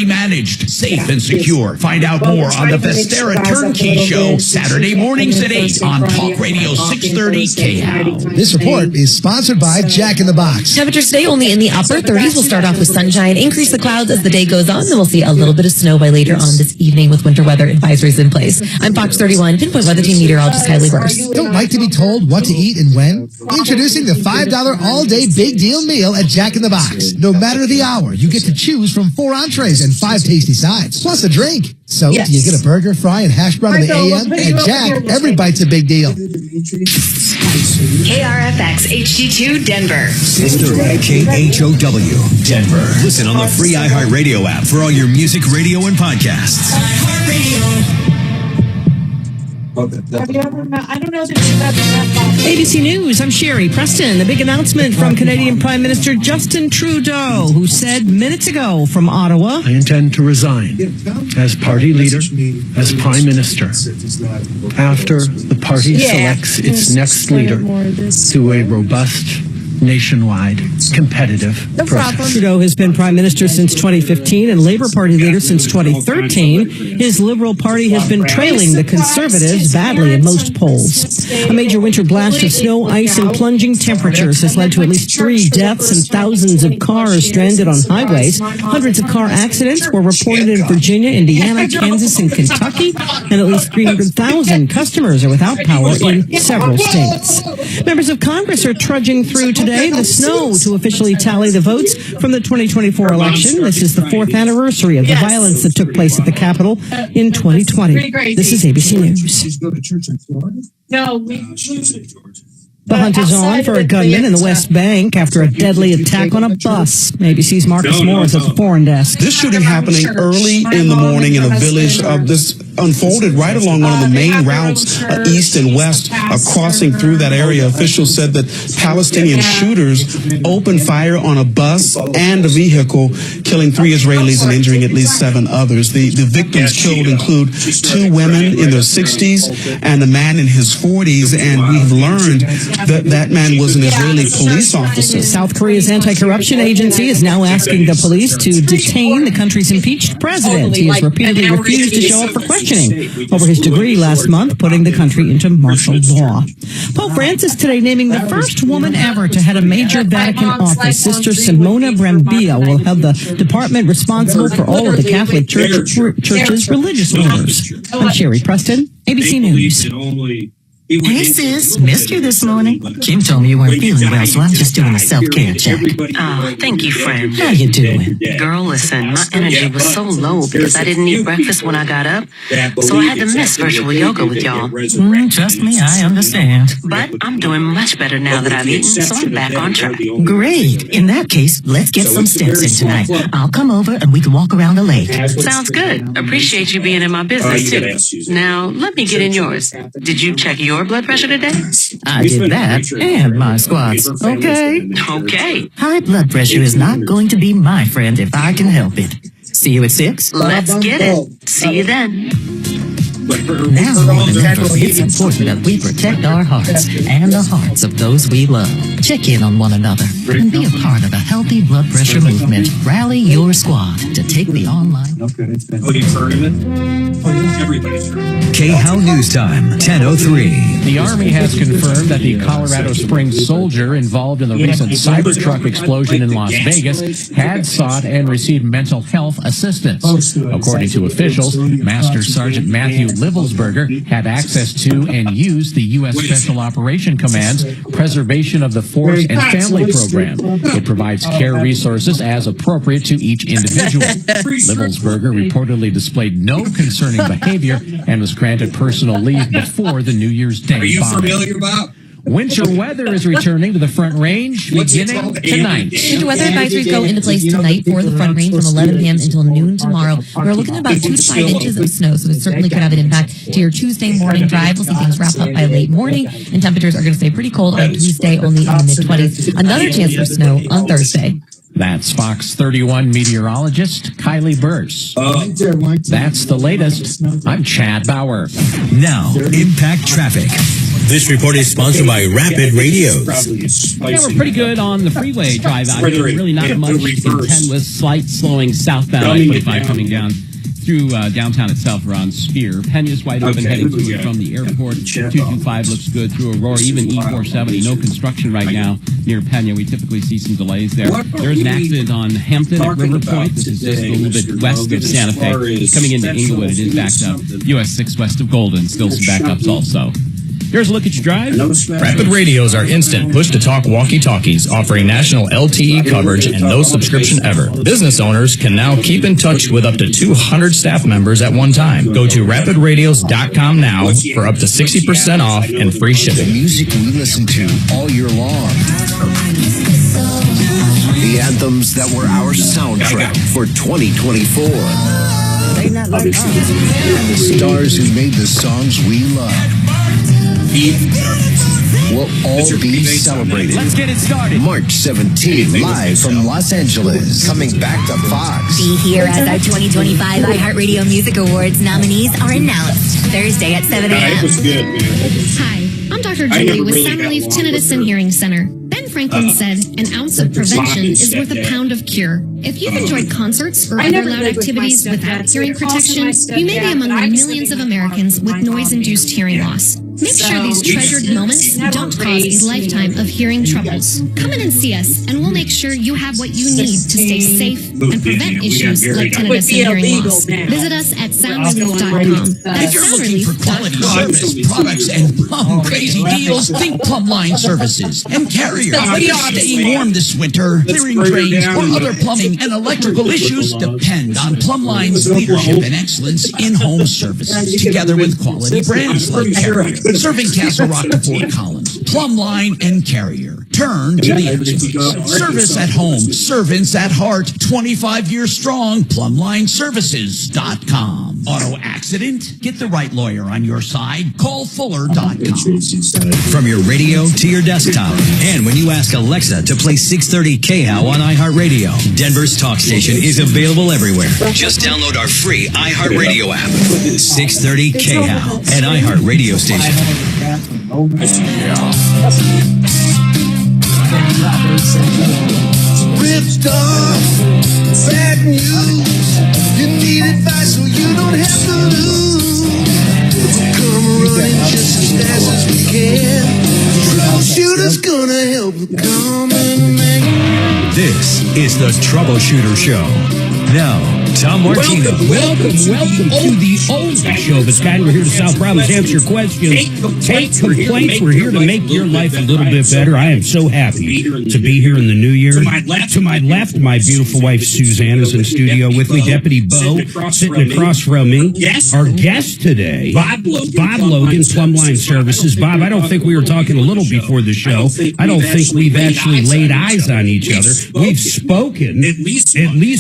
managed, safe, and secure. Find out more on the Vestera Turnkey Show, Saturday mornings at 8 on Talk Radio 630 KHOW. This report is sponsored by Jack in the Box. Temperatures today only in the upper 30s. We'll start off with sunshine, increase the clouds as the day goes on, then we'll see a little bit of snow by later on this evening with winter weather advisories in place. I'm Fox 31 Pinpoint Weather Team meteorologist Kylie Burst. Don't like to be told what to eat and when? Introducing the $5 all-day big deal meal at Jack in the Box. No matter the hour, you get to choose from 4 entrees and 5 tasty sides, plus a drink. So, do you get a burger, fry, and hash brown in the AM? At Jack, every bite's a big deal. KRFX HD2 Denver. Sister KHOW Denver. Listen on the free iHeartRadio app for all your music, radio, and podcasts. iHeartRadio. Have you ever met? I don't know that you've ever met. ABC News, I'm Sherry Preston. A big announcement from Canadian Prime Minister Justin Trudeau, who said minutes ago from Ottawa, I intend to resign as party leader, as Prime Minister, after the party selects its next leader through a robust, nationwide, competitive process. Trudeau has been Prime Minister since 2015 and Labour Party leader since 2013. His Liberal Party has been trailing the Conservatives badly in most polls. A major winter blast of snow, ice, and plunging temperatures has led to at least 3 deaths and thousands of cars stranded on highways. Hundreds of car accidents were reported in Virginia, Indiana, Kansas, and Kentucky, and at least 300,000 customers are without power in several states. Members of Congress are trudging through today the snow to officially tally the votes from the 2024 election. This is the 4th anniversary of the violence that took place at the Capitol in 2020. This is ABC News. No, The hunt is on for a gunman in the West Bank after a deadly attack on a bus. ABC's Marcus Morris at the foreign desk. This shooting happening early in the morning in a village. This unfolded right along one of the main routes, east and west, crossing through that area. Officials said that Palestinian shooters opened fire on a bus and a vehicle, killing 3 Israelis and injuring at least 7 others. The victims killed include 2 women in their 60s and a man in his 40s, and we've learned that man was an Israeli police officer. South Korea's anti-corruption agency is now asking the police to detain the country's impeached president. He has repeatedly refused to show up for questioning over his degree last month, putting the country into martial law. Pope Francis today naming the first woman ever to head a major Vatican office. Sister Simona Brambilla will have the department responsible for all of the Catholic Church's religious orders. I'm Sherry Preston, ABC News. Hey, sis. Missed you this morning. Kim told me you weren't feeling well, so I'm just doing a self-care check. Oh, thank you, friend. How you doing? Girl, listen, my energy was so low because I didn't eat breakfast when I got up, so I had to miss virtual yoga with y'all. Trust me, I understand. But I'm doing much better now that I've eaten, so I'm back on track. Great. In that case, let's get some steps in tonight. I'll come over and we can walk around the lake. Sounds good. Appreciate you being in my business, too. Now, let me get in yours. Did you check your blood pressure today? I did that and my squats. Okay? Okay. High blood pressure is not going to be my friend if I can help it. See you at 6? Let's get it. See you then. Now more than ever, it's important that we protect our hearts and the hearts of those we love. Check in on one another and be a part of a healthy blood pressure movement. Rally your squad to take the online. KHOW News Time, 10:03. The Army has confirmed that the Colorado Springs soldier involved in the recent Cybertruck explosion in Las Vegas had sought and received mental health assistance. According to officials, Master Sergeant Matthew Livelsberger had access to and used the U.S. Special Operation Command's Preservation of the Force and Family Program. It provides care resources as appropriate to each individual. Livelsberger reportedly displayed no concerning behavior and was granted personal leave before the New Year's Day bombing. Are you familiar, Bob? Winter weather is returning to the Front Range beginning tonight. Winter weather advisories go into place tonight for the Front Range from 11 p.m. until noon tomorrow. We're looking at about 2 to 5 inches of snow, so it certainly could have an impact to your Tuesday morning drive. We'll see things wrap up by late morning, and temperatures are going to stay pretty cold on Tuesday, only in the mid-20s. Another chance for snow on Thursday. That's Fox 31 meteorologist Kylie Burst. That's the latest. I'm Chad Bauer. Now, Impact Traffic. This report is sponsored by Rapid Radios. Yeah, we're pretty good on the freeway drive out here. Really not much in 10 with slight slowing southbound I-25 coming down through downtown itself around Spear. Penya's wide open heading to and from the airport. 225 looks good through Aurora, even E470. No construction right now near Pena. We typically see some delays there. There's an accident on Hampton at River Point. This is just a little bit west of Santa Fe. Coming into Inglewood, it is backed up. US 6 west of Golden, still some backups also. Here's a look at your drive. Rapid Radios are instant push-to-talk walkie-talkies offering national LTE coverage and no subscription ever. Business owners can now keep in touch with up to 200 staff members at one time. Go to rapidradios.com now for up to 60% off and free shipping. The music we listen to all year long. The anthems that were our soundtrack for 2024. And the stars who made the songs we love will all be celebrated. Let's get it started. March 17th, live from Los Angeles, coming back to Fox. Be here as our 2025 iHeartRadio Music Awards nominees are announced Thursday at 7 a.m. Hi, I'm Dr. Julie with Sound Relief Tinnitus and Hearing Center. Ben Franklin said, an ounce of prevention is worth a pound of cure. If you've enjoyed concerts or other loud activities without hearing protection, you may be among the millions of Americans with noise-induced hearing loss. Make sure these treasured moments don't cause a lifetime of hearing troubles. Come in and see us, and we'll make sure you have what you need to stay safe and prevent issues like tinnitus and hearing loss. Visit us at soundrelief.com. If you're looking for quality service, products, and crazy deals, think Plumline Services and Carrier. If you're staying warm this winter, clearing drains, or other plumbing and electrical issues, depend on Plumline's leadership and excellence in home services, together with quality brands like Carrier. Serving Castle Rock to Fort Collins, Plumline and Carrier. Turn to the experts. Service at home, servants at heart, 25 years strong, PlumlineServices.com. Auto accident? Get the right lawyer on your side. Call Fuller.com. From your radio to your desktop. And when you ask Alexa to play 630 KHOW on iHeartRadio, Denver's talk station is available everywhere. Just download our free iHeartRadio app. 630 KHOW, an iHeartRadio station. Ripped off, bad news. You need advice so you don't have to lose. Come running just as fast as we can. Troubleshooter's gonna help. Come and make. This is the Troubleshooter Show. Now, Tom Martino. Welcome to the old show that's gotten we're here to solve problems, answer questions, take complaints. We're here to make your life a little bit better. I am so happy to be here in the new year. To my left, my beautiful wife Suzanne is in studio with me. Deputy Bo sitting across from me. Our guest today, Bob Logan, Plumline Services. Bob, I don't think we were talking a little before the show. I don't think we've actually laid eyes on each other. We've spoken at least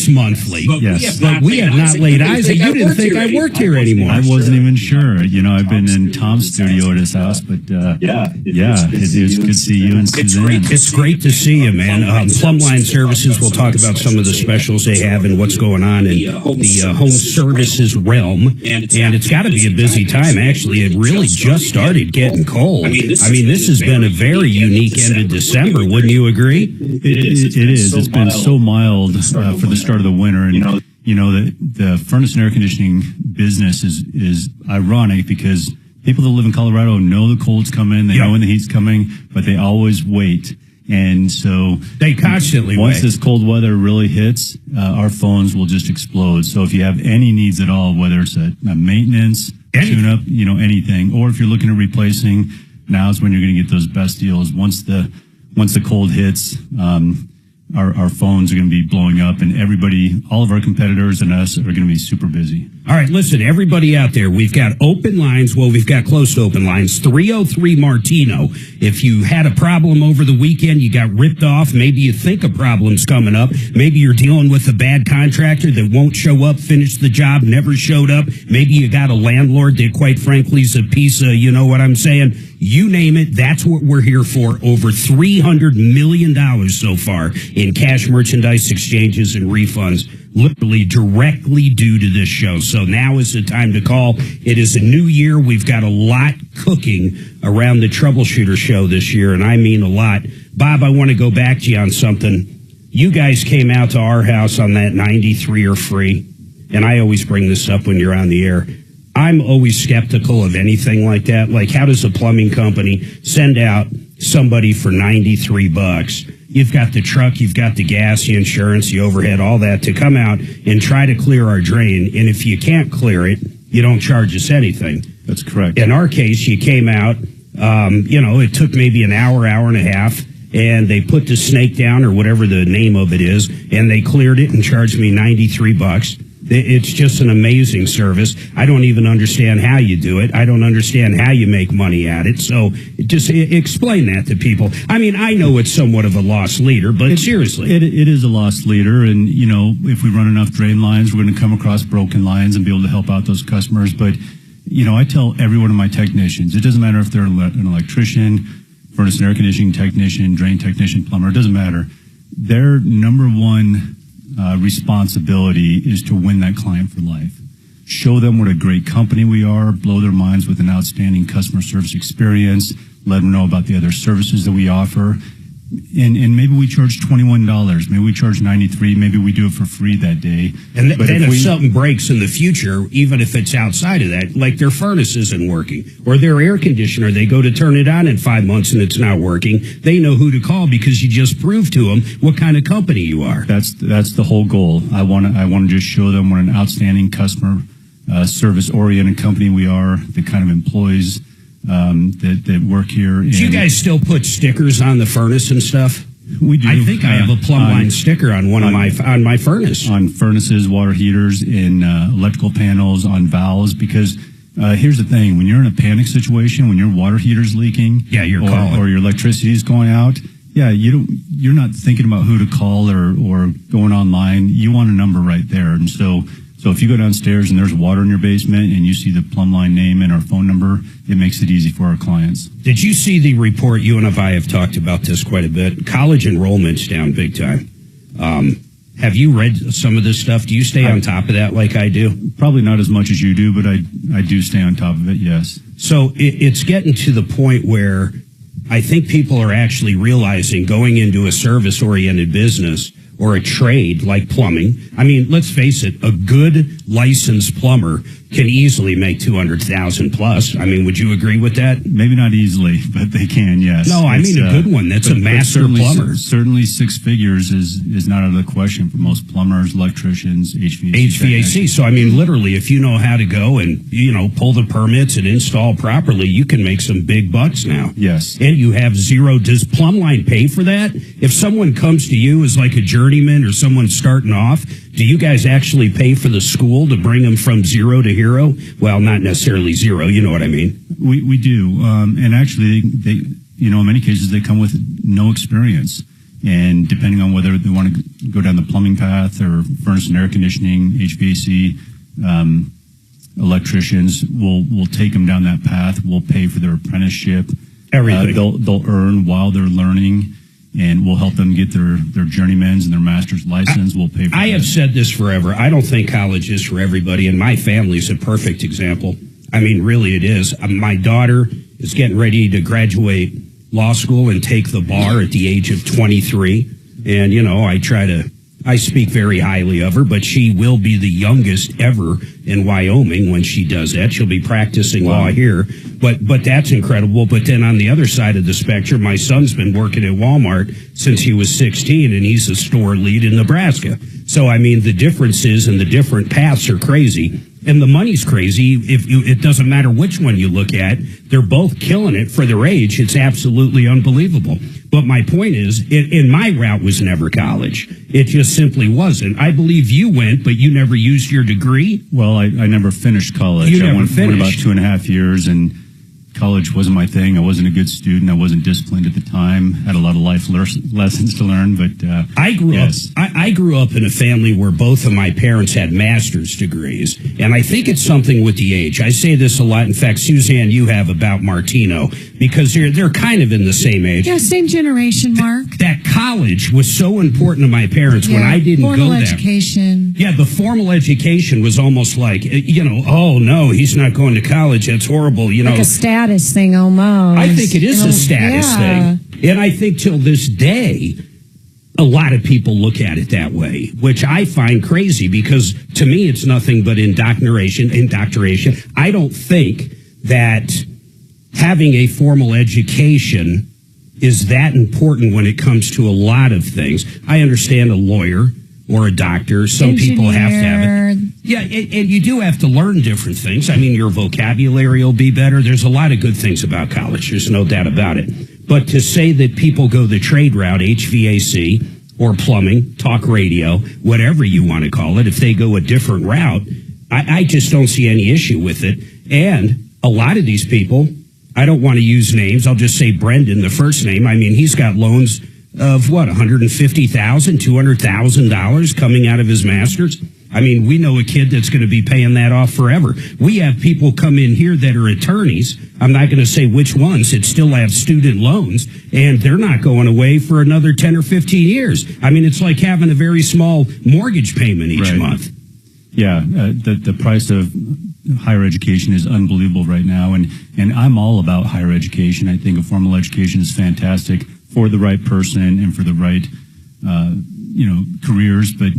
monthly. Yes. But we have not laid eyes. You didn't think I worked here anymore. I wasn't even sure. You know, I've been in Tom's studio at his house, but it's good to see you and Suzanne. It's great to see you, man. Plumline Services, we'll talk about some of the specials they have and what's going on in the home services realm. And it's got to be a busy time, actually. It really just started getting cold. I mean, this has been a very unique end of December. Wouldn't you agree? It is. It's been so mild for the start of the winter. And, you know, the furnace and air conditioning business is ironic because people that live in Colorado know the cold's coming. They know when the heat's coming, but they always wait. And so they constantly once this cold weather really hits, our phones will just explode. So if you have any needs at all, whether it's a maintenance, tune-up, anything, or if you're looking at replacing, now's when you're going to get those best deals. Once the cold hits, our phones are going to be blowing up, and all of our competitors and us are going to be super busy. All right, listen, everybody out there, we've got open lines. Well, we've got close to open lines. 303 Martino. If you had a problem over the weekend, you got ripped off, maybe you think a problem's coming up, maybe you're dealing with a bad contractor that won't show up, finish the job, never showed up, maybe you got a landlord that quite frankly is a piece of, you know what I'm saying? You name it, that's what we're here for. Over $300 million so far in cash merchandise exchanges and refunds, literally directly due to this show. So now is the time to call. It is a new year. We've got a lot cooking around the Troubleshooter Show this year, and I mean a lot. Bob, I want to go back to you on something. You guys came out to our house on that 93 or free, and I always bring this up when you're on the air. I'm always skeptical of anything like that. Like, how does a plumbing company send out somebody for $93? You've got the truck, you've got the gas, the insurance, the overhead, all that to come out and try to clear our drain. And if you can't clear it, you don't charge us anything. That's correct. In our case, you came out, it took maybe an hour, hour and a half, and they put the snake down or whatever the name of it is, and they cleared it and charged me $93. It's just an amazing service. I don't even understand how you do it. I don't understand how you make money at it. So just explain that to people. I mean, I know it's somewhat of a lost leader, but seriously. It is a lost leader. And, if we run enough drain lines, we're going to come across broken lines and be able to help out those customers. But, I tell every one of my technicians, it doesn't matter if they're an electrician, furnace and air conditioning technician, drain technician, plumber, it doesn't matter. Their number one responsibility is to win that client for life. Show them what a great company we are, blow their minds with an outstanding customer service experience, let them know about the other services that we offer. And maybe we charge $21, maybe we charge $93, maybe we do it for free that day. And then if something breaks in the future, even if it's outside of that, like their furnace isn't working or their air conditioner, they go to turn it on in 5 months and it's not working, they know who to call because you just proved to them what kind of company you are. That's the whole goal. I want to just show them what an outstanding customer service oriented company we are, the kind of employees that work here. Do you guys still put stickers on the furnace and stuff? We do. I think I have a plumb line sticker on on my furnace. On furnaces, water heaters, in electrical panels, on valves, because here's the thing. When you're in a panic situation, when your water heater's leaking, you're calling. Or your electricity is going out, you're not thinking about who to call or going online. You want a number right there. And so if you go downstairs and there's water in your basement and you see the plumb line name and our phone number, it makes it easy for our clients. Did you see the report? You and I have talked about this quite a bit. College enrollment's down big time. Have you read some of this stuff? Do you stay on top of that like I do? Probably not as much as you do, but I do stay on top of it, yes. So it's getting to the point where I think people are actually realizing going into a service-oriented business or a trade like plumbing. I mean, let's face it, a good licensed plumber can easily make $200,000 plus. I mean, would you agree with that? Maybe not easily, but they can, yes. No, I mean a good one. That's a master plumber. Certainly 6 figures is not out of the question for most plumbers, electricians, HVAC. So, I mean, literally, if you know how to go and, pull the permits and install properly, you can make some big bucks now. Yes. And you have zero. Does Plumbline pay for that? If someone comes to you as like a journeyman or someone starting off, do you guys actually pay for the school to bring them from zero to hero? Well, not necessarily zero. You know what I mean? We do. And actually, they in many cases, they come with no experience. And depending on whether they want to go down the plumbing path or furnace and air conditioning, HVAC, electricians, we'll take them down that path. We'll pay for their apprenticeship. Everything. They'll earn while they're learning. And we'll help them get their journeyman's and their master's license. We'll pay for I that. have said this forever. I don't think college is for everybody, and my family is a perfect example. I mean, really it is. My daughter is getting ready to graduate law school and take the bar at the age of 23. And, I speak very highly of her, but she will be the youngest ever in Wyoming when she does that. She'll be practicing law here. But that's incredible. But then on the other side of the spectrum, my son's been working at Walmart since he was 16, and he's a store lead in Nebraska. So, I mean, the differences and the different paths are crazy. And the money's crazy. It doesn't matter which one you look at. They're both killing it for their age. It's absolutely unbelievable. But my point is, in my route was never college. It just simply wasn't. I believe you went, but you never used your degree. Well, I never finished college. You never finished. I went about 2.5 years, and college wasn't my thing. I wasn't a good student. I wasn't disciplined at the time. Had a lot of life lessons to learn, but I grew up in a family where both of my parents had master's degrees, and I think it's something with the age. I say this a lot. In fact, Suzanne, you have about Martino, because they're kind of in the same age. Yeah, same generation, Mark. That college was so important to my parents when I didn't go there. Education. Yeah, the formal education was almost like, oh no, he's not going to college. That's horrible. Like a status thing almost. I think it is a status thing. And I think till this day, a lot of people look at it that way, which I find crazy because to me it's nothing but indoctrination. I don't think that having a formal education is that important when it comes to a lot of things. I understand a lawyer or a doctor. Some people have to have it. Yeah, and you do have to learn different things. I mean, your vocabulary will be better. There's a lot of good things about college. There's no doubt about it. But to say that people go the trade route, HVAC or plumbing, talk radio, whatever you want to call it, if they go a different route, I just don't see any issue with it. And a lot of these people, I don't want to use names. I'll just say Brendan, the first name. I mean, he's got loans of what, $150,000, $200,000 coming out of his master's. I mean, we know a kid that's going to be paying that off forever. We have people come in here that are attorneys. I'm not going to say which ones that still have student loans, and they're not going away for another 10 or 15 years. I mean, it's like having a very small mortgage payment each month. Yeah, the price of higher education is unbelievable right now, and I'm all about higher education. I think a formal education is fantastic for the right person and for the right, careers, but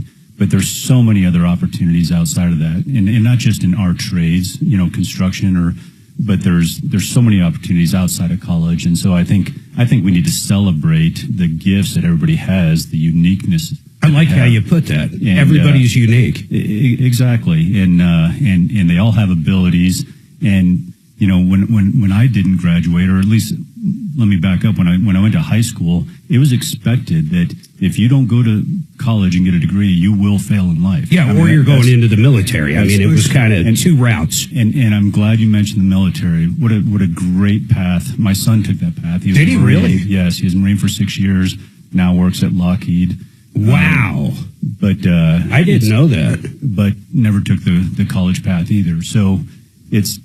there's so many other opportunities outside of that, and not just in our trades, construction but there's so many opportunities outside of college, and so I think we need to celebrate the gifts that everybody has, the uniqueness. I like how you put that. And, everybody's unique. Exactly, and they all have abilities. And when I didn't graduate, or at least let me back up, when I went to high school, it was expected that if you don't go to college and get a degree, you will fail in life. Yeah, or you're going into the military. I mean, it was kind of two routes. And I'm glad you mentioned the military. What a great path. My son took that path. Did he really? Yes, he was a Marine for 6 years. Now works at Lockheed. Wow. But I didn't know that. But never took the college path either. So it's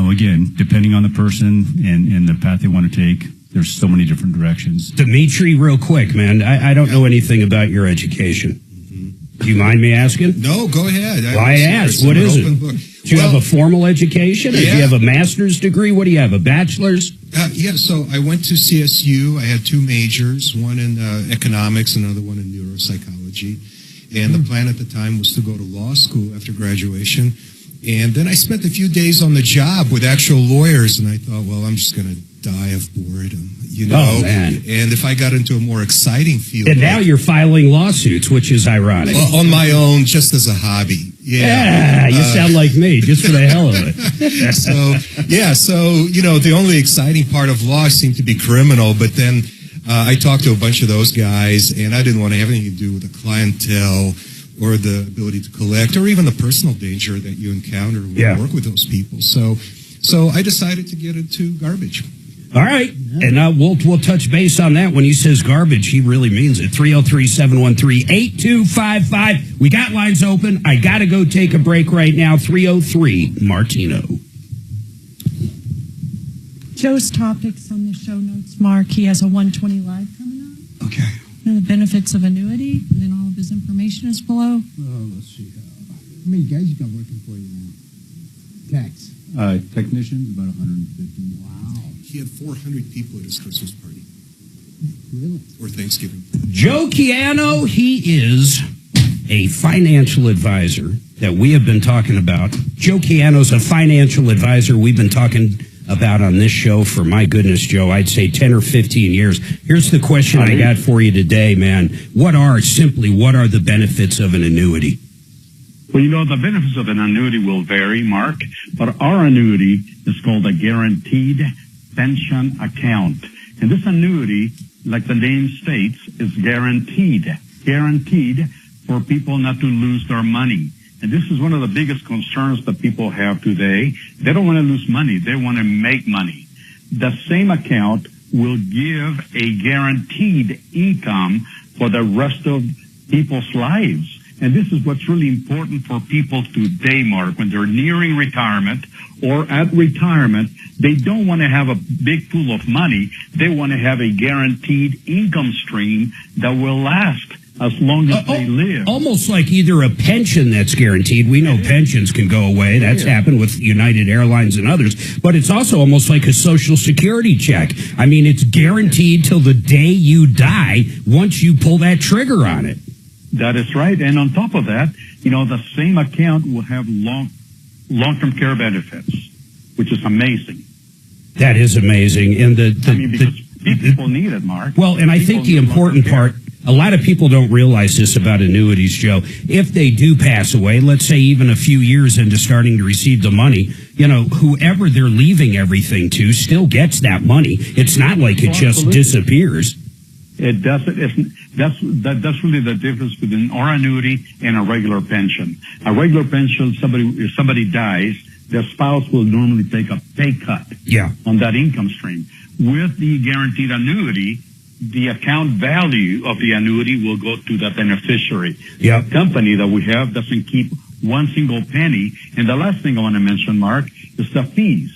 again, depending on the person and the path they want to take, there's so many different directions. Dimitri, real quick, man, I don't know anything about your education. Do you mind me asking? No, go ahead. I asked, what is it? Do you have a formal education? Or do you have a master's degree? What do you have, a bachelor's? So I went to CSU. I had two majors, one in economics, another one in neuropsychology. And the plan at the time was to go to law school after graduation. And then I spent a few days on the job with actual lawyers, and I thought, well, I'm just going to die of boredom, Oh, man. And if I got into a more exciting field. And now you're filing lawsuits, which is ironic. On my own, just as a hobby. Yeah, you sound like me, just for the hell of it. So, the only exciting part of law seemed to be criminal, but then I talked to a bunch of those guys, and I didn't want to have anything to do with the clientele or the ability to collect, or even the personal danger that you encounter when you work with those people. So I decided to get into garbage. All right, and we'll touch base on that. When he says garbage, he really means it. 303-713-8255. We got lines open. I got to go take a break right now. 303 Martino. Joe's topics on the show notes, Mark. He has a 120 live coming up. Okay. And the benefits of annuity, and then all of his information is below. Let's see. How many guys you got working for you now? Tax. Technicians, about 150. Wow. He had 400 people at his Christmas party. Really? Or Thanksgiving. Joe Chiano, he is a financial advisor that we have been talking about. Joe Chiano's a financial advisor we've been talking about on this show for, my goodness, Joe, I'd say 10 or 15 years. Here's the question I got for you today, man. What are the benefits of an annuity? Well, the benefits of an annuity will vary, Mark, but our annuity is called a guaranteed pension account. And this annuity, like the name states, is guaranteed for people not to lose their money. And this is one of the biggest concerns that people have today. They don't want to lose money. They want to make money. The same account will give a guaranteed income for the rest of people's lives. And this is what's really important for people today, Mark, when they're nearing retirement or at retirement. They don't want to have a big pool of money. They want to have a guaranteed income stream that will last as long as they live. Almost like either a pension that's guaranteed. We know pensions can go away. That's happened with United Airlines and others. But it's also almost like a Social Security check. I mean, it's guaranteed till the day you die once you pull that trigger on it. That is right. And on top of that, the same account will have long-term care benefits, which is amazing. That is amazing. And because people need it, Mark. Well, and I think the important part, a lot of people don't realize this about annuities, Joe. If they do pass away, let's say even a few years into starting to receive the money, whoever they're leaving everything to still gets that money. It's not like it just disappears. It doesn't. That's really the difference between our annuity and a regular pension. A regular pension, if somebody dies, the spouse will normally take a pay cut on that income stream. With the guaranteed annuity, the account value of the annuity will go to the beneficiary. The company that we have doesn't keep one single penny. And the last thing I want to mention, Mark, is the fees.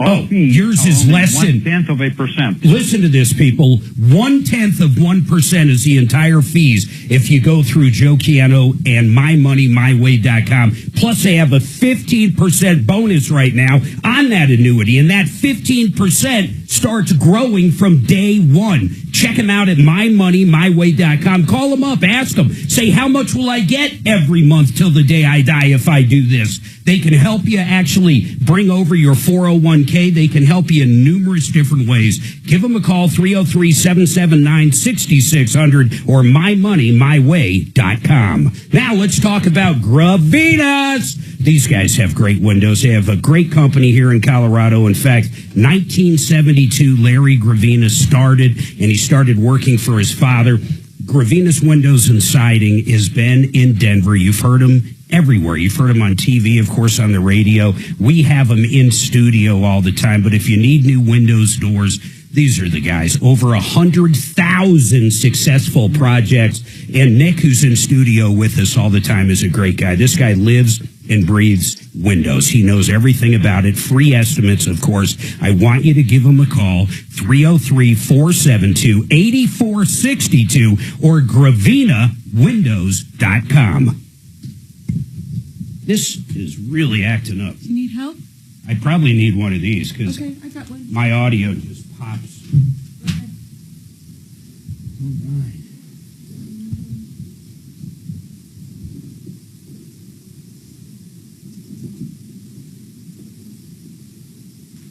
Yours is less than 0.1%. Listen to this, people. 0.1% is the entire fees if you go through Joe Chiano and MyMoneyMyWay.com. Plus, they have a 15% bonus right now on that annuity, and that 15% starts growing from day one. Check them out at MyMoneyMyWay.com. Call them up. Ask them. Say, how much will I get every month till the day I die if I do this? They can help you actually bring over your 401k. They can help you in numerous different ways. Give them a call, 303-779-6600 or MyMoneyMyWay.com. Now let's talk about Gravinas. These guys have great windows. They have a great company here in Colorado. In fact, 1972, Larry Gravina started, and he started working for his father. Gravinas Windows and Siding has been in Denver. You've heard them everywhere. You've heard them on TV, of course, on the radio. We have them in studio all the time. But if you need new windows, doors, these are the guys. Over 100,000 successful projects. And Nick, who's in studio with us all the time, is a great guy. This guy lives and breathes windows. He knows everything about it. Free estimates, of course. I want you to give him a call, 303-472-8462 or GravinaWindows.com. This is really acting up. You need help? I probably need one of these because I got one. my audio just pops. All right.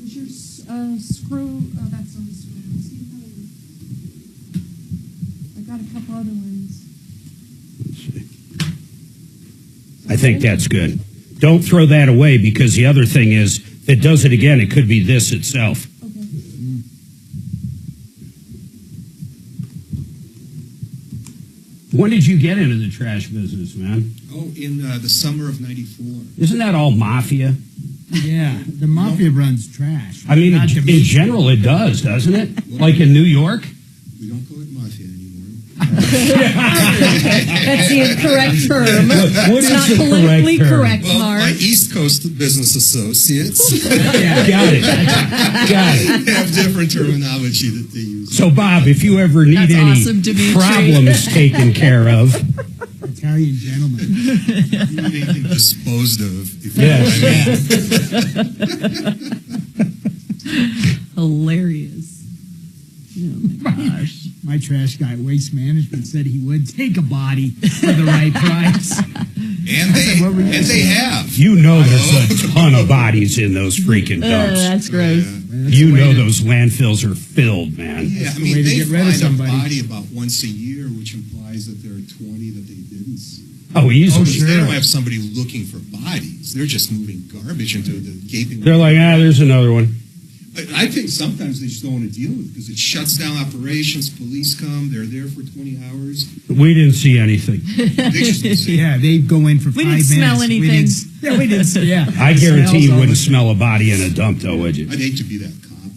Is your screw? Oh, that's on the screw. See how I got a couple other ones. Let's see. I think that's good. Don't throw that away because the other thing is, if it does it again, it could be this itself. Okay. When did you get into the trash business, man? Oh, in the summer of '94. Isn't that all mafia? Yeah, the mafia runs trash. I mean, in general, it does, doesn't it? Like in New York? We don't call it mafia anymore. That's the incorrect term. What it's is not the politically correct correct, Well, Mark. my East Coast business associates Got it. have different terminology that they use. So, Bob, if you ever need That's any awesome, Dimitri. problems taken care of, Italian gentleman. You need anything disposed of. If Hilarious. Oh my gosh. My trash guy at Waste Management said he would take a body for the right price. And they have. you know there's a ton of bodies in those freaking dumps. That's gross. You know those landfills are filled, man. Yeah, I mean, they find a body about once a year, which implies that there are 20 that they didn't see. Oh, easily. They don't have somebody looking for bodies. They're just moving garbage into the gaping. They're like, there's another one. I think sometimes they just don't want to deal with it because it shuts down operations. Police come, they're there for 20 hours. We didn't see anything. Yeah, they go in for 5 minutes. We didn't smell anything. We didn't. Yeah, I guarantee you wouldn't smell a body in a dump, though, would you? I'd hate to be that cop,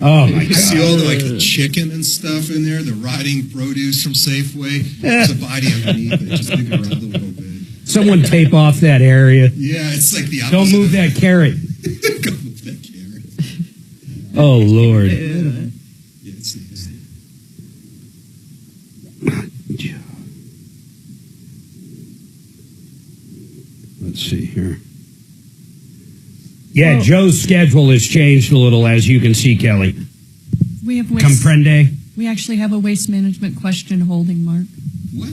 though. Oh, my You see God. all the chicken and stuff in there, the rotting produce from Safeway. There's a body underneath it. Just dig around a little bit. Someone tape off that area. Yeah, it's like the opposite. Don't move that carrot. Don't move that carrot. Oh, Lord. Yeah, it's nasty. Let's see here. Yeah, Joe's schedule has changed a little, as you can see, Kelly. We have waste. Comprende? We actually have a waste management question holding, Mark. What?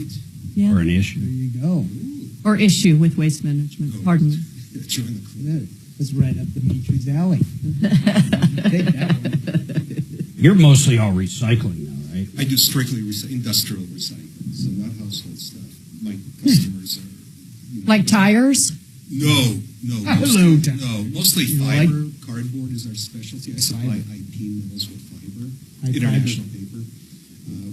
Yeah. Or an issue. There you go. Or issue with waste management. Pardon me. Join the club. That's right up Dimitri's alley. Take that one. You're mostly all recycling now, right? I do strictly industrial recycling, so not household stuff. My customers are... Like tires? No. Hello, Mostly You fiber. Cardboard is our specialty. I supply IP mills with fiber, international paper.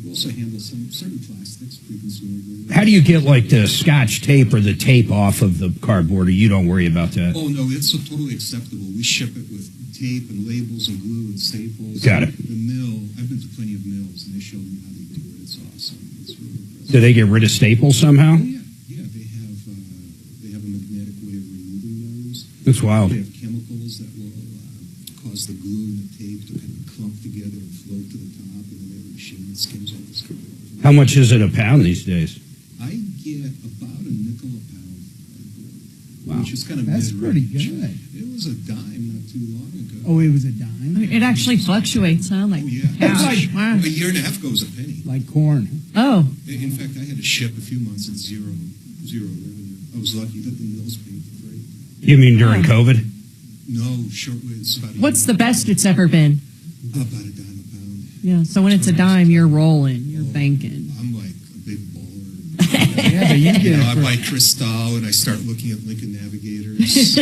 We also handle some certain plastics, pre-consumer goods. How do you get, like, the Scotch tape or the tape off of the cardboard, or you don't worry about that? Oh, no, it's totally acceptable. We ship it with tape and labels and glue and staples. Got it. The mill, I've been to plenty of mills, and they show me how they do it. It's awesome. It's really impressive. Do they get rid of staples somehow? Oh, yeah, they have a magnetic way of removing those. That's wild. They have chemicals that will cause the glue and the tape to kind of clump together and float to the top, and then they have a machine that skims all this cardboard. How much is it a pound these days? I get about $0.05 a pound. Wow. Which is kind of That's pretty mid-range. good. It was a dime not too long ago. Oh, it was a dime? I mean, it actually fluctuates, huh? Like cash. Wow. A year and a half ago was a penny. Like corn. Oh. In fact, I had to ship a few months at zero revenue. I was lucky that the mills paid the freight. You mean during COVID? No, shortly. It's about What's the best it's ever been? about a dime a pound. Yeah, so when it's a dime, you're rolling, you're banking. I'm like a big baller. Yeah, but you get it I for- buy Cristal and I start looking at Lincoln Navigators.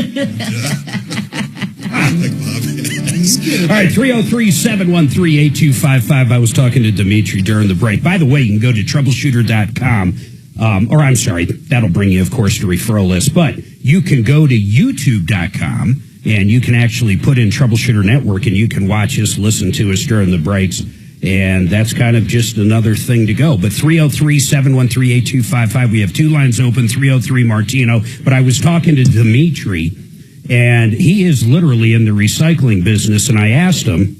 Like Bob has. All right, 303-713-8255. I was talking to Dimitri during the break. By the way, you can go to troubleshooter.com. Or I'm sorry, that'll bring you, of course, to Referral List. But you can go to youtube.com and you can actually put in Troubleshooter Network and you can watch us, listen to us during the breaks. And that's kind of just another thing to go. But 303-713-8255. We have two lines open, 303 Martino. But I was talking to Dimitri, and he is literally in the recycling business. And I asked him,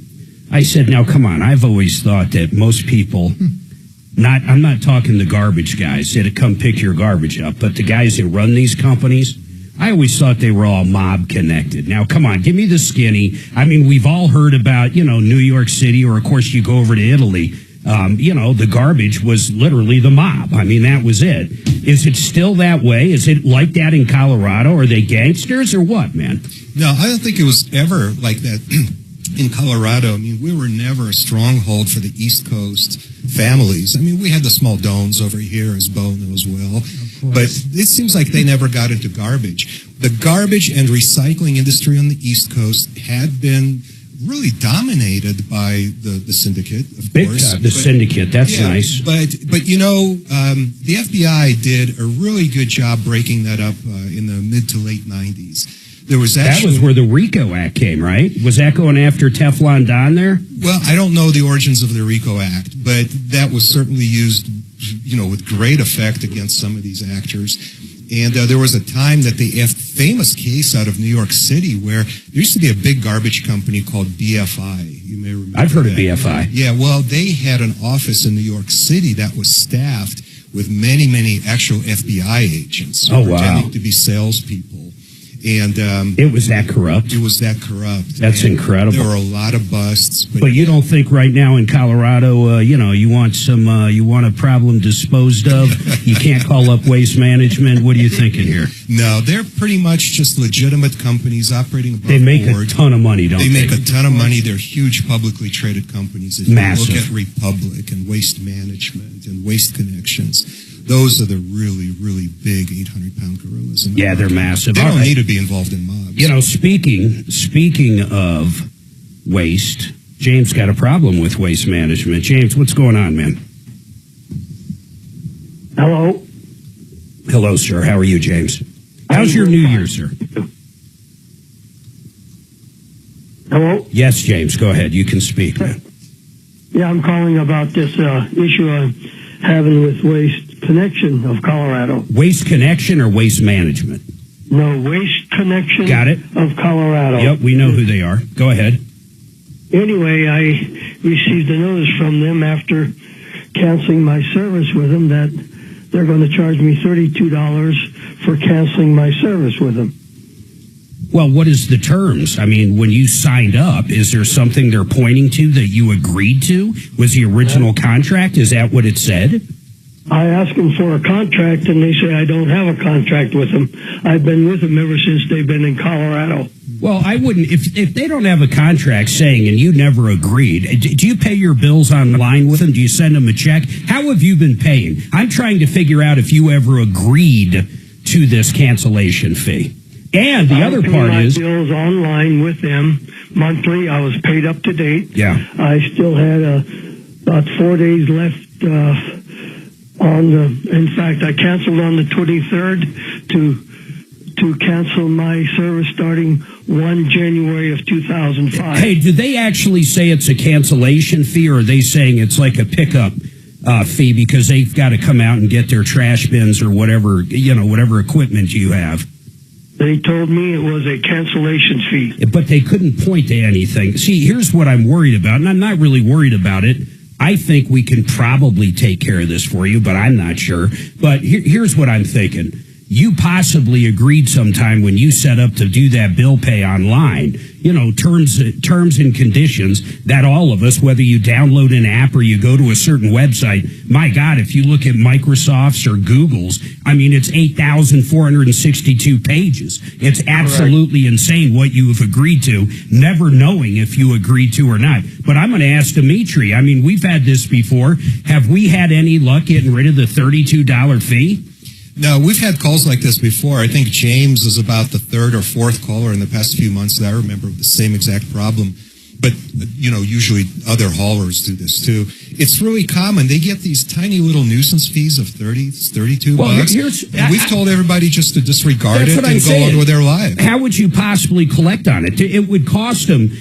I said, now, come on, I've always thought that most people, I'm not talking the garbage guys that come pick your garbage up, but the guys that run these companies, I always thought they were all mob connected. Now, come on, give me the skinny. I mean, we've all heard about, New York City, or of course you go over to Italy. The garbage was literally the mob. I mean, that was it. Is it still that way? Is it like that in Colorado? Are they gangsters or what, man? No, I don't think it was ever like that in Colorado. I mean, we were never a stronghold for the East Coast families. I mean, we had the small Dones over here, as Bo knows well. But it seems like they never got into garbage. The garbage and recycling industry on the East Coast had been really dominated by the syndicate, of course. The syndicate, that's nice. But the FBI did a really good job breaking that up in the mid to late 90s. There was that was where the RICO Act came, right? Was that going after Teflon Don there? Well, I don't know the origins of the RICO Act, but that was certainly used, with great effect against some of these actors. And there was a time that the famous case out of New York City where there used to be a big garbage company called BFI. You may remember I've heard that. of BFI. Yeah, well, they had an office in New York City that was staffed with many, many actual FBI agents pretending to be salespeople. And it was that corrupt? It was that corrupt. That's incredible. There were a lot of busts. But you don't think right now in Colorado, you want a problem disposed of? You can't call up Waste Management? What are you thinking here? No, they're pretty much just legitimate companies operating above They make board. a ton of money, don't they? They make a ton of money. They're huge publicly traded companies. If Massive. you look at Republic and Waste Management and Waste Connections, those are the really, really big 800-pound gorillas. Yeah, they're massive. They All don't right. need to be involved in mobs. Speaking of waste. James got a problem with waste management. James, what's going on, man? Hello. Hello, sir. How are you, James? How's your New Year, sir? Hello? Yes, James, go ahead. You can speak, man. Yeah, I'm calling about this issue I'm having with Waste Connection of Colorado. Waste Connection or Waste Management? No, Waste Connection Got it. of Colorado. Yep, we know who they are. Go ahead. Anyway, I received a notice from them after canceling my service with them that they're going to charge me $32 for canceling my service with them. Well, what is the terms? I mean, when you signed up, is there something they're pointing to that you agreed to? Was the original contract? Is that what it said? I asked them for a contract, and they say I don't have a contract with them. I've been with them ever since they've been in Colorado. Well, I wouldn't, if they don't have a contract saying, and you never agreed, do you pay your bills online with them? Do you send them a check? How have you been paying? I'm trying to figure out if you ever agreed to this cancellation fee. And the other part is, bills online with them monthly. I was paid up to date. Yeah. I still had about 4 days left in fact, I canceled on the 23rd to cancel my service starting 1 January of 2005. Hey, do they actually say it's a cancellation fee, or are they saying it's like a pickup fee because they've got to come out and get their trash bins or whatever, whatever equipment you have? They told me it was a cancellation fee. But they couldn't point to anything. See, here's what I'm worried about, and I'm not really worried about it. I think we can probably take care of this for you, but I'm not sure. But here's what I'm thinking. You possibly agreed sometime when you set up to do that bill pay online, terms and conditions that all of us, whether you download an app or you go to a certain website, my God, if you look at Microsoft's or Google's, I mean, it's 8,462 pages. It's absolutely insane what you have agreed to, never knowing if you agreed to or not. But I'm going to ask Dimitri. I mean, we've had this before. Have we had any luck getting rid of the $32 fee? No, we've had calls like this before. I think James was about the third or fourth caller in the past few months that I remember the same exact problem. But, usually other haulers do this too. It's really common. They get these tiny little nuisance fees of $32 bucks. And we've told everybody just to disregard it and go on with their lives. How would you possibly collect on it? It would cost them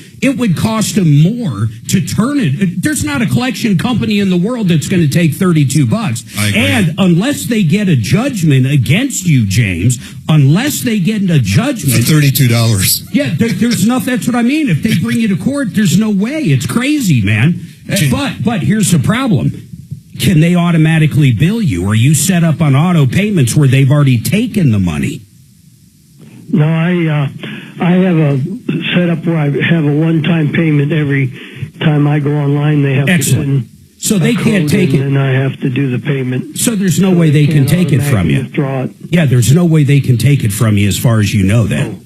more to turn it. There's not a collection company in the world that's going to take $32. I agree. And unless they get a judgment against you, James, unless they get a judgment. $32. Yeah, there's nothing. That's what I mean. If they bring you to court, there's no way. It's crazy, man. But here's the problem. Can they automatically bill you? Are you set up on auto payments where they've already taken the money? No, I have a setup where I have a one-time payment every time I go online. They have Excellent. to send so they can't take it, and I have to do the payment. So there's no way they can take it from you. Withdraw it. Yeah, there's no way they can take it from you as far as you know that. Oh.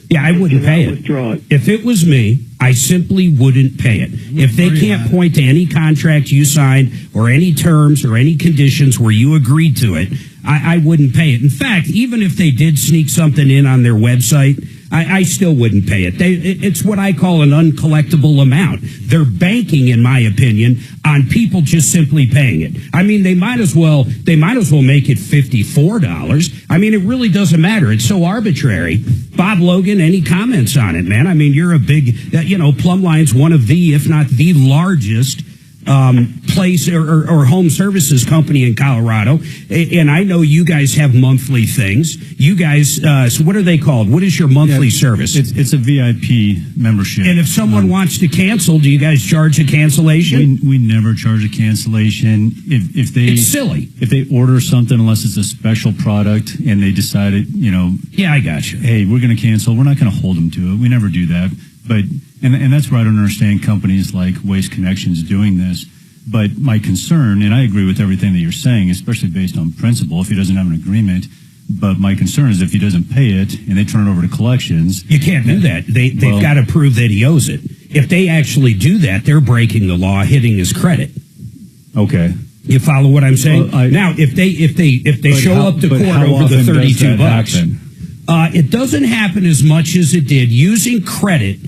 Yeah, I wouldn't pay it. Withdraw it. If it was me, I simply wouldn't pay it. If they can't point to any contract you signed or any terms or any conditions where you agreed to it, I wouldn't pay it. In fact, even if they did sneak something in on their website, I still wouldn't pay it. It's what I call an uncollectible amount. They're banking, in my opinion, on people just simply paying it. I mean, they might as well make it $54. I mean, it really doesn't matter. It's so arbitrary. Bob Logan, any comments on it, man? I mean, you're a big, Plumline's one of the, if not the largest place or home services company in Colorado, and I know you guys have monthly things. You guys, so what are they called? What is your monthly service? It's a VIP membership. And if someone wants to cancel, do you guys charge a cancellation? We never charge a cancellation. If they, it's silly. If they order something, unless it's a special product, and they decided, yeah, I got you. Hey, we're going to cancel. We're not going to hold them to it. We never do that. But and that's where I don't understand companies like Waste Connections doing this. But my concern, and I agree with everything that you're saying, especially based on principle, if he doesn't have an agreement. But my concern is if he doesn't pay it and they turn it over to collections. You can't do that. They've got to prove that he owes it. If they actually do that, they're breaking the law, hitting his credit. Okay. You follow what I'm saying? Now, if they show up to court over the $32, it doesn't happen as much as it did using credit.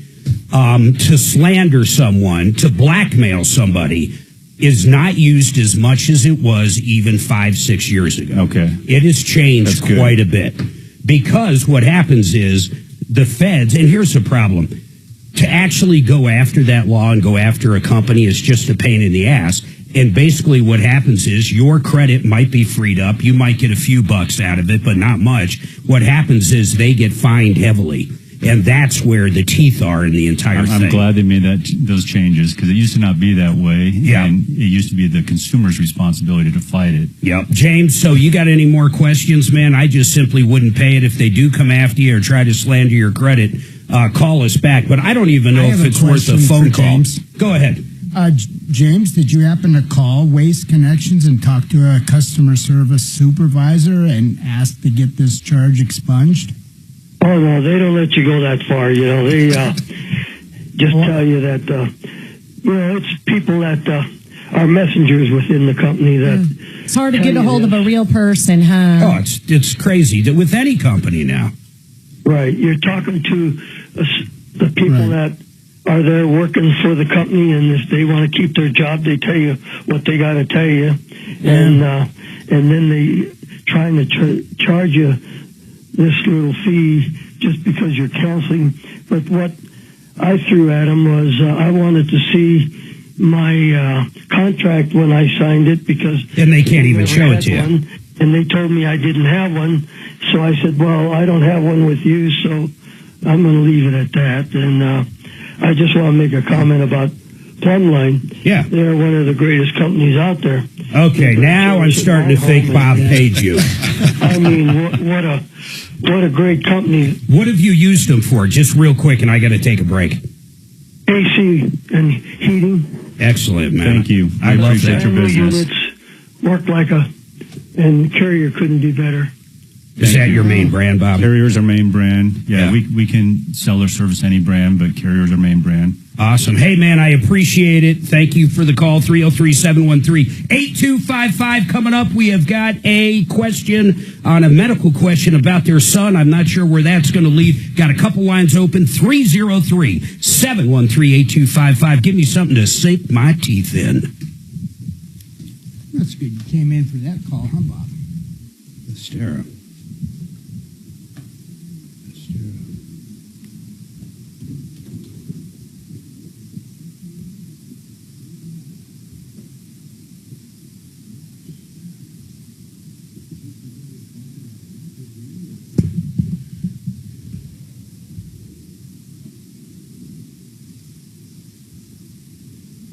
to slander someone, to blackmail somebody, is not used as much as it was even 5-6 years ago. Okay. It has changed quite a bit. Because what happens is the feds, and here's the problem, to actually go after that law and go after a company is just a pain in the ass. And basically what happens is your credit might be freed up. You might get a few bucks out of it, but not much. What happens is they get fined heavily. And that's where the teeth are in the entire thing. I'm glad they made those changes, because it used to not be that way. Yeah. And it used to be the consumer's responsibility to fight it. Yep. James, so you got any more questions, man? I just simply wouldn't pay it. If they do come after you or try to slander your credit, call us back. But I don't even know if it's worth a phone call. James. Go ahead. James, did you happen to call Waste Connections and talk to a customer service supervisor and ask to get this charge expunged? Oh, no, they don't let you go that far. You know, they just tell you that, you know, it's people that are messengers within the company that... It's hard to get a hold of a real person, huh? Oh, it's crazy with any company now. Right. You're talking to the people that are there working for the company, and if they want to keep their job, they tell you what they got to tell you. And then they trying to charge you this little fee just because you're canceling. But what I threw at them was I wanted to see my contract when I signed it, because... And they can't even show it to you. One, and they told me I didn't have one. So I said, well, I don't have one with you, so I'm going to leave it at that. And I just want to make a comment about Plumline. Yeah. They're one of the greatest companies out there. Okay, now I'm starting to think Bob paid you. I mean, what a great company. What have you used them for? Just real quick, and I got to take a break. AC and heating. Excellent, man. Thank you. I love that. Your business. It's worked like and Carrier couldn't do better. Is that your main brand, Bob? Carrier's our main brand. Yeah, we can sell or service any brand, but Carrier's our main brand. Awesome. Hey, man, I appreciate it. Thank you for the call. 303-713-8255. Coming up, we have got a question on a medical question about their son. I'm not sure where that's going to lead. Got a couple lines open. 303-713-8255. Give me something to sink my teeth in. That's good. You came in for that call, huh, Bob? Stera.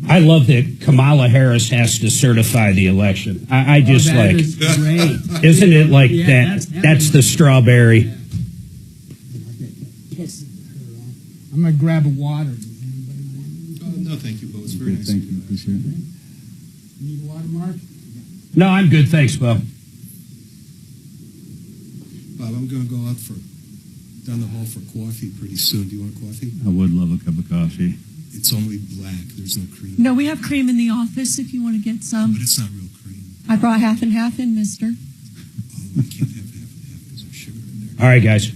I love that Kamala Harris has to certify the election. I just that is great. Isn't it like Yeah, that's the strawberry? I'm going to grab a water. No, thank you, Bo. It's very nice. Thank you. Appreciate it. Need water, Mark? No, I'm good. Thanks, Bob. Bob, I'm going to go out down the hall for coffee pretty soon. Do you want coffee? I would love a cup of coffee. It's only black. There's no cream. No, we have cream in the office if you want to get some. But it's not real cream. I brought half and half in, mister. Oh, we can't have half and half because there's sugar in there. All right, guys.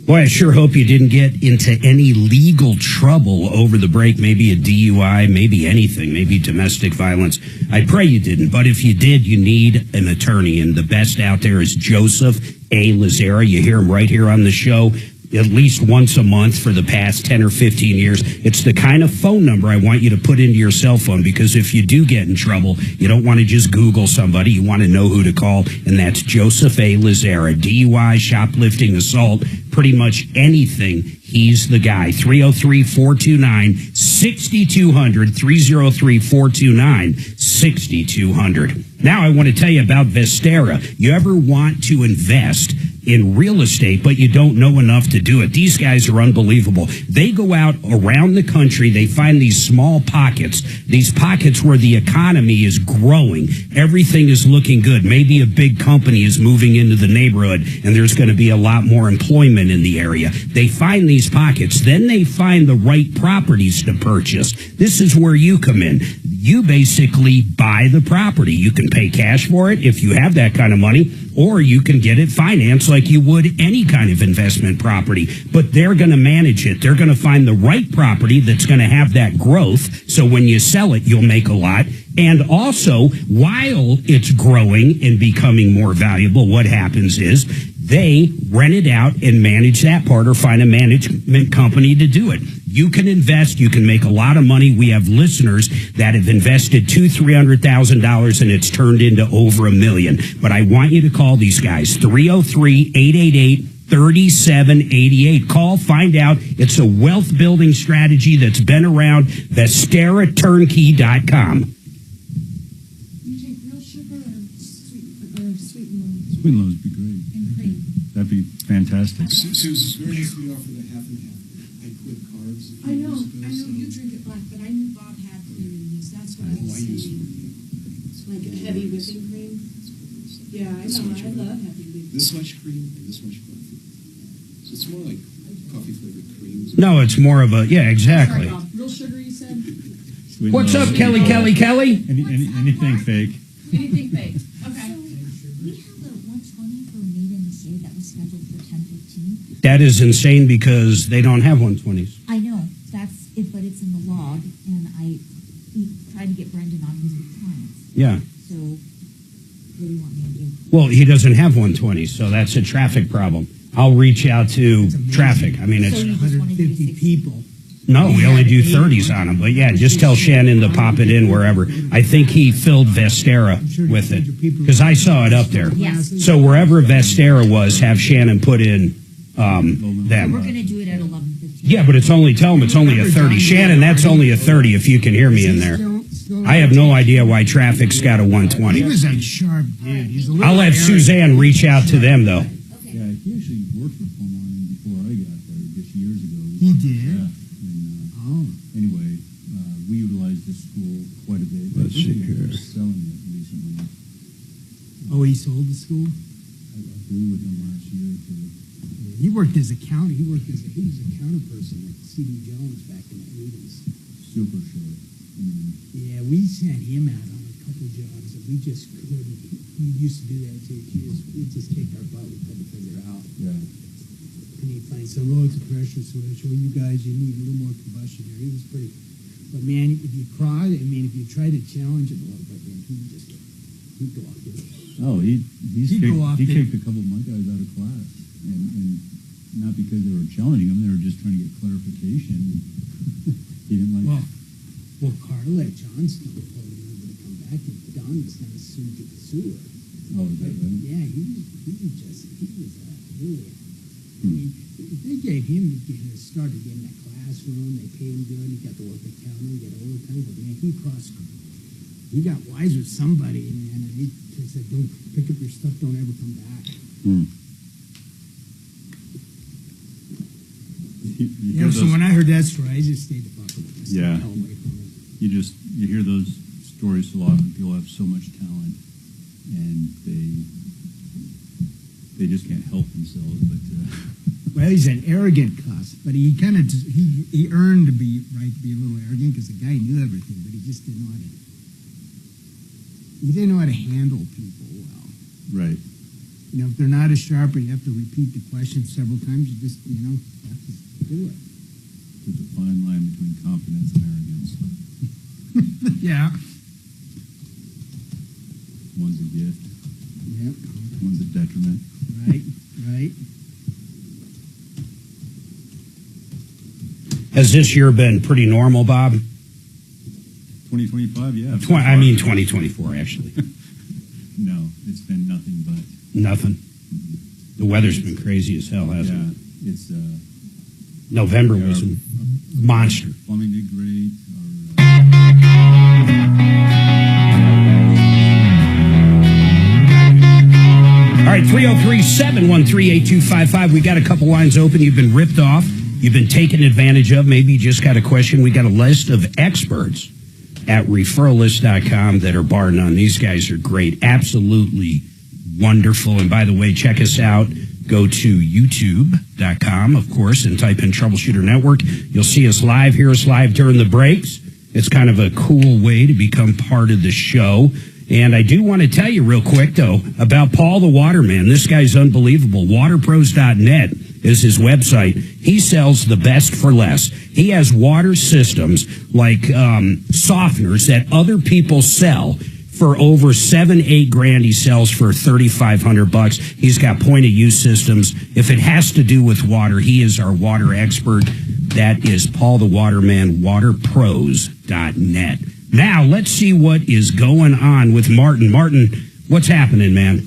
Boy, I sure hope you didn't get into any legal trouble over the break, maybe a DUI, maybe anything, maybe domestic violence. I pray you didn't, but if you did, you need an attorney, and the best out there is Joseph A. Lazara. You hear him right here on the show at least once a month for the past 10 or 15 years. It's the kind of phone number I want you to put into your cell phone, because if you do get in trouble, you don't want to just Google somebody. You want to know who to call, and that's Joseph A. Lazara. DUI, shoplifting, assault, pretty much anything. He's the guy. 303-429-6200, 303-429-6200. Now I want to tell you about Vestera. You ever want to invest in real estate, but you don't know enough to do it? These guys are unbelievable. They go out around the country. They find these small pockets, these pockets where the economy is growing. Everything is looking good. Maybe a big company is moving into the neighborhood, and there's going to be a lot more employment in the area. They find these pockets. Then they find the right properties to purchase. This is where you come in. you basically buy the property. You can pay cash for it if you have that kind of money, or you can get it financed like you would any kind of investment property. But they're going to manage it. They're going to find the right property that's going to have that growth. So when you sell it, you'll make a lot. And also, while it's growing and becoming more valuable, what happens is they rent it out and manage that part, or find a management company to do it. You can invest. You can make a lot of money. We have listeners that have invested $200,000-$300,000 and it's turned into over $1 million. But I want you to call these guys, 303-888-3788. Call, find out. It's a wealth building strategy that's been around. VesteraTurnkey.com. Sweet and low would be great. And cream. That'd be fantastic. Susan, it's very nice we offer the half and half. I quit carbs. I know you drink it black, but I knew Bob had cream in his. That's what I was saying. It's like a heavy whipping cream. Yeah, I know. I love heavy whipping cream. This much cream and this much coffee. So it's more like coffee flavored cream. No, it's more of a, yeah, exactly. Real sugar, you said? What's up, Kelly? Anything fake. Anything fake. Okay. That is insane because they don't have 120s. I know. That's it, but it's in the log, and I tried to get Brendan on his clients. Yeah. So, what do you want me to do? Well, he doesn't have 120s, so that's a traffic problem. I'll reach out to traffic. I mean, it's 150 people. No, we only do 30s on them. But yeah, just tell Shannon to pop it in wherever. I think he filled Vestera with it because I saw it up there. Yes. So wherever Vestera was, have Shannon put in them. We're going to do it at 11:15. Yeah, but it's only, tell them it's only a 30. Shannon, that's only a 30 if you can hear me in there. I have no idea why traffic's got a 120. He was a sharp dude. He's a little I'll have Suzanne reach out to them, though. Yeah, he actually worked for Plumline before I got there, just years ago. He did? Yeah. And, anyway, we utilized this school quite a bit. Let's see here. Selling it recently. Oh, he sold the school? I flew with him last year to... He worked as a counter. He was a counter person at C.D. Jones back in the 80s. Super short. Yeah, we sent him out on a couple jobs that we just couldn't. We used to do that too. We just kicked our butt. We couldn't figure out. Yeah. And he'd find some loads of pressure switch. Oh, you guys, you need a little more combustion here. He was pretty. But man, if you if you try to challenge him a little bit, man, he'd go off. Oh, he kicked a couple of my guys out of class, and not because they were challenging him, they were just trying to get clarification. He didn't like. Well, Carla at Johnstone told him to come back, and Don was going to sue to the sewer. Oh, is that right? Yeah, he was really. I mean, they gave him, started in that classroom. They paid him good. He got to work at counter, he got overtime. But man, he got wise with somebody, man, and he said, "Don't pick up your stuff. Don't ever come back." So when I heard that story, I just stayed the fuck away. Yeah. You hear those stories so often. People have so much talent, and they just can't help themselves. But well, he's an arrogant cuss, but he kind of he earned to be a little arrogant because the guy knew everything, but he just didn't know how to. He didn't know how to handle people well. Right. You know, if they're not as sharp, or you have to repeat the question several times. You just have to do it. There's a fine line between confidence and arrogance. Yeah. One's a gift. Yep. One's a detriment. Right. Has this year been pretty normal, Bob? 2025, yeah. 2024, actually. No, it's been nothing but. Nothing. The weather's been crazy as hell, hasn't it? It's November was a monster. Plumbing did great. All right, 303-713-8255. We got a couple lines open. You've been ripped off. You've been taken advantage of. Maybe you just got a question. We got a list of experts at referrallist.com that are bar none. These guys are great. Absolutely wonderful. And by the way, check us out. Go to youtube.com, of course, and type in Troubleshooter Network. You'll see us live, hear us live during the breaks. It's kind of a cool way to become part of the show. And I do want to tell you real quick, though, about Paul the Waterman. This guy's unbelievable. Waterpros.net is his website. He sells the best for less. He has water systems like softeners that other people sell for over $7-8 He sells for $3,500. He's got point of use systems. If it has to do with water, he is our water expert. That is Paul the Waterman, waterpros.net. Now, let's see what is going on with Martin. Martin, what's happening, man?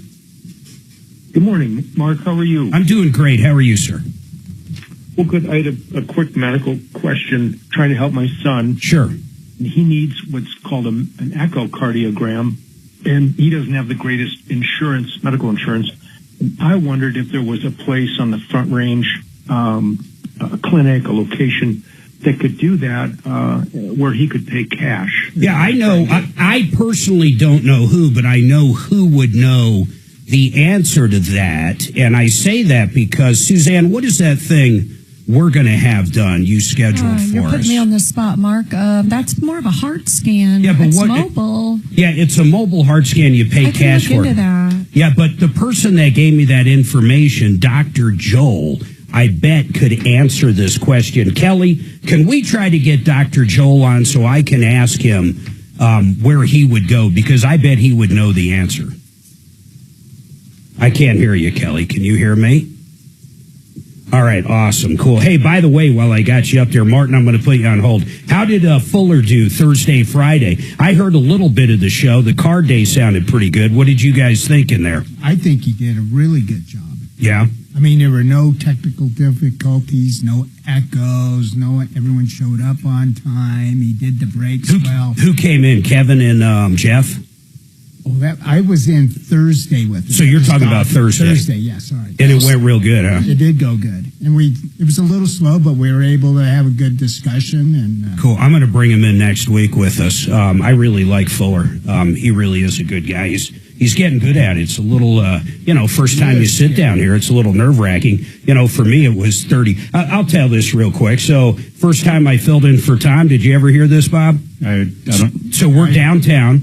Good morning, Mark. How are you? I'm doing great. How are you, sir? Well, good. I had a quick medical question trying to help my son. Sure. He needs what's called an echocardiogram, and he doesn't have the greatest insurance, medical insurance. And I wondered if there was a place on the Front Range, a clinic, a location that could do that, where he could pay cash. Yeah, I know. I personally don't know who, but I know who would know the answer to that. And I say that because, Suzanne, what is that thing we're going to have done you scheduled for You're putting us? me on the spot, Mark. That's more of a heart scan. Yeah, but it's what- mobile. Yeah, it's a mobile heart scan you pay I can cash look for. into that. Yeah, but the person that gave me that information, Dr. Joel, I bet could answer this question. Kelly, can we try to get Dr. Joel on so I can ask him where he would go? Because I bet he would know the answer. I can't hear you, Kelly. Can you hear me? All right, awesome, cool. Hey, by the way, while I got you up there, Martin, I'm going to put you on hold. How did Fuller do Thursday, Friday? I heard a little bit of the show. The card day sounded pretty good. What did you guys think in there? I think he did a really good job. Yeah? I mean, there were no technical difficulties, no echoes, everyone showed up on time. He did the breaks well. Who came in, Kevin and Jeff? Oh, I was in Thursday with him. So you're talking about Thursday? Thursday, yeah, sorry. And it went real good, huh? It did go good. And it was a little slow, but we were able to have a good discussion. And Cool. I'm going to bring him in next week with us. I really like Fuller. He really is a good guy. He's getting good at it. It's a little, first time you sit down here, it's a little nerve-wracking. For me, it was 30. I'll tell this real quick. So, first time I filled in for Tom, did you ever hear this, Bob? I don't. So, we're downtown,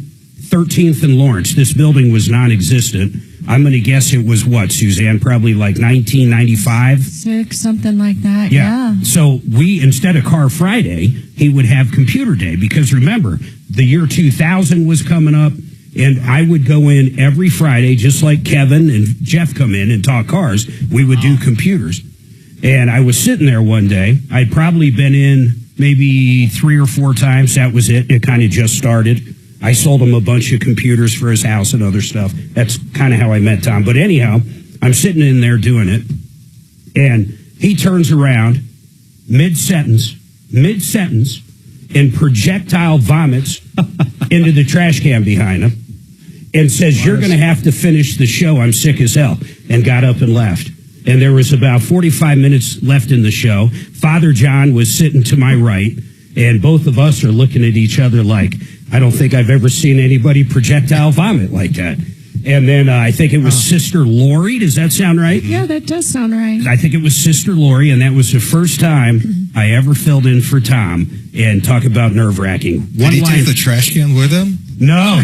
13th and Lawrence. This building was non-existent. I'm going to guess it was what, Suzanne? Probably like 1995? 6, something like that. Yeah. So we, instead of Car Friday, he would have Computer Day because remember, the year 2000 was coming up. And I would go in every Friday, just like Kevin and Jeff come in and talk cars. We would do computers. And I was sitting there one day. I'd probably been in maybe 3 or 4 times. That was it. It kind of just started. I sold him a bunch of computers for his house and other stuff. That's kind of how I met Tom. But anyhow, I'm sitting in there doing it. And he turns around mid-sentence, and projectile vomits into the trash can behind him and says, "You're going to have to finish the show. I'm sick as hell," and got up and left. And there was about 45 minutes left in the show. Father John was sitting to my right, and both of us are looking at each other like, I don't think I've ever seen anybody projectile vomit like that. And then I think it was Sister Lori. Does that sound right? Yeah, that does sound right. I think it was Sister Lori, and that was the first time I ever filled in for Tom. And talk about nerve-wracking. Did he take the trash can with him? No.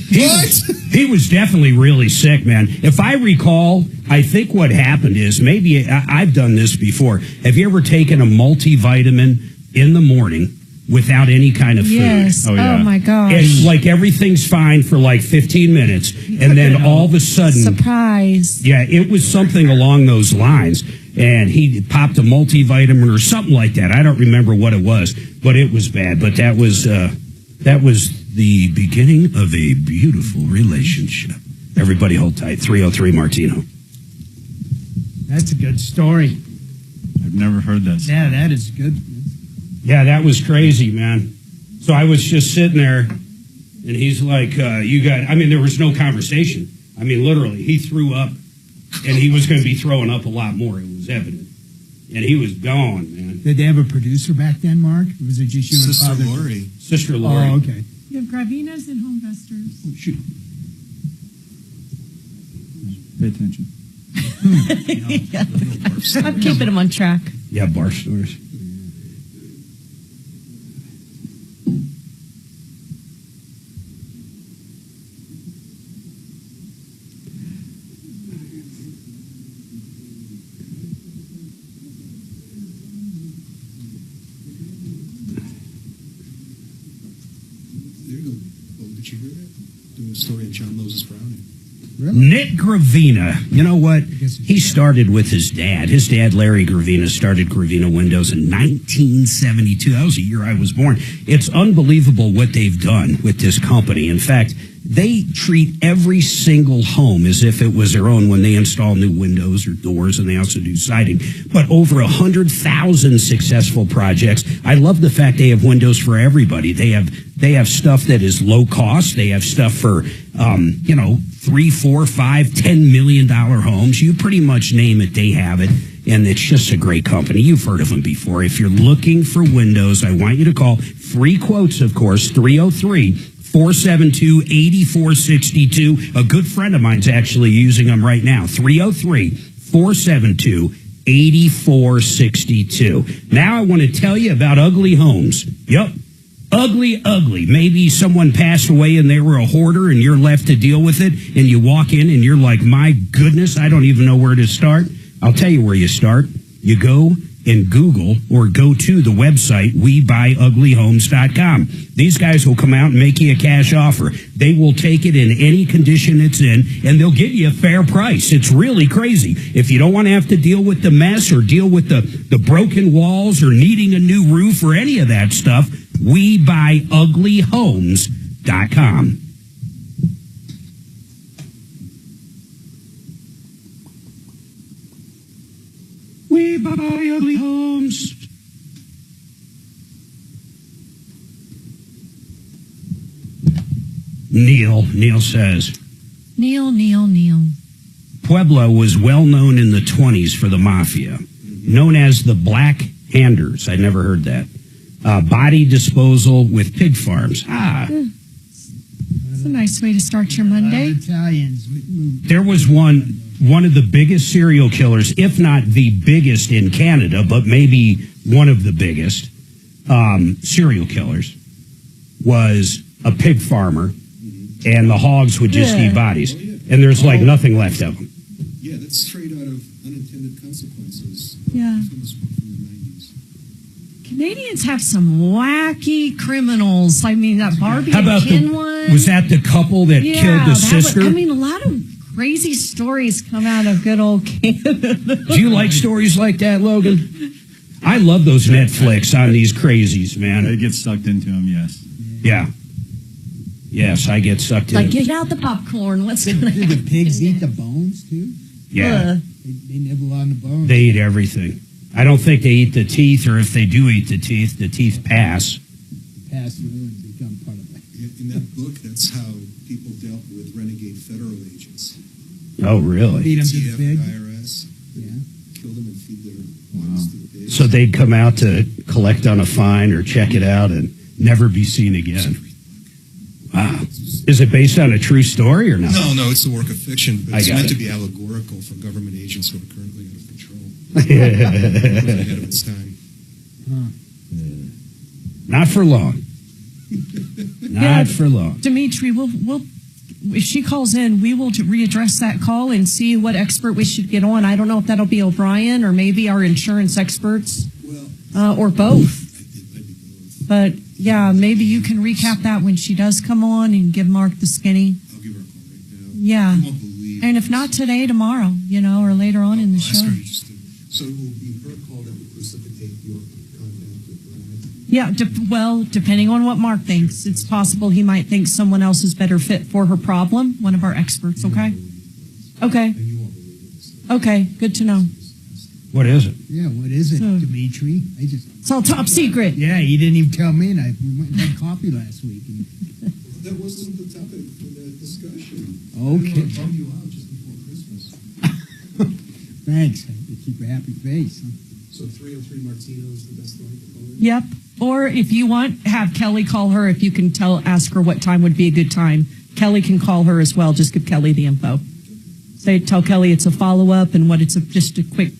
He was definitely really sick, man. If I recall, I think what happened is maybe I've done this before. Have you ever taken a multivitamin in the morning without any kind of food? Yes. Oh, my gosh. And like everything's fine for like 15 minutes. And then all of a sudden. Surprise. Yeah, it was something along those lines. And he popped a multivitamin or something like that. I don't remember what it was, but it was bad. But that was the beginning of a beautiful relationship. Everybody hold tight. 303 Martino. that's a good story. I've never heard that. Yeah, that is good. Yeah, that was crazy, man. So I was just sitting there, and he's like, there was no conversation. I mean, literally, he threw up, and he was going to be throwing up a lot more. It was evident. And he was gone, man. Did they have a producer back then, Mark? Or was it just you Sister and Father? Lori. Sister Lori. Oh, okay. You have Gravinas and Home Vesters. Oh, shoot. Pay attention. I'm keeping him on track. Yeah, bar stores. story on John Moses Browning. Nick Gravina. You know what? He started with his dad. His dad, Larry Gravina, started Gravina Windows in 1972. That was the year I was born. It's unbelievable what they've done with this company. In fact, they treat every single home as if it was their own when they install new windows or doors, and they also do siding. But over 100,000 successful projects. I love the fact they have windows for everybody. They have stuff that is low cost. They have stuff for, $3, $4, $5, $10 million homes. You pretty much name it, they have it. And it's just a great company. You've heard of them before. If you're looking for windows, I want you to call. Free quotes, of course, 303-472-8462. A good friend of mine's actually using them right now. 303-472-8462. Now I want to tell you about ugly homes. Yep. Ugly. Maybe someone passed away and they were a hoarder and you're left to deal with it, and you walk in and you're like, my goodness, I don't even know where to start. I'll tell you where you start. You go and Google or go to the website WeBuyUglyHomes.com. These guys will come out and make you a cash offer. They will take it in any condition it's in, and they'll give you a fair price. It's really crazy. If you don't want to have to deal with the mess or deal with the broken walls or needing a new roof or any of that stuff, WeBuyUglyHomes.com. We buy ugly homes. Neil says, Neil. Pueblo was well known in the 20s for the mafia, known as the Black Handers. I never heard that. Body disposal with pig farms. It's a nice way to start your Monday. Italians. There was one of the biggest serial killers, if not the biggest in Canada, but maybe one of the biggest serial killers, was a pig farmer, and the hogs would just eat bodies. And there's like nothing left of them. Yeah, that's straight out of Unintended Consequences. Yeah. Famous book from the 90s. Canadians have some wacky criminals. I mean, that Barbie How about and Ken one. was that the couple that killed the sister? I mean, a lot of crazy stories come out of good old Canada. Do you like stories like that, Logan? I love those Netflix on these crazies, man. They get sucked into them, yes. Yeah. Yes, I get sucked in. Like, get out the popcorn. What's going to happen? Do the pigs eat the bones, too? Yeah. They nibble on the bones. They eat everything. I don't think they eat the teeth, or if they do eat the teeth pass. Pass through and become part of it. In that book, that's how people dealt with renegade federal agents. Oh, really? Feed them to the pig? IRS. Yeah. Kill them and feed their bodies to the pigs. So they'd come out to collect on a fine or check it out and never be seen again. Wow. Is it based on a true story or not? No, it's a work of fiction, but it's meant to be allegorical for government agents who are currently out of control. Ahead of its time. Not for long. Not for long. Dimitri, we'll if she calls in, we will readdress that call and see what expert we should get on. I don't know if that'll be O'Brien or maybe our insurance experts, or both. But yeah, maybe you can recap that when she does come on and give Mark the skinny. I'll give her a call right now. Yeah. You won't believe And if not today, tomorrow, or later on in the show. So it will be her call that will precipitate your contact with Brad? Yeah, depending on what Mark thinks. It's possible he might think someone else is better fit for her problem, one of our experts, okay? Okay. Okay, good to know. What is it? Yeah, what is it, Dimitri? It's all top secret. Yeah, you didn't even tell me, and we went and had coffee last week. That wasn't the topic for that discussion. Okay. I bummed you out just before Christmas. Thanks. You keep a happy face. Huh? So 303 Martino is the best line to call in? Yep. Or if you want, have Kelly call her. If you can ask her what time would be a good time. Kelly can call her as well. Just give Kelly the info. Tell Kelly it's a follow-up and what just a quick,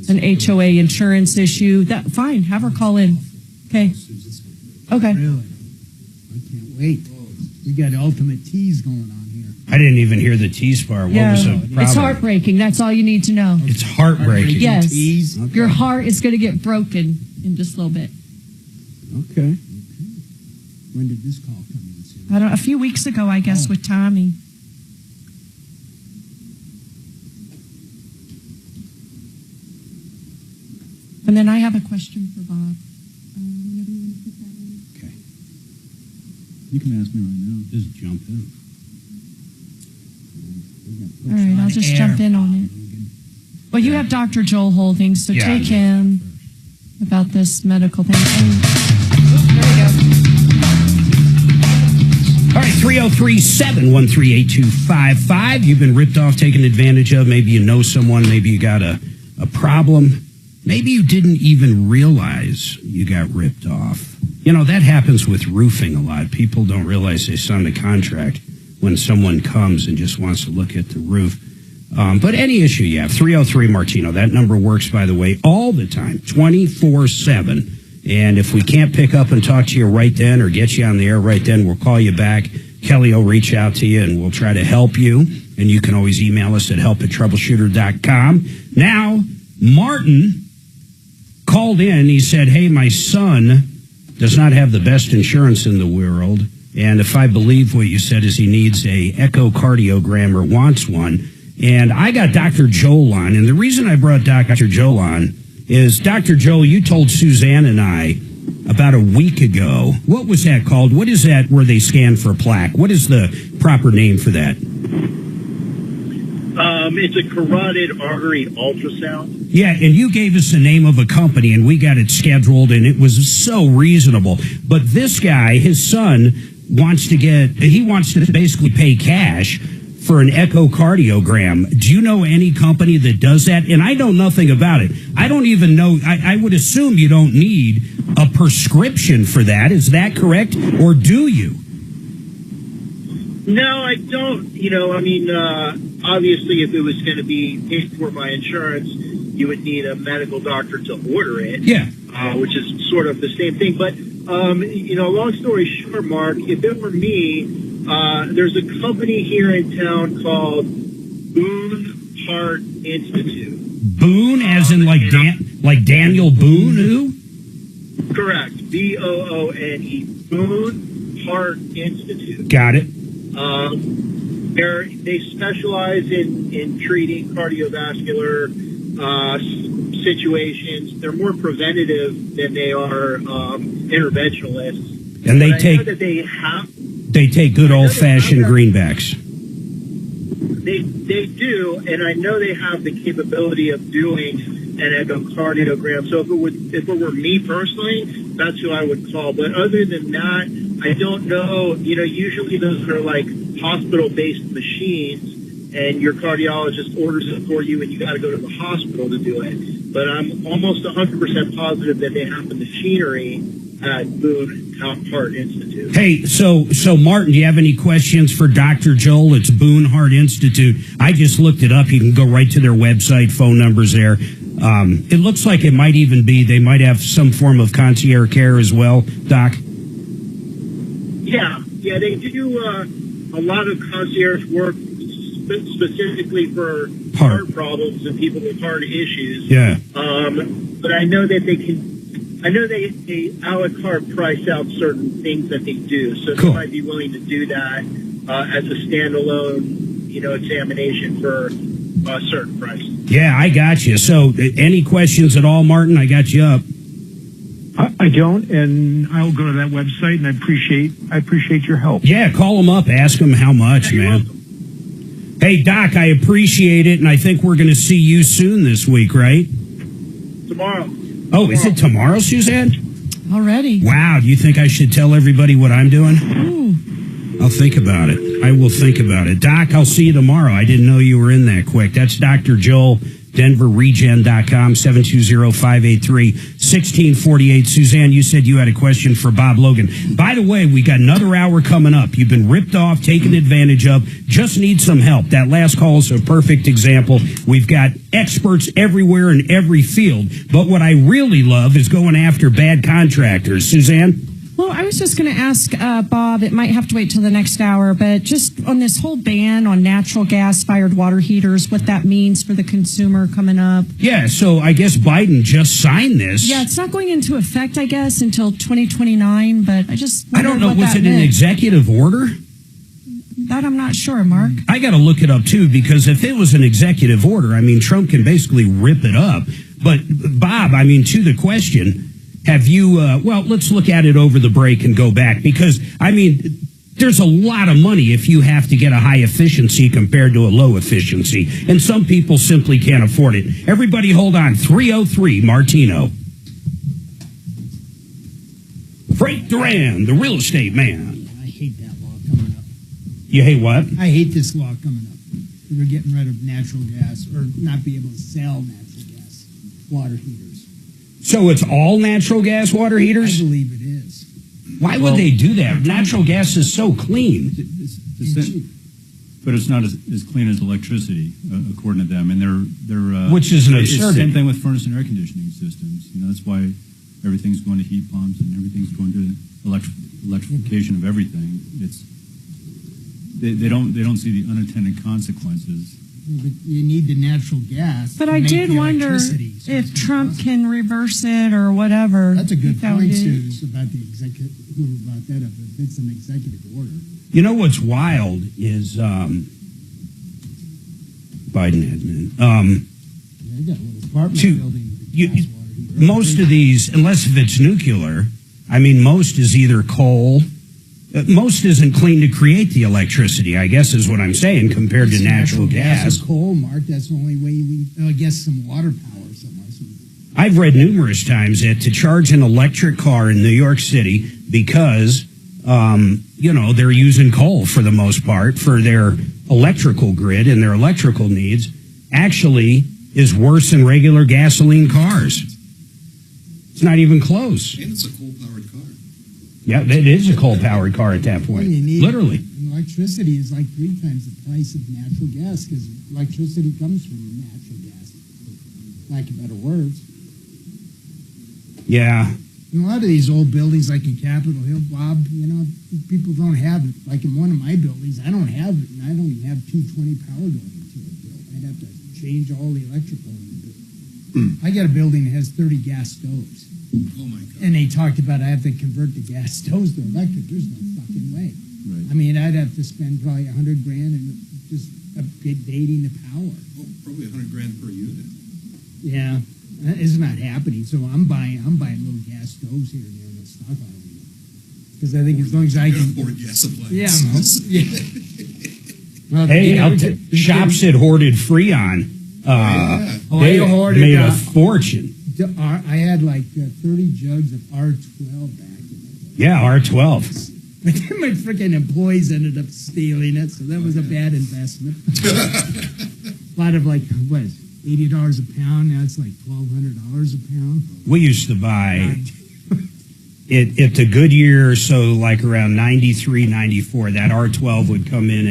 an HOA insurance issue. Fine, have her call in. Okay. Okay. Really? I can't wait. We got ultimate tease going on here. I didn't even hear the tease part. What was the problem? It's heartbreaking. That's all you need to know. It's heartbreaking. Yes. Tease? Okay. Your heart is going to get broken in just a little bit. Okay. When did this call come in? A few weeks ago, I guess, with Tommy. And then I have a question for Bob. Whenever you want to put that in. Okay. You can ask me right now. Just jump in. All right, I'll just jump in on it. Well, you have Dr. Joel holding, so take him about this medical thing. There you go. All right, 303-713-8255. You've been ripped off, taken advantage of. Maybe you know someone. Maybe you got a problem. Maybe you didn't even realize you got ripped off. You know, that happens with roofing a lot. People don't realize they signed a contract when someone comes and just wants to look at the roof. But any issue you have, 303 Martino. That number works, by the way, all the time, 24/7. And if we can't pick up and talk to you right then or get you on the air right then, we'll call you back. Kelly will reach out to you and we'll try to help you. And you can always email us at help@troubleshooter.com. Now, Martin called in. He said, hey, my son does not have the best insurance in the world. And if I believe what you said is he needs a echocardiogram or wants one. And I got Dr. Joel on. And the reason I brought Dr. Joel on is, Dr. Joel, you told Suzanne and I about a week ago. What was that called? What is that where they scan for plaque? What is the proper name for that? It's a carotid artery ultrasound. Yeah, and you gave us the name of a company, and we got it scheduled, and it was so reasonable. But this guy, his son, wants to basically pay cash for an echocardiogram. Do you know any company that does that? And I know nothing about it. I don't even know. I would assume you don't need a prescription for that. Is that correct? Or do you? No, I don't. Obviously, if it was going to be paid for by insurance, you would need a medical doctor to order it. Yeah. Which is sort of the same thing. But, long story short, Mark, if it were me, there's a company here in town called Boone Heart Institute. Boone, as in like Daniel Boone, who? Correct. Boone. Boone Heart Institute. Got it. They specialize in treating cardiovascular situations. They're more preventative than they are interventionalists. And they take good old-fashioned greenbacks. They do, and I know they have the capability of doing an echocardiogram. So if it were me personally, that's who I would call. But other than that, I don't know. Usually those are like hospital-based machines, and your cardiologist orders it for you, and you got to go to the hospital to do it. But I'm almost 100% positive that they have the machinery at Boone Heart Institute. Hey, so Martin, do you have any questions for Dr. Joel? It's Boone Heart Institute. I just looked it up. You can go right to their website, phone numbers there. It looks like it might even be, they might have some form of concierge care as well, Doc. Yeah, they do a lot of concierge work specifically for heart problems and people with heart issues. Yeah. But I know that they a la carte price out certain things that they do. So cool. They might be willing to do that as a standalone, examination for a certain price. Yeah, I got you. So any questions at all, Martin? I got you up. I don't, and I'll go to that website, and I appreciate your help. Yeah, call them up, ask them how much, man. Hey, Doc, I appreciate it, and I think we're going to see you soon this week, right? Tomorrow. Oh, is it tomorrow, Suzanne? Already. Wow, do you think I should tell everybody what I'm doing? Ooh. I'll think about it. I will think about it. Doc, I'll see you tomorrow. I didn't know you were in that quick. That's Dr. Joel, DenverRegen.com, 720-583-1648. Suzanne, you said you had a question for Bob Logan. By the way, we got another hour coming up. You've been ripped off, taken advantage of, just need some help. That last call is a perfect example. We've got experts everywhere in every field, but what I really love is going after bad contractors. Suzanne? Well, I was just going to ask Bob, it might have to wait till the next hour, but just on this whole ban on natural gas-fired water heaters, what that means for the consumer coming up. Yeah, so I guess Biden just signed this. Yeah, it's not going into effect, I guess, until 2029, but I don't know, was it an executive order? That I'm not sure, Mark. I got to look it up, too, because if it was an executive order, I mean, Trump can basically rip it up. But, Bob, I mean, to the question, have you, well, let's look at it over the break and go back, because, I mean, there's a lot of money if you have to get a high efficiency compared to a low efficiency, and some people simply can't afford it. Everybody hold on, 303 Martino. Frank Duran, the real estate man. I hate that law coming up. You hate what? I hate this law coming up. We're getting rid of natural gas, or not be able to sell natural gas water heaters. So it's all natural gas water heaters? I believe it is. Why would they do that? Natural gas is so clean. But it's not as clean as electricity, according to them. And they're which is an It's the absurdity. same thing with furnace and air conditioning systems. You know, that's why everything's going to heat pumps and everything's going to electrification of everything. They don't see the unintended consequences. But you need the natural gas. But to I make did the wonder electricity, so if Trump can reverse it or whatever. That's a good He found point, it. Suze, about the executive. Who brought that up? If it's an executive order. You know what's wild is Biden admin. I got a little apartment building. Most of these, unless if it's nuclear, I mean, most is either coal. Most isn't clean to create the electricity, I guess is what I'm saying, compared to natural gas. Or coal, Mark. That's the only way I guess some water power somewhere. I've read numerous times that to charge an electric car in New York City because, they're using coal for the most part for their electrical grid and their electrical needs actually is worse than regular gasoline cars. It's not even close. And it's a coal-powered car. Yeah, it is a coal-powered car at that point. Literally. And electricity is like 3 times the price of natural gas because electricity comes from natural gas, for lack of better words. Yeah. And a lot of these old buildings, like in Capitol Hill, Bob, people don't have it. Like in one of my buildings, I don't have it, and I don't even have 220 power going into it built. I'd have to change all the electrical. I got a building that has 30 gas stoves. Oh my God. And they talked about I have to convert the gas stoves to electric. There's no fucking way. Right. I mean, I'd have to spend probably $100,000 and just updating the power. Oh, probably $100,000 per unit. Yeah, it's not happening. So I'm buying little gas stoves here and there and stockpiling because I think as long as I can afford gas supplies. Yeah, Well, hey, shops at Hoarded Freon. They made a fortune. I had like 30 jugs of R12 back in the day. Yeah, R12. But then my freaking employees ended up stealing it, so that was a bad investment. A lot of like, what, $80 a pound? Now it's like $1,200 a pound. We used to buy it at the Goodyear, so like around 93, 94, that R12 would come in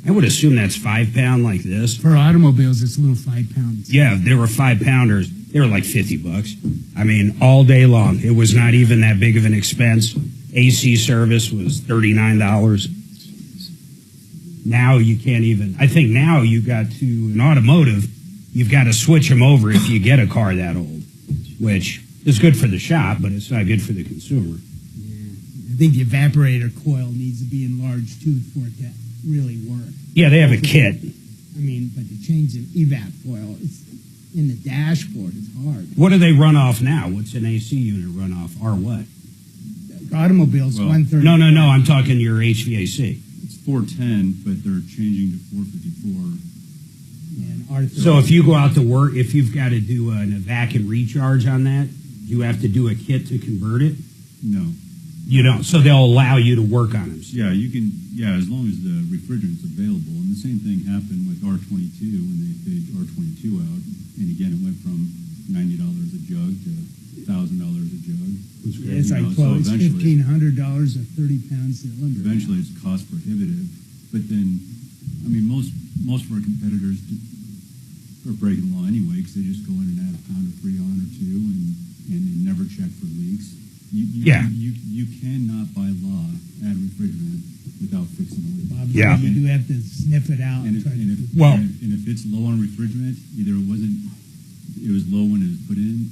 I would assume that's 5 pound like this. For automobiles, it's a little 5 pounds. Yeah, they were 5 pounders. They were like $50. I mean, all day long. It was not even that big of an expense. AC service was $39. Now you can't even. I think now you got to an automotive. You've got to switch them over if you get a car that old, which is good for the shop, but it's not good for the consumer. Yeah, I think the evaporator coil needs to be enlarged too for it to really work. Yeah, they have a kit. I mean, but to change the evap coil, it's in the dashboard. It's hard. What do they run off now? What's an AC unit run off? Or what? Automobiles, 130. No. I'm talking your HVAC. It's 410, but they're changing to 454. So if you go out to work, if you've got to do an evac and recharge on that, do you have to do a kit to convert it? No. You don't. So they'll allow you to work on them. Yeah, you can. Yeah, as long as the refrigerant's available. And the same thing happened with R22 when they phased R22 out. And again, it went from $90 a jug to $1,000 a jug. Yeah, it's like close $1,500 a 30-pound cylinder. Eventually, it's cost prohibitive. But then, I mean, most of our competitors are breaking the law anyway because they just go in and add a pound of Freon or two and never check for leaks. You cannot by law add refrigerant without fixing the leak. Yeah. You do have to sniff it out. And if it's low on refrigerant, either it was low when it was put in,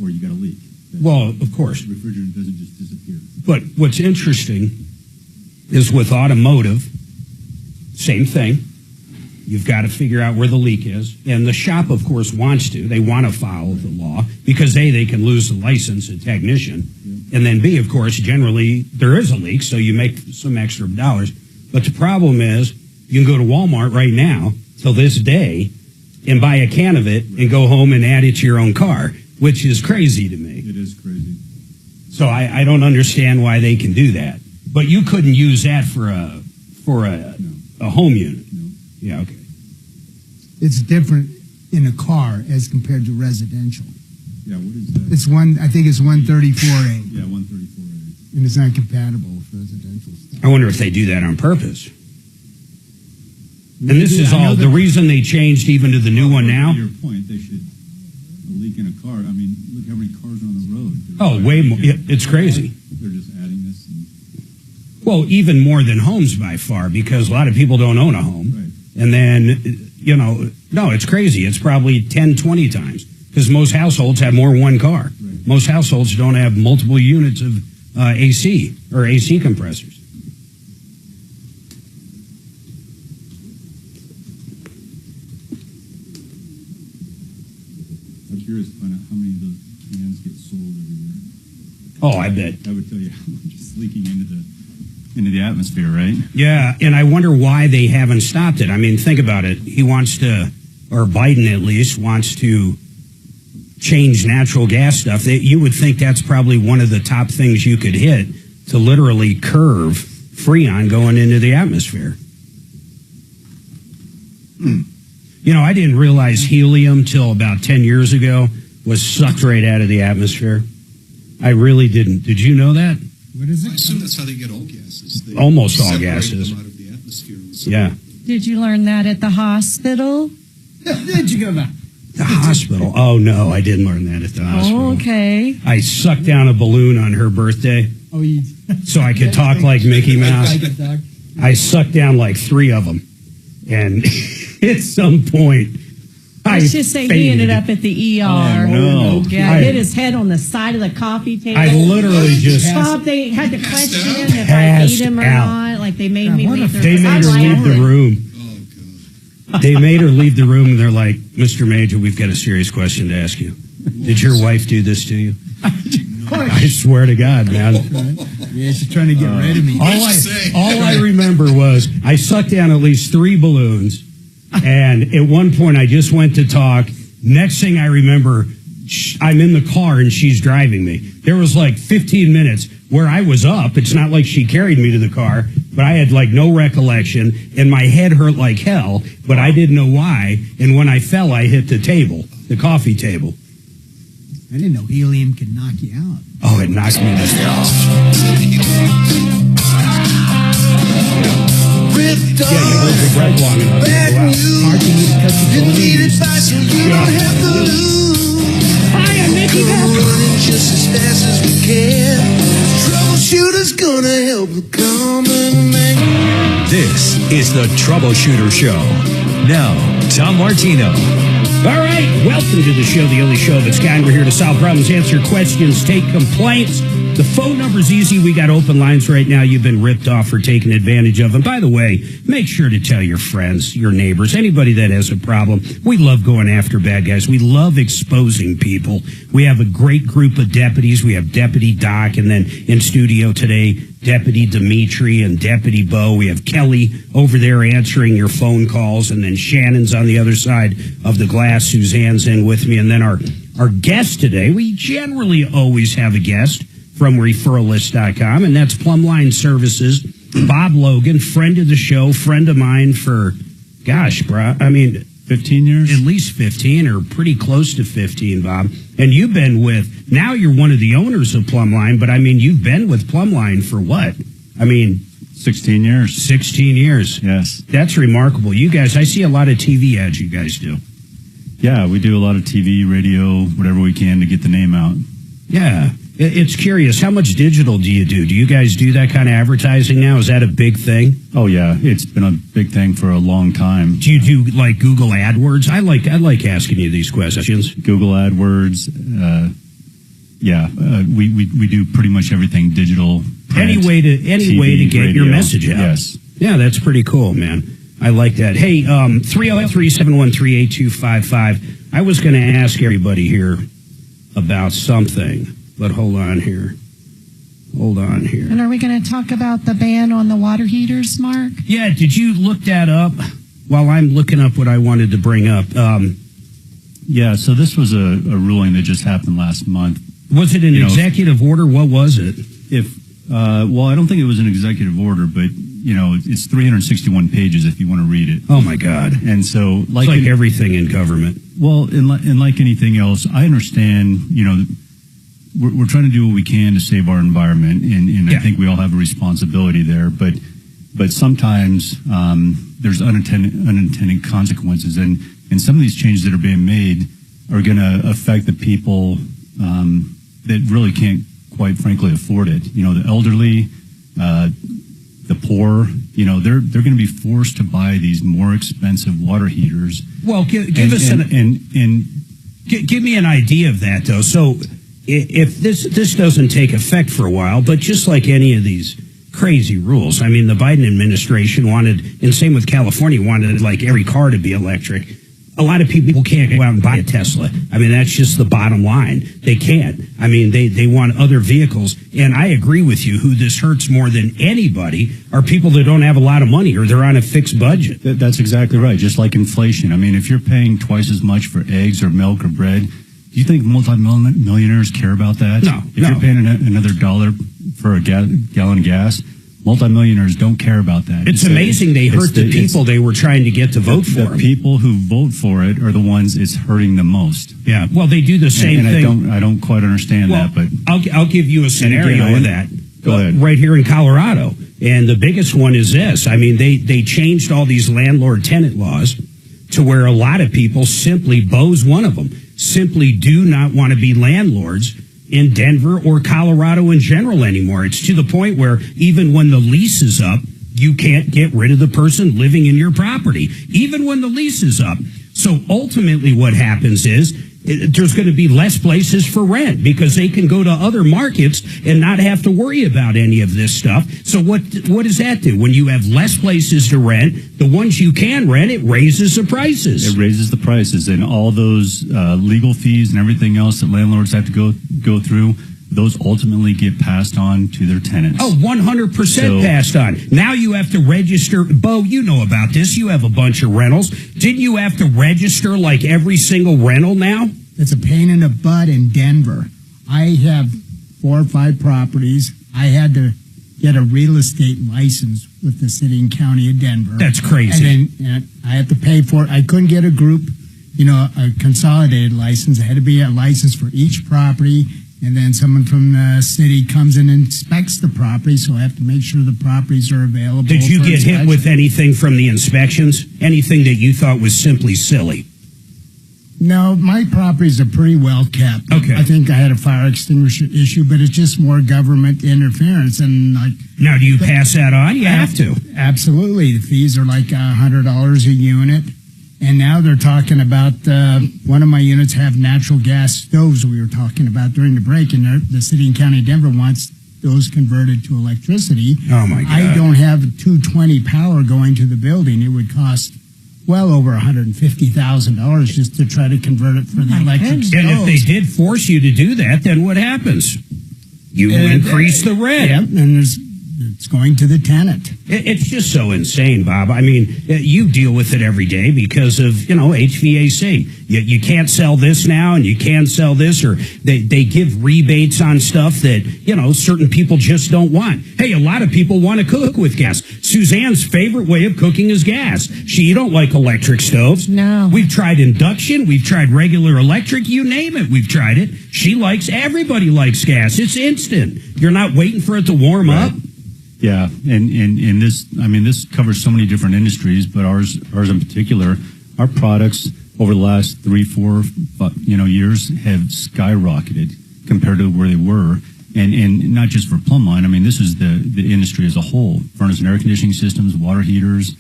or you got a leak. Well, of course. Refrigerant doesn't just disappear. But what's interesting is with automotive, same thing. You've got to figure out where the leak is. And the shop, of course, wants to. They want to follow the law because, A, they can lose the license, a technician. Yeah. And then, B, of course, generally there is a leak, so you make some extra dollars. But the problem is you can go to Walmart right now, till this day, and buy a can of it and go home and add it to your own car, which is crazy to me. It is crazy. So I don't understand why they can do that. But you couldn't use that for a home unit. No. Yeah, okay. It's different in a car as compared to residential. Yeah, what is that? It's I think it's 134A. Yeah, 134A. And it's not compatible with residential stuff. I wonder if they do that on purpose. And this is all the reason they changed even to the new one now. To your point, they should leak in a car. I mean, look how many cars are on the road. Oh, way more. It's crazy. They're just adding this. Well, even more than homes by far, because a lot of people don't own a home. Right. And then, no, it's crazy. It's probably 10, 20 times. Because most households have more than one car. Right. Most households don't have multiple units of AC or AC compressors. I'm curious to find out how many of those cans get sold every year. Oh, I bet. That would tell you how much is leaking into the atmosphere, right? Yeah, and I wonder why they haven't stopped it. I mean, think about it. He wants to, or Biden at least, wants to change natural gas stuff. You would think that's probably one of the top things you could hit to literally curve Freon going into the atmosphere. I didn't realize helium till about 10 years ago was sucked right out of the atmosphere. I really didn't. Did you know that? What is it? I assume that's how they get all gases. They almost all separate gases. them out of the atmosphere. Yeah. Did you learn that at the hospital? Did you go back? The hospital? Oh, no, I didn't learn that at the hospital. Oh, okay. I sucked down a balloon on her birthday so I could talk like Mickey Mouse. I sucked down like 3 of them. And at some point, Let's just say he ended up at the ER. Oh, no. Yeah, hit his head on the side of the coffee table. I literally just... They had to question him if I ate him or not. Like, they made me leave the room. They made her leave the room. They made her leave the room, and they're like, Mr. Major, we've got a serious question to ask you. Did your wife do this to you? I swear to God, man. Yeah, she's trying to get rid of me. All I remember was I sucked down at least 3 balloons, and at one point I just went to talk. Next thing I remember, I'm in the car and she's driving me. There was like 15 minutes where I was up. It's not like she carried me to the car, but I had like no recollection, and my head hurt like hell, but I didn't know why. And when I fell, I hit the table, the coffee table. I didn't know helium could knock you out. Oh, it knocked me the Ripped Yeah, you hold your breath long enough. bad news. You need advice and you don't have to lose. Hi, I'm Mickey Mouse. We're running just as fast as we can. Troubleshooter's gonna help the common man. This is the Troubleshooter Show. Now, Tom Martino. All right, welcome to the show, the only show of its kind. We're here to solve problems, answer questions, take complaints. The phone number's easy. We got open lines right now. You've been ripped off or taken advantage of. And by the way, make sure to tell your friends, your neighbors, anybody that has a problem. We love going after bad guys. We love exposing people. We have a great group of deputies. We have Deputy Doc, and then in studio today, Deputy Dimitri and Deputy Bo. We have Kelly over there answering your phone calls, and then Shannon's on the other side of the glass. Suzanne's in with me, and then our guest today, we generally always have a guest from referrallist.com, and that's Plumline Services. Bob Logan, friend of the show, friend of mine for, 15 years? At least 15, or pretty close to 15, Bob. And you've been with, now you're one of the owners of Plumline, but you've been with Plumline for what? 16 years. 16 years. Yes. That's remarkable. You guys, I see a lot of TV ads you guys do. Yeah, we do a lot of TV, radio, whatever we can to get the name out. Yeah. It's curious. How much digital do you do? Do you guys do that kind of advertising now? Is that a big thing? Oh yeah, it's been a big thing for a long time. Do you do like Google AdWords? I like asking you these questions. Google AdWords. We do pretty much everything digital. Print, any way to TV, get radio. your message out. Yes. Yeah, that's pretty cool, man. I like that. Hey, 303-713-8255. I was going to ask everybody here about something, but hold on here. And are we going to talk about the ban on the water heaters, Mark? Yeah, did you look that up while I'm looking up what I wanted to bring up? Yeah, so this was a ruling that just happened last month. Was it an executive order? What was it? I don't think it was an executive order, but it's 361 pages if you want to read it. Oh my God! And so, like everything in government. Well, and like anything else, I understand. We're trying to do what we can to save our environment, and I think we all have a responsibility there. But sometimes there's unintended consequences, and some of these changes that are being made are going to affect the people that really can't, quite frankly, afford it. The elderly, the poor. They're going to be forced to buy these more expensive water heaters. Well, give me an idea of that, though. So, if this doesn't take effect for a while, but just like any of these crazy rules, I mean, the Biden administration wanted, and same with California, wanted like every car to be electric. A lot of people can't go out and buy a Tesla. I mean, that's just the bottom line. They can't. I mean, they want other vehicles. And I agree with you. Who this hurts more than anybody are people that don't have a lot of money or they're on a fixed budget. That's exactly right. Just like inflation. I mean, if you're paying twice as much for eggs or milk or bread, do you think multimillionaires care about that? No. If you're paying another $1 for a gallon of gas, multimillionaires don't care about that. It's amazing they hurt the people they were trying to get to vote for. The people who vote for it are the ones it's hurting the most. Yeah, well, they do the same thing. I don't quite understand that, but I'll give you a scenario of that. Go ahead. Right here in Colorado, and the biggest one is this. I mean, they changed all these landlord-tenant laws to where a lot of people simply, Bo's one of them, simply do not want to be landlords in Denver or Colorado in general anymore. It's to the point where even when the lease is up, you can't get rid of the person living in your property, even when the lease is up. So ultimately what happens is there's going to be less places for rent because they can go to other markets and not have to worry about any of this stuff. So what does that do? When you have less places to rent, the ones you can rent, it raises the prices. It raises the prices, and all those legal fees and everything else that landlords have to go through, those ultimately get passed on to their tenants. Oh, 100% passed on. Now you have to register. Bo, you know about this. You have a bunch of rentals. Didn't you have to register like every single rental now? It's a pain in the butt in Denver. I have 4 or 5 properties. I had to get a real estate license with the city and county of Denver. That's crazy. And then I had to pay for it. I couldn't get a group, a consolidated license. It had to be a license for each property. And then someone from the city comes in and inspects the property, so I have to make sure the properties are available. Did you get hit with anything from the inspections? Anything that you thought was simply silly? No, my properties are pretty well kept. Okay. I think I had a fire extinguisher issue, but it's just more government interference. And now, do you pass that on? You have to. Absolutely. The fees are like $100 a unit. And now they're talking about one of my units have natural gas stoves we were talking about during the break, and the city and county of Denver wants those converted to electricity. Oh, my God. I don't have 220 power going to the building. It would cost well over $150,000 just to try to convert it for the electric stoves. And if they did force you to do that, then what happens? You increase the rent. Yep, and it's going to the tenant. It's just so insane, Bob. I mean, you deal with it every day because of, HVAC. You can't sell this now and you can sell this, or they give rebates on stuff that, certain people just don't want. Hey, a lot of people want to cook with gas. Suzanne's favorite way of cooking is gas. You don't like electric stoves. No. We've tried induction. We've tried regular electric. You name it. We've tried it. Everybody likes gas. It's instant. You're not waiting for it to warm up. Yeah, and this covers so many different industries, but ours in particular, our products over the last 3-4 years have skyrocketed. compared to where they were. And not just for plumb line. I mean, this is the industry as a whole. Furnace and air conditioning systems, water heaters,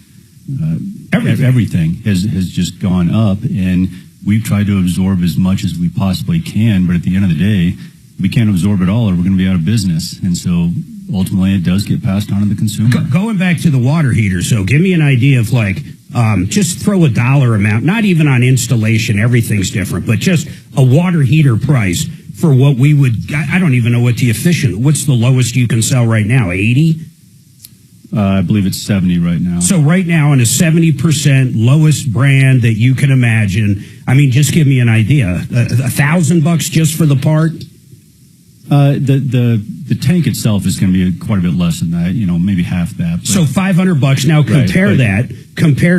everything has just gone up. And we've tried to absorb as much as we possibly can. But at the end of the day, we can't absorb it all or we're going to be out of business. And so ultimately it does get passed on to the consumer. Going back to the water heater, so give me an idea of just throw a dollar amount, not even on installation, everything's different, but just a water heater price for what we would, I don't even know what's the lowest you can sell right now, 80? I believe it's 70 right now. So right now on a 70% lowest brand that you can imagine, I mean, just give me an idea, $1,000 just for the part? The tank itself is going to be quite a bit less than that, maybe half that. But. So $500. Now compare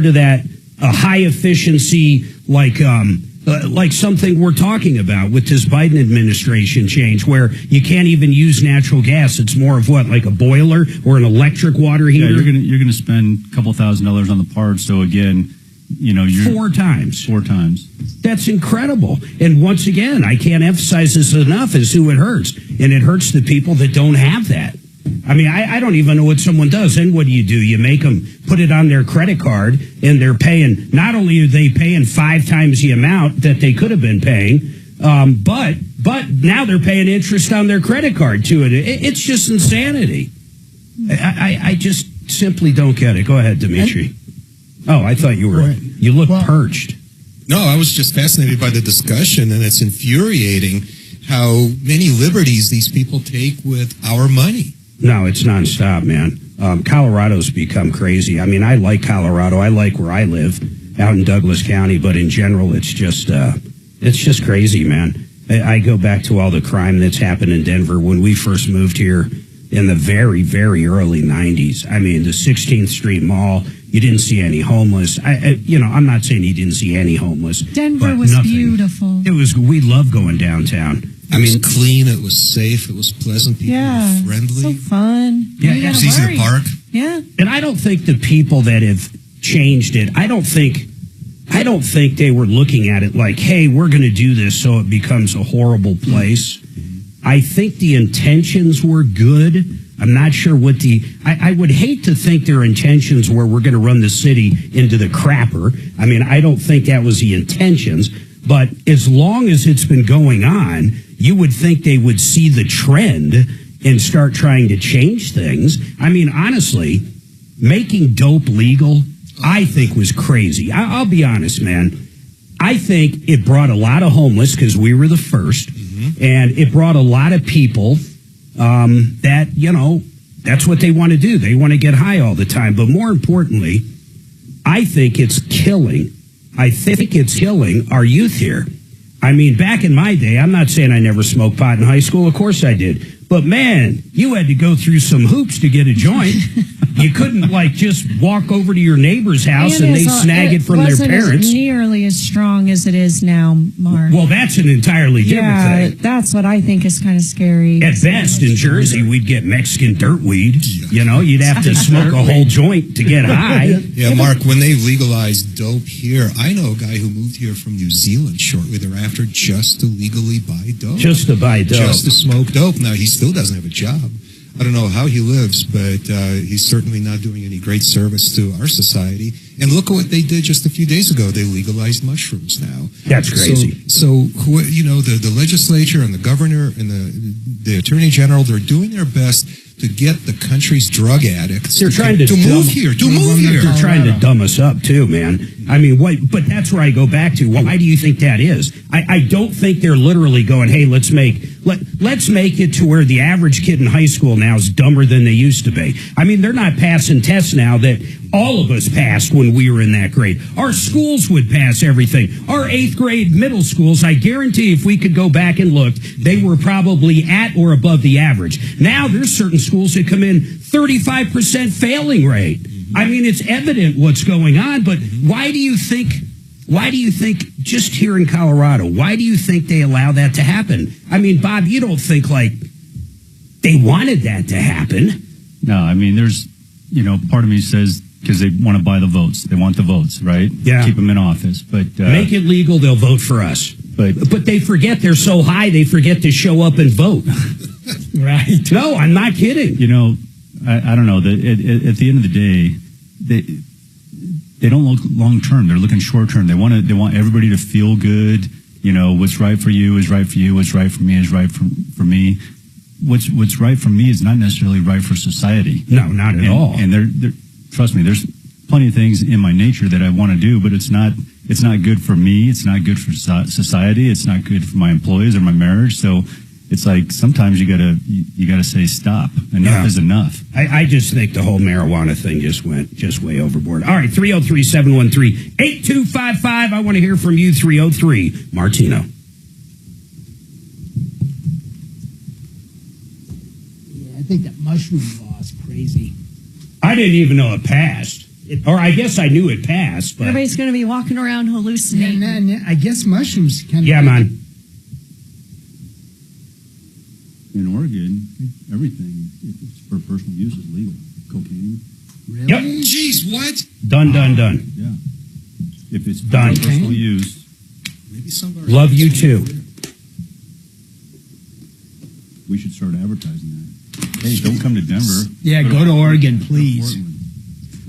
to that, a high efficiency like something we're talking about with this Biden administration change, where you can't even use natural gas. It's more of like a boiler or an electric water heater. Yeah, you're gonna spend a couple $1,000s on the parts. So again, you're 4 times. 4 times. That's incredible. And once again, I can't emphasize this enough as who it hurts. And it hurts the people that don't have that. I mean, I don't even know what someone does. And what do? You make them put it on their credit card, and they're paying, not only are they paying 5 times the amount that they could have been paying, but now they're paying interest on their credit card to it. It's just insanity. I just simply don't get it. Go ahead, Dimitri. Oh, I thought you looked perched. No, I was just fascinated by the discussion, and it's infuriating how many liberties these people take with our money. No, it's nonstop, man. Colorado's become crazy. I mean, I like Colorado. I like where I live out in Douglas County, but in general, it's just crazy, man. I go back to all the crime that's happened in Denver when we first moved here in the very, very early 90s. I mean, the 16th Street Mall, you didn't see any homeless. I'm not saying you didn't see any homeless. Denver was beautiful. We love going downtown. It was clean, it was safe, it was pleasant, people were friendly. So fun. Yeah, it was easy to park. Yeah. And I don't think the people that have changed it, I don't think they were looking at it like, hey, we're going to do this so it becomes a horrible place. I think the intentions were good. I'm not sure what I would hate to think their intentions were we're going to run the city into the crapper. I mean, I don't think that was the intentions. But as long as it's been going on, you would think they would see the trend and start trying to change things. I mean, honestly, making dope legal, I think was crazy. I'll be honest, man. I think it brought a lot of homeless because we were the first, and it brought a lot of people that, that's what they want to do. They want to get high all the time. But more importantly, I think it's killing our youth here. I mean, back in my day, I'm not saying I never smoked pot in high school. Of course I did. But man, you had to go through some hoops to get a joint. You couldn't just walk over to your neighbor's house and they snag it from their parents. It wasn't nearly as strong as it is now, Mark. Well, that's an entirely different thing. Yeah, that's what I think is kind of scary. At best, in Jersey, we'd get Mexican dirt weed. You'd have to smoke a whole joint to get high. Yeah, Mark, when they legalized dope here, I know a guy who moved here from New Zealand shortly thereafter just to legally buy dope. Just to buy dope. Just to smoke dope. Now, he still doesn't have a job. I don't know how he lives, but he's certainly not doing any great service to our society. And look at what they did just a few days ago. They legalized mushrooms now. That's crazy. So the legislature and the governor and the attorney general, they're doing their best to get the country's drug addicts They're trying to move here. They're trying to dumb us up too, man. I mean, but that's where I go back to. Why do you think that is? I don't think they're literally going, hey, let's make it to where the average kid in high school now is dumber than they used to be. I mean, they're not passing tests now that all of us passed when we were in that grade. Our schools would pass everything. Our 8th grade middle schools, I guarantee if we could go back and look, they were probably at or above the average. Now there's certain schools that come in 35% failing rate. I mean, it's evident what's going on, but why do you think just here in Colorado, why do you think they allow that to happen? I mean, Bob, you don't think they wanted that to happen? No, I mean, there's, part of me says because they want to buy the votes. They want the votes, right? Yeah. Keep them in office. But make it legal, they'll vote for us. But they forget they're so high, they forget to show up and vote. Right. No, I'm not kidding. You know, I don't know. At the end of the day, they don't look long term. They're looking short term. They want everybody to feel good. You know, what's right for you is right for you. What's right for me is right for me. What's right for me is not necessarily right for society. No, not at all. And they're trust me, there's plenty of things in my nature that I want to do, but it's not good for me. It's not good for society. It's not good for my employees or my marriage. So it's like sometimes you gotta say stop. Enough is enough. I just think the whole marijuana thing just went way overboard. All right, 303-713-8255. I want to hear from you, 303 Martino. Yeah, I think that mushroom law is crazy. I didn't even know it passed. Or I guess I knew it passed, but Everybody's going to be walking around hallucinating. Yeah, I guess mushrooms kind of... yeah, man. In Oregon, everything, if it's for personal use, is legal. Cocaine. Really? Yep. Jeez, what? Done. Yeah. If it's for Done. personal use. Maybe somebody. Love you too. We should start advertising that. Hey, don't come to Denver. Yeah, go to Oregon, please. Portland.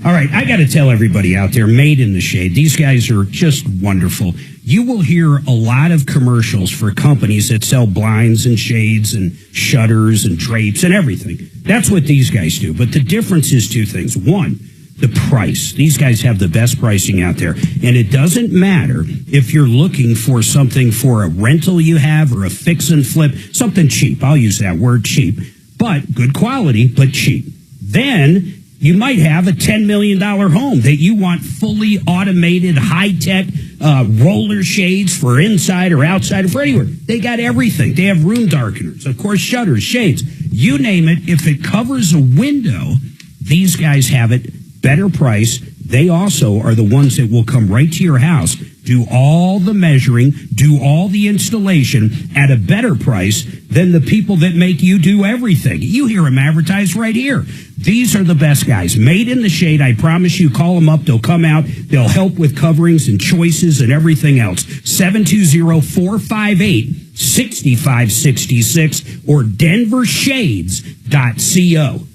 All right, I got to tell everybody out there, Made in the Shade, these guys are just wonderful. You will hear a lot of commercials for companies that sell blinds and shades and shutters and drapes and everything. That's what these guys do. But the difference is two things. One, the price. These guys have the best pricing out there. And it doesn't matter if you're looking for something for a rental you have or a fix and flip, something cheap. I'll use that word, cheap. But good quality, but cheap. Then you might have a $10 million home that you want fully automated, high-tech roller shades for inside or outside or for anywhere. They got everything. They have room darkeners, of course, shutters, shades. You name it. If it covers a window, these guys have it. Better price. They also are the ones that will come right to your house, do all the measuring, do all the installation at a better price than the people that make you do everything. You hear them advertised right here. These are the best guys. Made in the Shade. I promise you, call them up. They'll come out. They'll help with coverings and choices and everything else. 720-458-6566 or denvershades.co.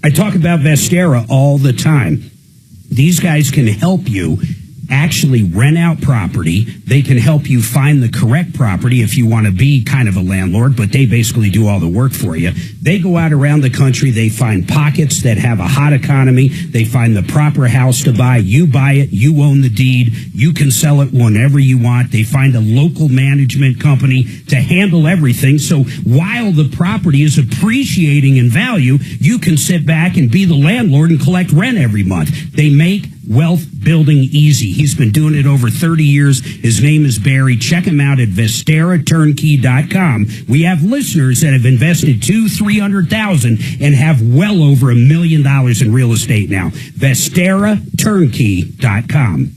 I talk about Vestera all the time. These guys can help you actually rent out property. They can help you find the correct property if you want to be kind of a landlord, but they basically do all the work for you. They go out around the country. They find pockets that have a hot economy. They find the proper house to buy. You buy it. You own the deed. You can sell it whenever you want. They find a local management company to handle everything. So while the property is appreciating in value, you can sit back and be the landlord and collect rent every month. They make wealth building easy. He's been doing it over 30 years. His name is Barry. Check him out at VesteraTurnkey.com. We have listeners that have invested $200,000-$300,000 and have well over $1 million in real estate now. VesteraTurnkey.com.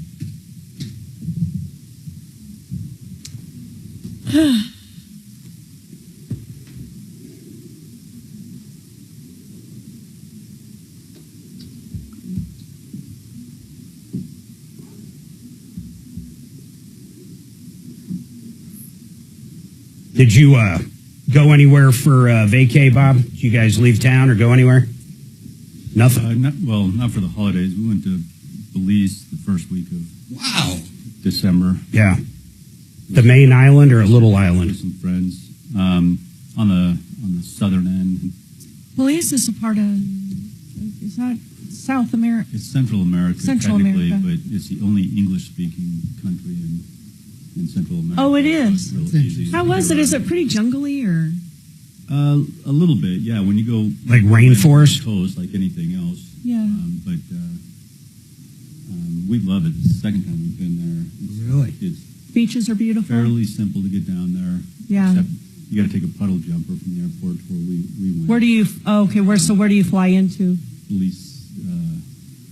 Did you go anywhere for vacay, Bob? Did you guys leave town or go anywhere? Nothing? Not for the holidays. We went to Belize the first week of December. Yeah. The main island or a little island? With some friends on the southern end. Belize is a part of, is that South America? It's Central America, technically, but it's the only English-speaking country in Central America. Oh, it is. How was it? Is Is it pretty jungly or? A little bit, yeah. When you go like rainforest, coast, like anything else. Yeah. But we love it. It's the second time we've been there. It's Beaches are beautiful. fairly simple to get down there. Yeah. Except you got to take a puddle jumper from the airport to where we went. Where do you? Oh, okay. Where do you fly into? Belize.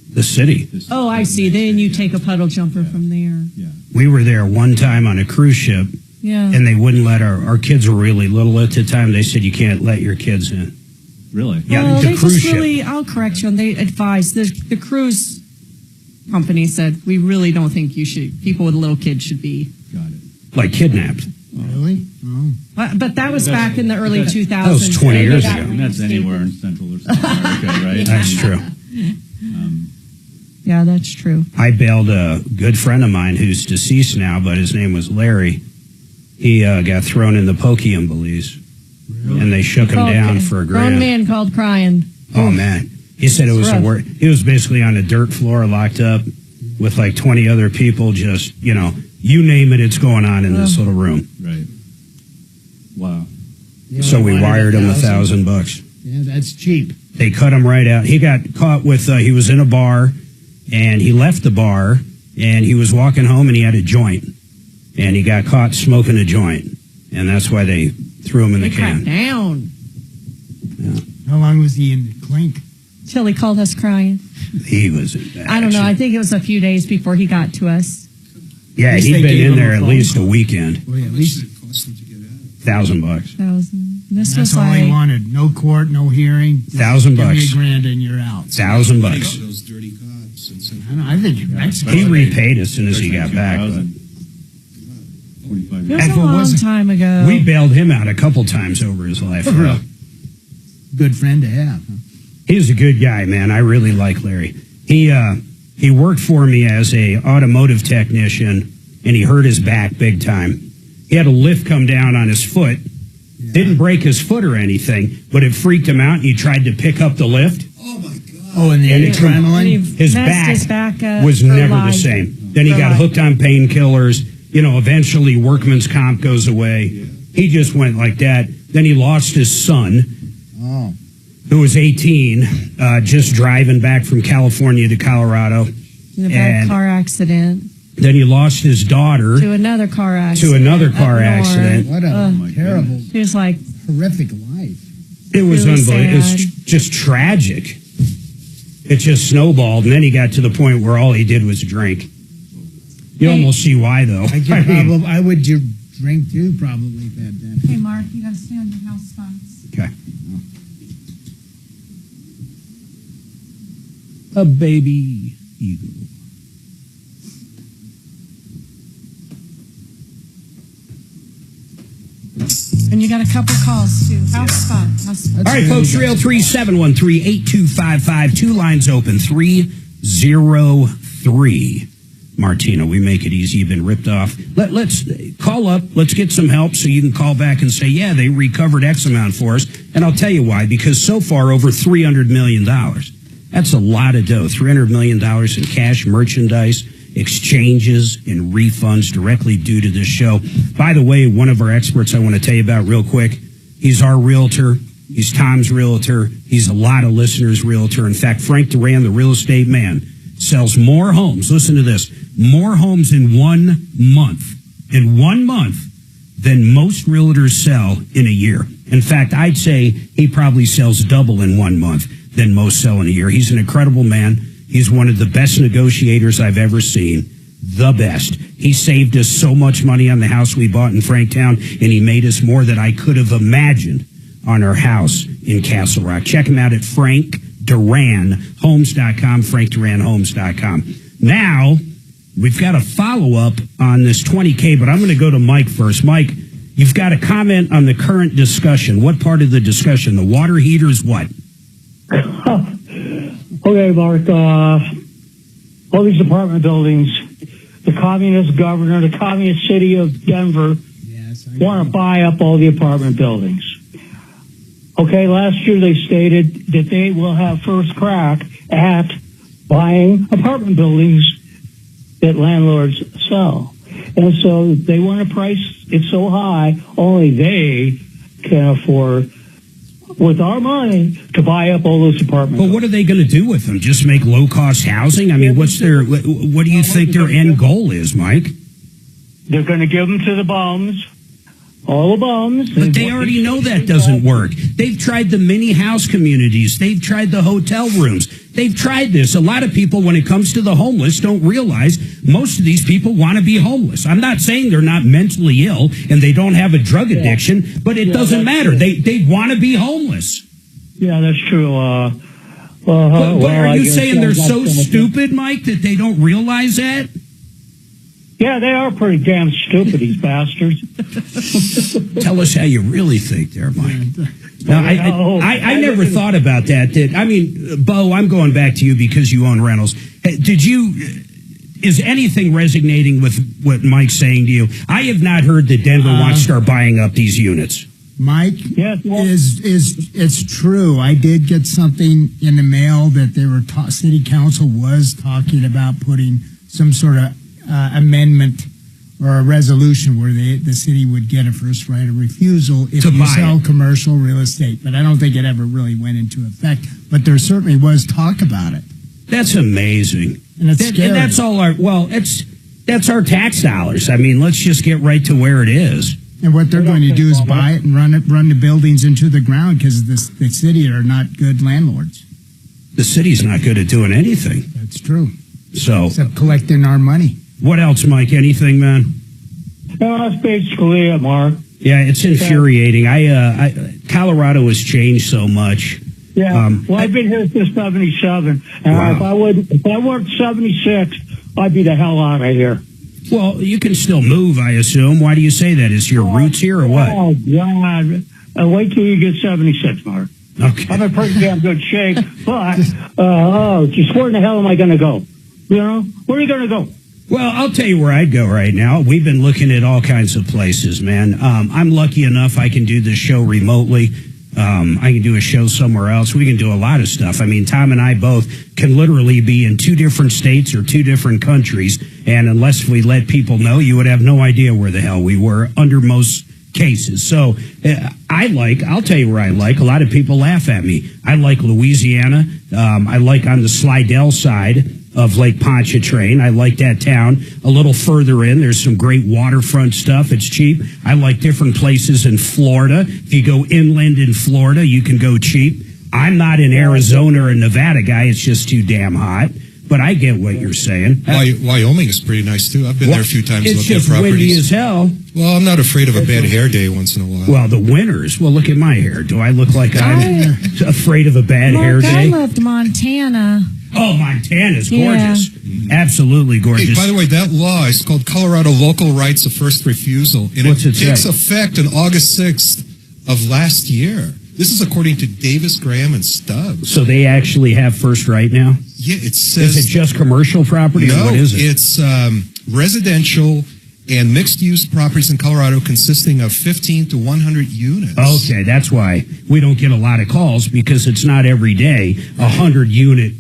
The city. Oh, I see. Then you take a puddle jumper from there. Yeah. We were there one time on a cruise ship. Yeah. And they wouldn't let our kids were really little at the time. They said you can't let your kids in. Really? Yeah, Well, the they cruise just ship. really, I'll correct you, and they advised, the cruise company said, we really don't think people with little kids should be. Got it. like kidnapped. Really? Oh. But that was back in the early 2000s. That was 20 years ago. And that's anywhere in Central or South America, right? That's true. Yeah, that's true. I bailed a good friend of mine who's deceased now, but his name was Larry. He got thrown in the pokeumbilies, and they shook him down for a Grown grand. man called crying. Oh, man. He said it was the worst. He was basically on a dirt floor locked up with like 20 other people, just, you know, you name it, it's going on in this little room. Right. Wow. So we wired him $1,000. Yeah, that's cheap. They cut him right out. He got caught with, he was in a bar, and he left the bar, and he was walking home, and he had a joint. And he got caught smoking a joint. And that's why they threw him in the can. Down. Yeah. How long was he in the clink? Till he called us crying. He was in bad I don't know. shape. I think it was a few days before he got to us. Yeah, At least he'd they been gave in him there a at phone least a call. weekend. Well, yeah, at least $1,000. This that's was all like he wanted. No court, no hearing. $1,000. Give me $1,000 and you're out. $1,000. Those dirty cops. And I don't know. I think Mexico. He repaid as soon as he got back. But it was a long time ago. we bailed him out a couple times over his life. Good friend to have. Huh? He's a good guy, man. I really like Larry. He worked for me as a automotive technician, and he hurt his back big time. He had a lift come down on his foot. Didn't break his foot or anything, but it freaked him out, and he tried to pick up the lift. Oh, and the adrenaline. His messed back, his back up was for never the life. same. Then he For got life. hooked on painkillers. You know, eventually workman's comp goes away. He just went like that. Then he lost his son, Oh. who was 18, just driving back from California to Colorado. In a bad And car accident. then he lost his daughter To another car accident. to another up car north. accident. What a terrible, He was like, horrific life. It was really unbelievable. sad. It's just tragic. It just snowballed, and then he got to the point where all he did was drink. You almost see why, though. I would drink too, probably back then. Hey, Mark, you gotta stay on your house spots. Okay. A baby eagle. And you got a couple calls too. House spot. House spot. All right, folks, 303-713-8255. Two lines open, 303. Martino, we make it easy. You've been ripped off. Let's call up. Let's get some help so you can call back and say, yeah, they recovered X amount for us. And I'll tell you why. Because so far, over $300 million. That's a lot of dough. $300 million in cash, merchandise, exchanges, and refunds directly due to this show. By the way, one of our experts I want to tell you about real quick, he's our realtor. He's Tom's realtor. He's a lot of listeners' realtor. In fact, Frank Duran, the real estate man, sells more homes. Listen to this. More homes in 1 month. In 1 month than most realtors sell in a year. In fact, I'd say he probably sells double in 1 month than most sell in a year. He's an incredible man. He's one of the best negotiators I've ever seen. The best. He saved us so much money on the house we bought in Franktown, and he made us more than I could have imagined on our house in Castle Rock. Check him out at FrankDuranHomes.com, FrankDuranHomes.com. Now, we've got a follow-up on this 20K, but I'm going to go to Mike first. Mike, you've got a comment on the current discussion. What part of the discussion? The water heaters, what? Okay, Mark, all these apartment buildings, the communist governor, the communist city of Denver want to buy up all the apartment buildings. Okay, last year they stated that they will have first crack at buying apartment buildings that landlords sell. And so they want to price it so high, only they can afford, with our money, to buy up all those apartments. But what are they going to do with them? Just make low-cost housing? I mean, what do you think their end goal is, Mike? They're going to give them to the bums, all the bums. But they already know that doesn't work. They've tried the mini house communities. They've tried the hotel rooms. They've tried this. A lot of people, when it comes to the homeless, don't realize most of these people want to be homeless. I'm not saying they're not mentally ill and they don't have a drug addiction, but it doesn't matter. They want to be homeless. Yeah, that's true. But are you saying they're so stupid, Mike, that they don't realize that? Yeah, they are pretty damn stupid, these bastards. Tell us how you really think there, Mike. Now, I never thought about that. Bo, I'm going back to you because you own rentals. Is anything resonating with what Mike's saying to you? I have not heard that Denver wants to start buying up these units. Mike, it's true. I did get something in the mail that they were city council was talking about putting some sort of amendment or a resolution where the city would get a first right of refusal if you sell commercial real estate. But I don't think it ever really went into effect. But there certainly was talk about it. That's amazing. And it's scary. And that's all that's our tax dollars. I mean, let's just get right to where it is. And what they're going to do is buy it and run the buildings into the ground because the city are not good landlords. The city's not good at doing anything. That's true. So except collecting our money. What else, Mike? Anything, man? No, that's basically it, Mark. Yeah, it's infuriating. Colorado has changed so much. Yeah, I've been here since 77, and if I worked 76, I'd be the hell out of here. Well, you can still move, I assume. Why do you say that? Is your roots here or what? Oh, God. Wait till you get 76, Mark. Okay. I'm in pretty damn good shape, but, just where in the hell am I going to go? You know, where are you going to go? Well, I'll tell you where I'd go right now. We've been looking at all kinds of places, man. I'm lucky enough I can do this show remotely. I can do a show somewhere else. We can do a lot of stuff. I mean, Tom and I both can literally be in 2 different states or 2 different countries, and unless we let people know, you would have no idea where the hell we were under most cases. So I'll tell you where I like. A lot of people laugh at me. I like Louisiana. I like on the Slidell side of Lake Pontchartrain. I like that town. A little further in, there's some great waterfront stuff. It's cheap. I like different places in Florida. If you go inland in Florida, you can go cheap. I'm not an Arizona or Nevada guy. It's just too damn hot. But I get what you're saying. Wyoming is pretty nice, too. I've been there a few times looking at properties. It's just windy as hell. Well, I'm not afraid of a bad hair day once in a while. Well, the winters. Well, look at my hair. Do I look like I'm afraid of a bad hair day? I loved Montana. Oh, Montana's gorgeous. Yeah. Absolutely gorgeous. Hey, by the way, that law is called Colorado Local Rights of First Refusal, and it takes effect on August 6th of last year. This is according to Davis, Graham, and Stubbs. So they actually have first right now? Yeah, it says... Is it just commercial property, or what is it? It's residential and mixed-use properties in Colorado consisting of 15 to 100 units. Okay, that's why we don't get a lot of calls, because it's not every day 100 unit.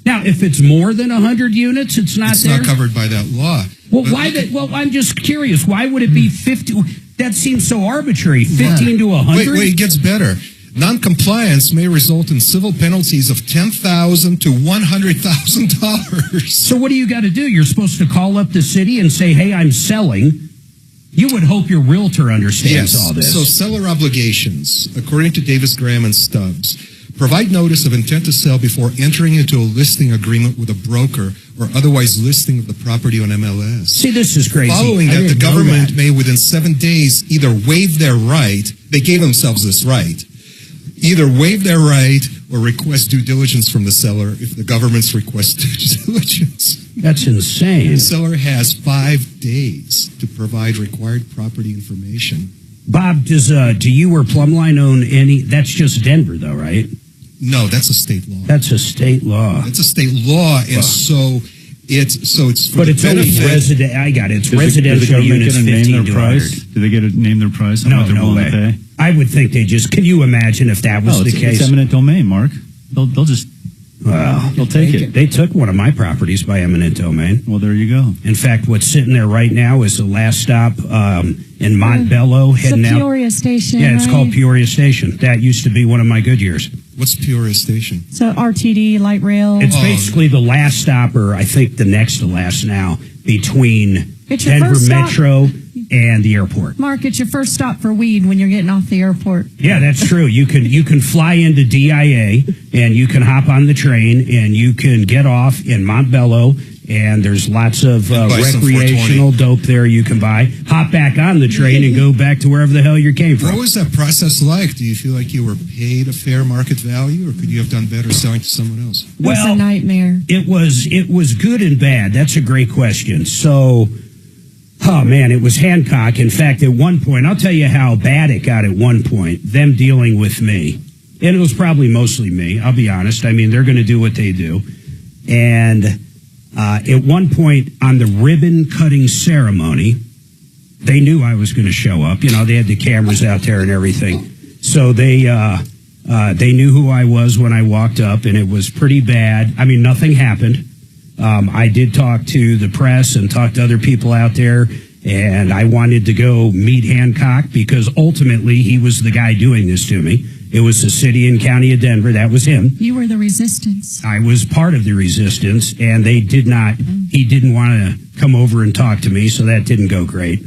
Now, if it's more than 100 units, it's not covered by that law. Well, Well, I'm just curious. Why would it be 50? That seems so arbitrary. 15 to 100? Wait, it gets better. Non-compliance may result in civil penalties of $10,000 to $100,000. So what do you got to do? You're supposed to call up the city and say, hey, I'm selling. You would hope your realtor understands all this. So seller obligations, according to Davis, Graham, and Stubbs, provide notice of intent to sell before entering into a listing agreement with a broker or otherwise listing of the property on MLS. See, this is crazy. Following that, the government may within 7 days either waive their right, they gave themselves this right, either waive their right or request due diligence from the seller if the government's request due diligence. That's insane. The seller has 5 days to provide required property information. Bob, do you or Plumline own any? That's just Denver, though, right? No, that's a state law. That's a state law. It's a state law, and so it's for but it's only resident. I got it. It's residential units. 15 to 100. Do they get to name their price? No way. To pay? I would think they just. Can you imagine if that was the case? It's eminent domain, Mark. They'll just. Well, they'll take it. They took one of my properties by eminent domain. Well, there you go. In fact, what's sitting there right now is the last stop in Montbello, heading out. Peoria Station. Yeah, it's called Peoria Station. That used to be one of my good years. What's Peoria Station? So RTD, light rail. It's basically the last stop, or I think the next to last now, between Denver Metro and the airport. Mark, it's your first stop for weed when you're getting off the airport. Yeah, that's true. You can fly into DIA, and you can hop on the train, and you can get off in Montbello, and there's lots of recreational dope there you can buy. Hop back on the train and go back to wherever the hell you came from. What was that process like? Do you feel like you were paid a fair market value, or could you have done better selling to someone else? Well, it was a nightmare. It was good and bad. That's a great question. So Oh, man, it was Hancock. In fact, at one point, I'll tell you how bad it got at one point, them dealing with me. And it was probably mostly me, I'll be honest. I mean, they're going to do what they do. And at one point on the ribbon-cutting ceremony, they knew I was going to show up. You know, they had the cameras out there and everything. So they knew who I was when I walked up, and it was pretty bad. I mean, nothing happened. I did talk to the press and talk to other people out there, and I wanted to go meet Hancock because ultimately he was the guy doing this to me. It was the city and county of Denver. That was him. You were the resistance. I was part of the resistance, and he didn't want to come over and talk to me, so that didn't go great.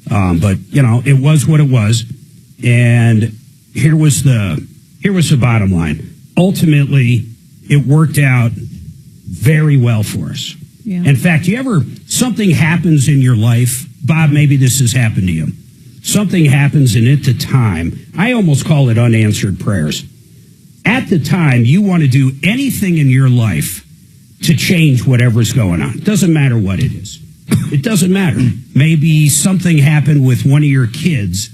But, you know, it was what it was. And here was the bottom line. Ultimately, it worked out very well for us. Yeah. In fact, something happens in your life, Bob, maybe this has happened to you. Something happens, and at the time, I almost call it unanswered prayers. At the time, you want to do anything in your life to change whatever's going on. It doesn't matter what it is. It doesn't matter. Maybe something happened with one of your kids,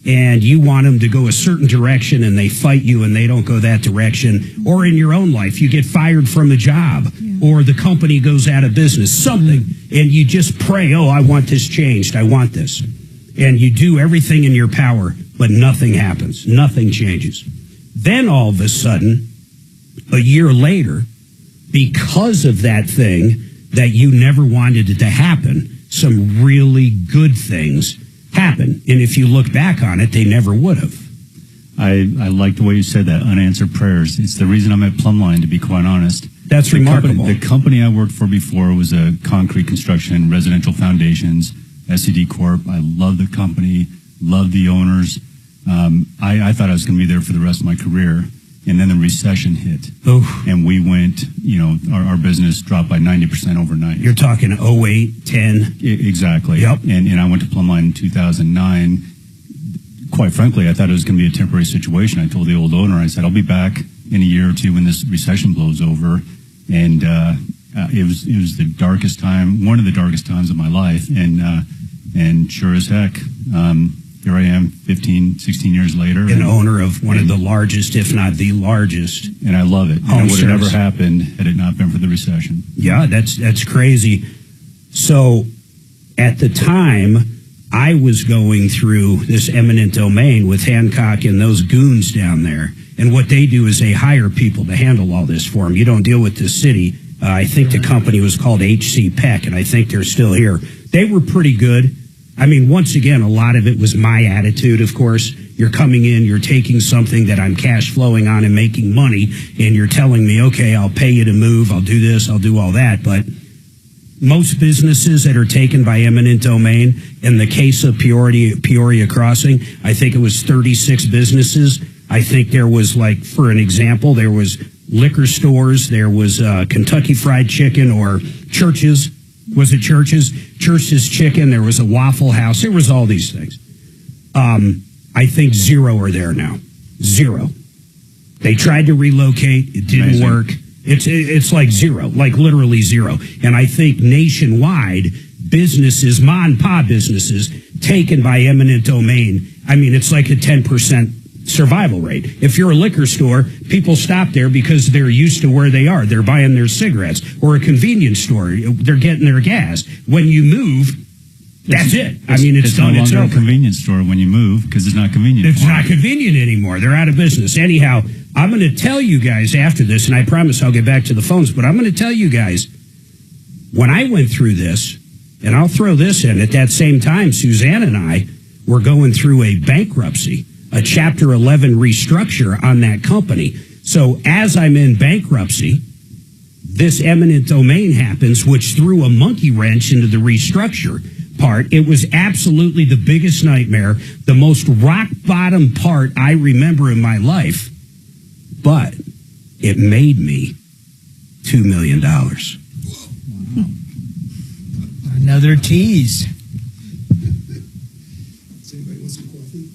and you want them to go a certain direction, and they fight you, and they don't go that direction. Or in your own life, you get fired from a job, or the company goes out of business, something, and you just pray, I want this changed. I want this. And you do everything in your power, but nothing happens. Nothing changes. Then all of a sudden, a year later, because of that thing that you never wanted it to happen, some really good things happen. And if you look back on it, they never would have. I like the way you said that, unanswered prayers. It's the reason I'm at Plumline, to be quite honest. That's remarkable. The company I worked for before was a concrete construction, residential foundations, SED Corp. I love the company, love the owners. I thought I was going to be there for the rest of my career. And then the recession hit. Oof. And we went, our business dropped by 90% overnight. You're talking 08, 10. Exactly. Yep. And I went to Plumline in 2009. Quite frankly, I thought it was going to be a temporary situation. I told the old owner, I said, I'll be back in a year or two when this recession blows over. And it was the darkest time, one of the darkest times of my life. And sure as heck, here I am 15, 16 years later. An owner of one of the largest, if not the largest. And I love it. And it would have never happened had it not been for the recession. Yeah, that's crazy. So at the time, I was going through this eminent domain with Hancock and those goons down there. And what they do is they hire people to handle all this for them. You don't deal with the city. I think the company was called HC Peck, and I think they're still here. They were pretty good. I mean, once again, a lot of it was my attitude, of course. You're coming in, you're taking something that I'm cash flowing on and making money, and you're telling me, okay, I'll pay you to move, I'll do this, I'll do all that. But most businesses that are taken by eminent domain, in the case of Peoria Crossing, I think it was 36 businesses. I think there was, like, for an example, there was liquor stores, there was Kentucky Fried Chicken, or Church's. Was it Church's? Church's Chicken. There was a Waffle House. There was all these things. I think 0 are there now. 0. They tried to relocate. It didn't work. It's like 0, like literally 0. And I think nationwide, businesses, ma and pa businesses, taken by eminent domain, I mean, it's like a 10% survival rate. If you're a liquor store, people stop there because they're used to where they are. They're buying their cigarettes. Or a convenience store, they're getting their gas. When you move, that's it. I mean, it's done. It's no longer a convenience store when you move because it's not convenient. It's not convenient anymore. They're out of business. Anyhow, I'm going to tell you guys after this, and I promise I'll get back to the phones, but I'm going to tell you guys, when I went through this, and I'll throw this in, at that same time, Suzanne and I were going through a bankruptcy, a Chapter 11 restructure on that company. So as I'm in bankruptcy, this eminent domain happens, which threw a monkey wrench into the restructure part. It was absolutely the biggest nightmare, the most rock bottom part I remember in my life. But it made me $2 million. Wow. Another tease. Does anybody want some coffee?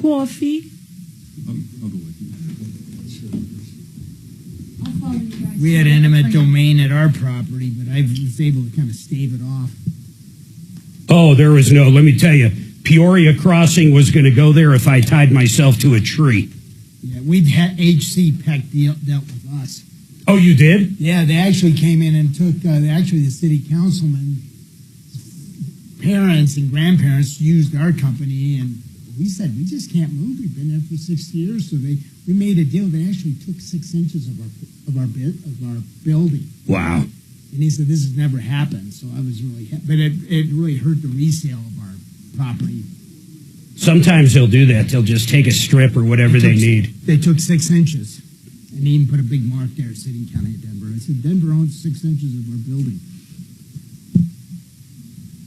Coffee? I'll go with you. We had eminent domain at our property, but I was able to kind of stave it off. Oh, there was no, let me tell you, Peoria Crossing was going to go there if I tied myself to a tree. Yeah, we've had HC Peck dealt with us. Oh, you did? Yeah, they actually came in and took, the city councilman, parents and grandparents used our company, and we said, we just can't move. We've been there for 6 years, so we made a deal. They actually took 6 inches of our building. Wow. And he said, this has never happened, so I was really happy. But it really hurt the resale of our property. Sometimes they'll do that. They'll just take a strip or whatever they need. They took 6 inches, and they even put a big mark there, City County of Denver. I said, Denver owns 6 inches of our building.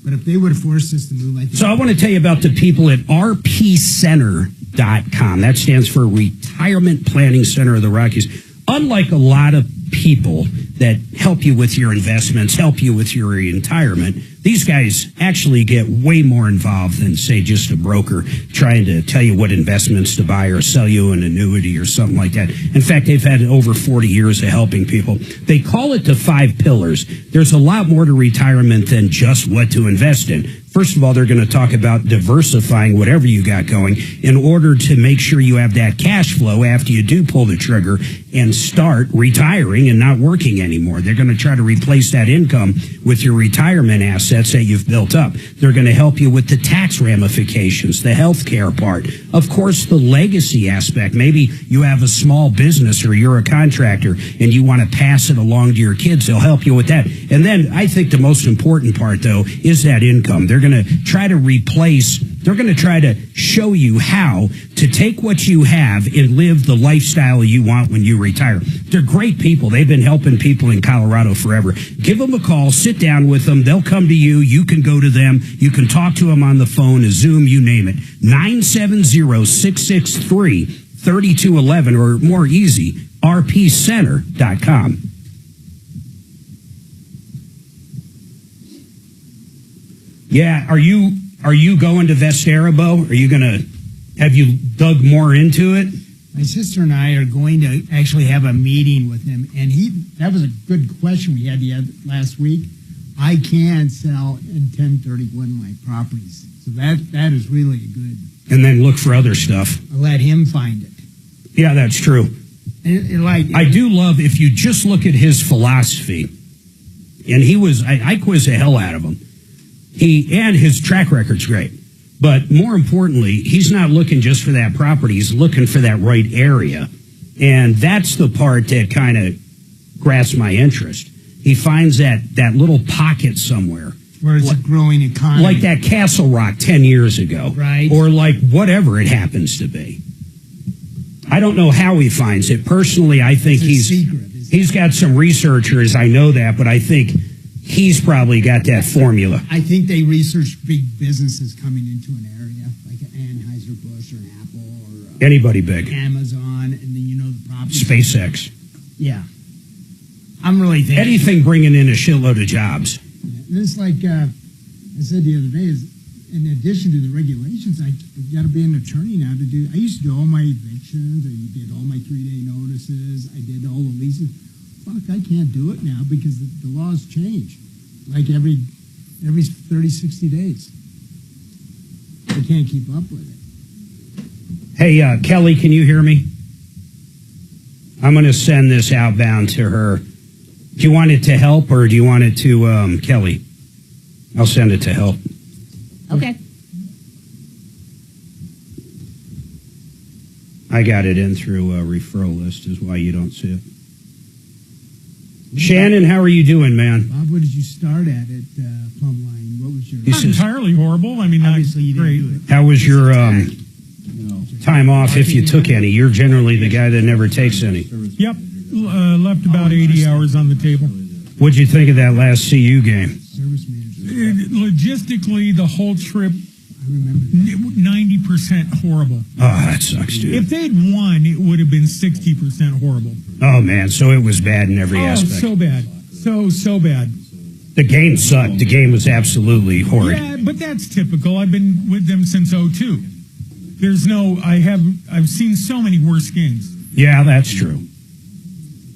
But if they would have forced us to move, I think... So I want to tell you about the people at rpcenter.com. That stands for Retirement Planning Center of the Rockies. Unlike a lot of people that help you with your investments, help you with your retirement, these guys actually get way more involved than, say, just a broker trying to tell you what investments to buy or sell you an annuity or something like that. In fact, they've had over 40 years of helping people. They call it the 5 pillars. There's a lot more to retirement than just what to invest in. First of all, they're going to talk about diversifying whatever you got going in order to make sure you have that cash flow after you do pull the trigger and start retiring and not working anymore. They're going to try to replace that income with your retirement assets that you've built up. They're going to help you with the tax ramifications, the health care part, of course, the legacy aspect. Maybe you have a small business or you're a contractor and you want to pass it along to your kids. They'll help you with that. And then I think the most important part, though, is that income. They're going to try to show you how to take what you have and live the lifestyle you want when you retire. They're great people. They've been helping people in Colorado forever. Give them a call, sit down with them. They'll come to you. You can go to them. You can talk to them on the phone, a Zoom, you name it. 970-663-3211 or more easy, rpcenter.com. Yeah, are you going to Vesterabo? Are you have you dug more into it? My sister and I are going to actually have a meeting with him, and that was a good question we had last week. I can sell in 1031 my properties, so that is really good. And then look for other stuff. I'll let him find it. Yeah, that's true. I do love if you just look at his philosophy, and I quiz the hell out of him. And his track record's great. But more importantly, he's not looking just for that property. He's looking for that right area. And that's the part that kind of grasps my interest. He finds that little pocket somewhere. Where it's a growing economy. Like that Castle Rock 10 years ago. Right. Or like whatever it happens to be. I don't know how he finds it. Personally, I think he's got some researchers. I know that, but I think he's probably got that formula. I think they research big businesses coming into an area, like an Anheuser-Busch or an Apple or anybody big. Amazon, and then the property. SpaceX. Yeah. I'm really thinking. Anything bringing in a shitload of jobs. Yeah. It's like I said the other day, is in addition to the regulations, I got to be an attorney now to do. I used to do all my evictions. I did all my 3-day notices. I did all the leases. Fuck, I can't do it now because the laws change, like every 30, 60 days. I can't keep up with it. Hey, Kelly, can you hear me? I'm going to send this outbound to her. Do you want it to help or do you want it to Kelly? I'll send it to help. Okay. I got it in through Referral List is why you don't see it. Shannon, how are you doing, man? Bob, what did you start at Plum Line? What was your... Not entirely horrible. I mean, obviously you didn't do it. How was your time off, if you took any? You're generally the guy that never takes any. Yep. Left about 80 hours on the table. What'd you think of that last CU game? Logistically, the whole trip, 90% horrible. Oh, that sucks, dude. If they'd won, it would have been 60% horrible. Oh, man, so it was bad in every aspect. So bad. So bad. The game sucked. The game was absolutely horrid. Yeah, but that's typical. I've been with them since 2002. I've seen so many worse games. Yeah, that's true.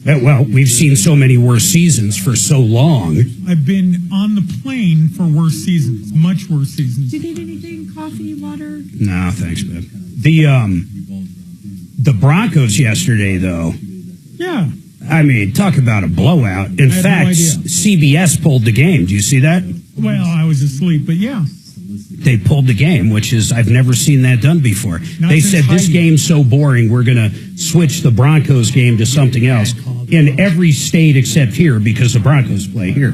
Well, we've seen so many worse seasons for so long. I've been on the plane for worse seasons, much worse seasons. Do you need anything? Coffee, water? No, thanks, man. The Broncos yesterday, though. Yeah. I mean, talk about a blowout. In fact, CBS pulled the game. Do you see that? Well, I was asleep, but yeah. They pulled the game, which is, I've never seen that done before. They said, this game's so boring, we're going to switch the Broncos game to something else in every state except here because the Broncos play here.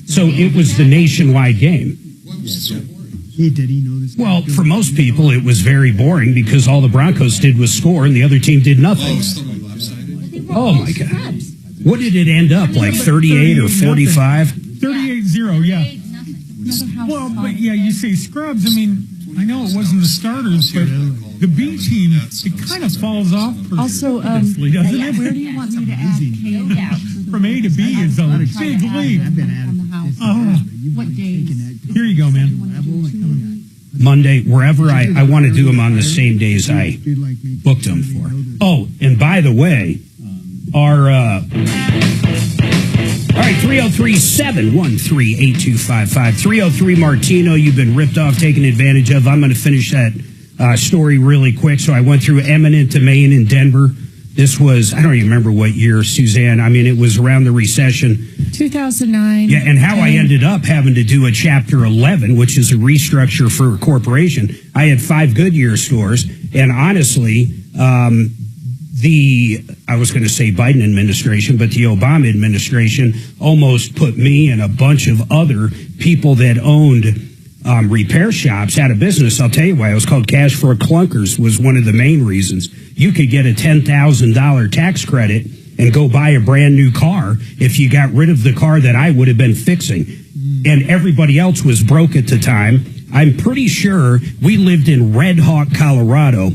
So it was the nationwide game. Well, for most people, it was very boring because all the Broncos did was score and the other team did nothing. Oh, my God. What did it end up, like 38 or 45? 38-0, yeah. Well, but yeah, you say scrubs. I mean, I know it wasn't the starters, but the B team, it kind of falls off Also, doesn't it? where do you want me to add K? From A to B is a big leap. Oh, What days? Here you go, man. Monday, wherever I want to do them on the same days I booked them for. Oh, and by the way, our... all right, 303-713-8255. 303 Martino, you've been ripped off, taken advantage of. I'm going to finish that story really quick. So I went through eminent domain in Denver. This was, I don't even remember what year, Suzanne. I mean, it was around the recession. 2009. Yeah, and how I ended up having to do a Chapter 11, which is a restructure for a corporation. I had 5 Goodyear stores, and honestly, I was going to say Biden administration, but the Obama administration almost put me and a bunch of other people that owned repair shops out of business. I'll tell you why. It was called Cash for Clunkers was one of the main reasons. You could get a $10,000 tax credit and go buy a brand new car if you got rid of the car that I would have been fixing. And everybody else was broke at the time. I'm pretty sure we lived in Red Hawk, Colorado.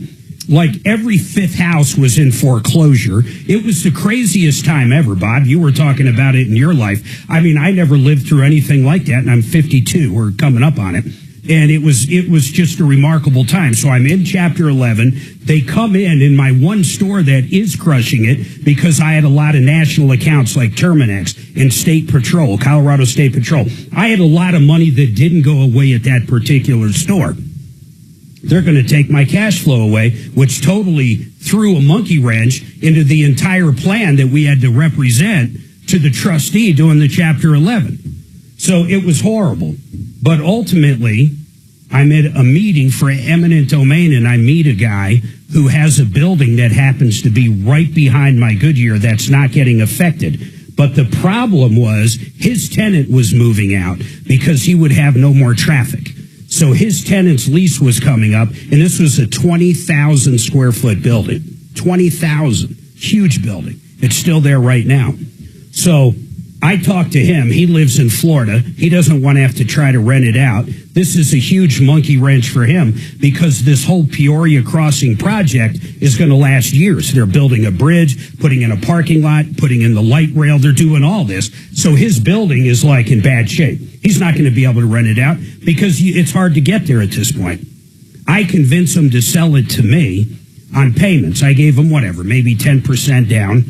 Like every 5th house was in foreclosure. It was the craziest time ever, Bob. You were talking about it in your life. I mean, I never lived through anything like that, and I'm 52. We're coming up on it. And it was just a remarkable time. So I'm in Chapter 11. They come in my one store that is crushing it because I had a lot of national accounts like Terminex and State Patrol, Colorado State Patrol. I had a lot of money that didn't go away at that particular store. They're going to take my cash flow away, which totally threw a monkey wrench into the entire plan that we had to represent to the trustee doing the Chapter 11. So it was horrible. But ultimately, I'm at a meeting for eminent domain, and I meet a guy who has a building that happens to be right behind my Goodyear that's not getting affected. But the problem was his tenant was moving out because he would have no more traffic. So his tenant's lease was coming up, and this was a 20,000 square foot building. 20,000. Huge building. It's still there right now. So I talked to him. He lives in Florida. He doesn't want to have to try to rent it out. This is a huge monkey wrench for him because this whole Peoria Crossing project is going to last years. They're building a bridge, putting in a parking lot, putting in the light rail. They're doing all this. So his building is like in bad shape. He's not going to be able to rent it out because it's hard to get there at this point. I convinced him to sell it to me on payments. I gave him whatever, maybe 10% down.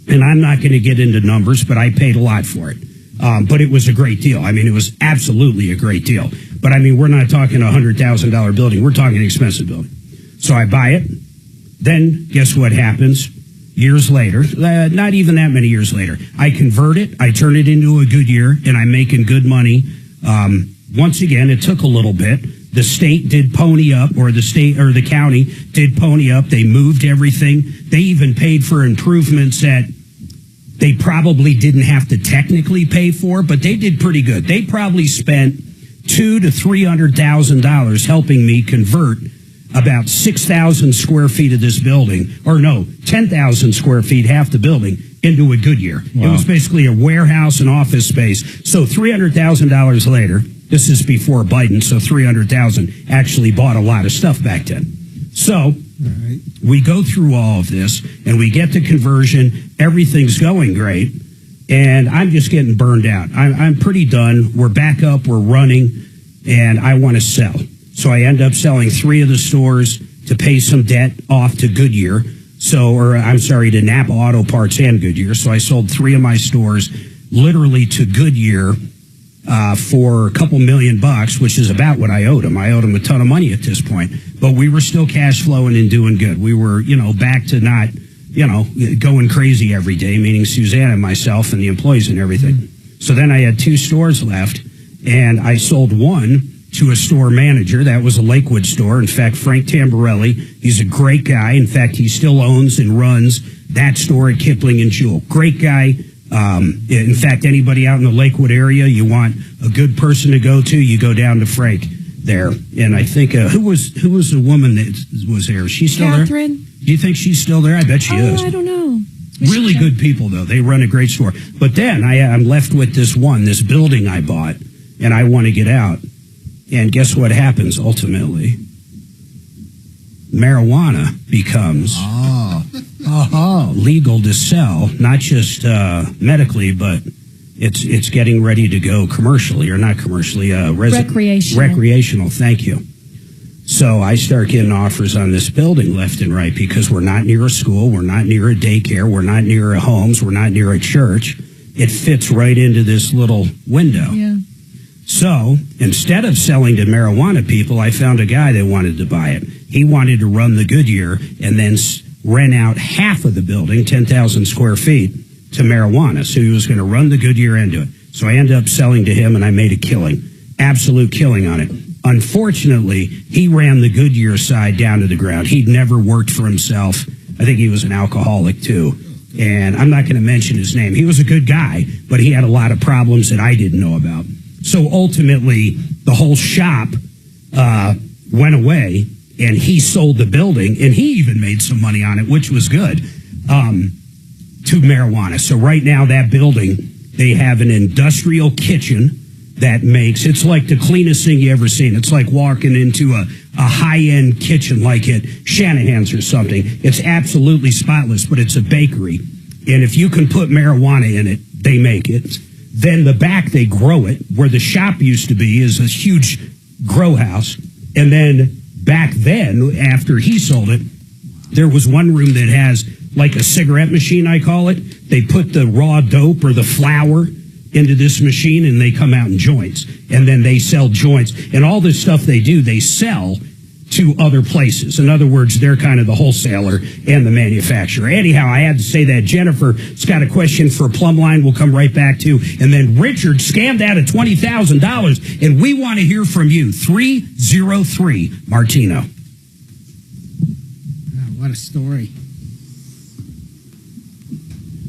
And I'm not going to get into numbers, but I paid a lot for it. But it was a great deal. I mean, it was absolutely a great deal. But I mean, we're not talking a $100,000 building. We're talking an expensive building. So I buy it. Then guess what happens? Years later, not even that many years later, I convert it. I turn it into a Goodyear, and I'm making good money. Once again, it took a little bit. The state did pony up, or the county did pony up. They moved everything. They even paid for improvements that they probably didn't have to technically pay for, but they did pretty good. They probably spent $200,000 to $300,000 helping me convert about 6,000 square feet of this building, or no, 10,000 square feet, half the building, into a Goodyear. Wow. It was basically a warehouse and office space. So $300,000 later, this is before Biden, so $300,000 actually bought a lot of stuff back then. So we go through all of this, and we get the conversion. Everything's going great, and I'm just getting burned out. I'm pretty done. We're back up. We're running, and I want to sell. So I end up selling 3 of the stores to pay some debt off to Goodyear. to Napa Auto Parts and Goodyear. So I sold 3 of my stores literally to Goodyear for a couple $1 million, which is about what I owed them. I owed them a ton of money at this point, but we were still cash flowing and doing good. We were, back to not, going crazy every day, meaning Suzanne and myself and the employees and everything. So then I had 2 stores left, and I sold one to a store manager. That was a Lakewood store. In fact, Frank Tamborelli, he's a great guy. In fact, he still owns and runs that store at Kipling and Jewell. Great guy. In fact, anybody out in the Lakewood area, you want a good person to go to, you go down to Frank there. And I think, who was the woman that was there? Is she still Catherine? there? Do you think she's still there? I bet she is. I don't know. Really good people, though. They run a great store. But then I'm left with this building I bought, and I want to get out. And guess what happens ultimately? Marijuana becomes legal to sell, not just medically, but it's getting ready to go commercially, or not commercially, recreational. Thank you. So I start getting offers on this building left and right because we're not near a school, we're not near a daycare, we're not near a homes, we're not near a church. It fits right into this little window. Yeah. So instead of selling to marijuana people, I found a guy that wanted to buy it. He wanted to run the Goodyear and then rent out half of the building, 10,000 square feet, to marijuana. So he was going to run the Goodyear into it. So I ended up selling to him, and I made a killing, absolute killing on it. Unfortunately, he ran the Goodyear side down to the ground. He'd never worked for himself. I think he was an alcoholic, too. And I'm not going to mention his name. He was a good guy, but he had a lot of problems that I didn't know about. So ultimately, the whole shop went away, and he sold the building, and he even made some money on it, which was good, to marijuana. So right now, that building, they have an industrial kitchen that makes, it's like the cleanest thing you ever seen. It's like walking into a high-end kitchen like at Shanahan's or something. It's absolutely spotless, but it's a bakery. And if you can put marijuana in it, they make it. Then the back, they grow it. Where the shop used to be is a huge grow house. And then back then, after he sold it, there was one room that has like a cigarette machine, I call it. They put the raw dope or the flour into this machine, and they come out in joints. And then they sell joints. And all this stuff they do, they sell to other places. In other words, they're kind of the wholesaler and the manufacturer. Anyhow, I had to say that. Jennifer's got a question for Plumline we'll come right back to. And then Richard scammed out of $20,000, and we want to hear from you. 303 Martino. What a story.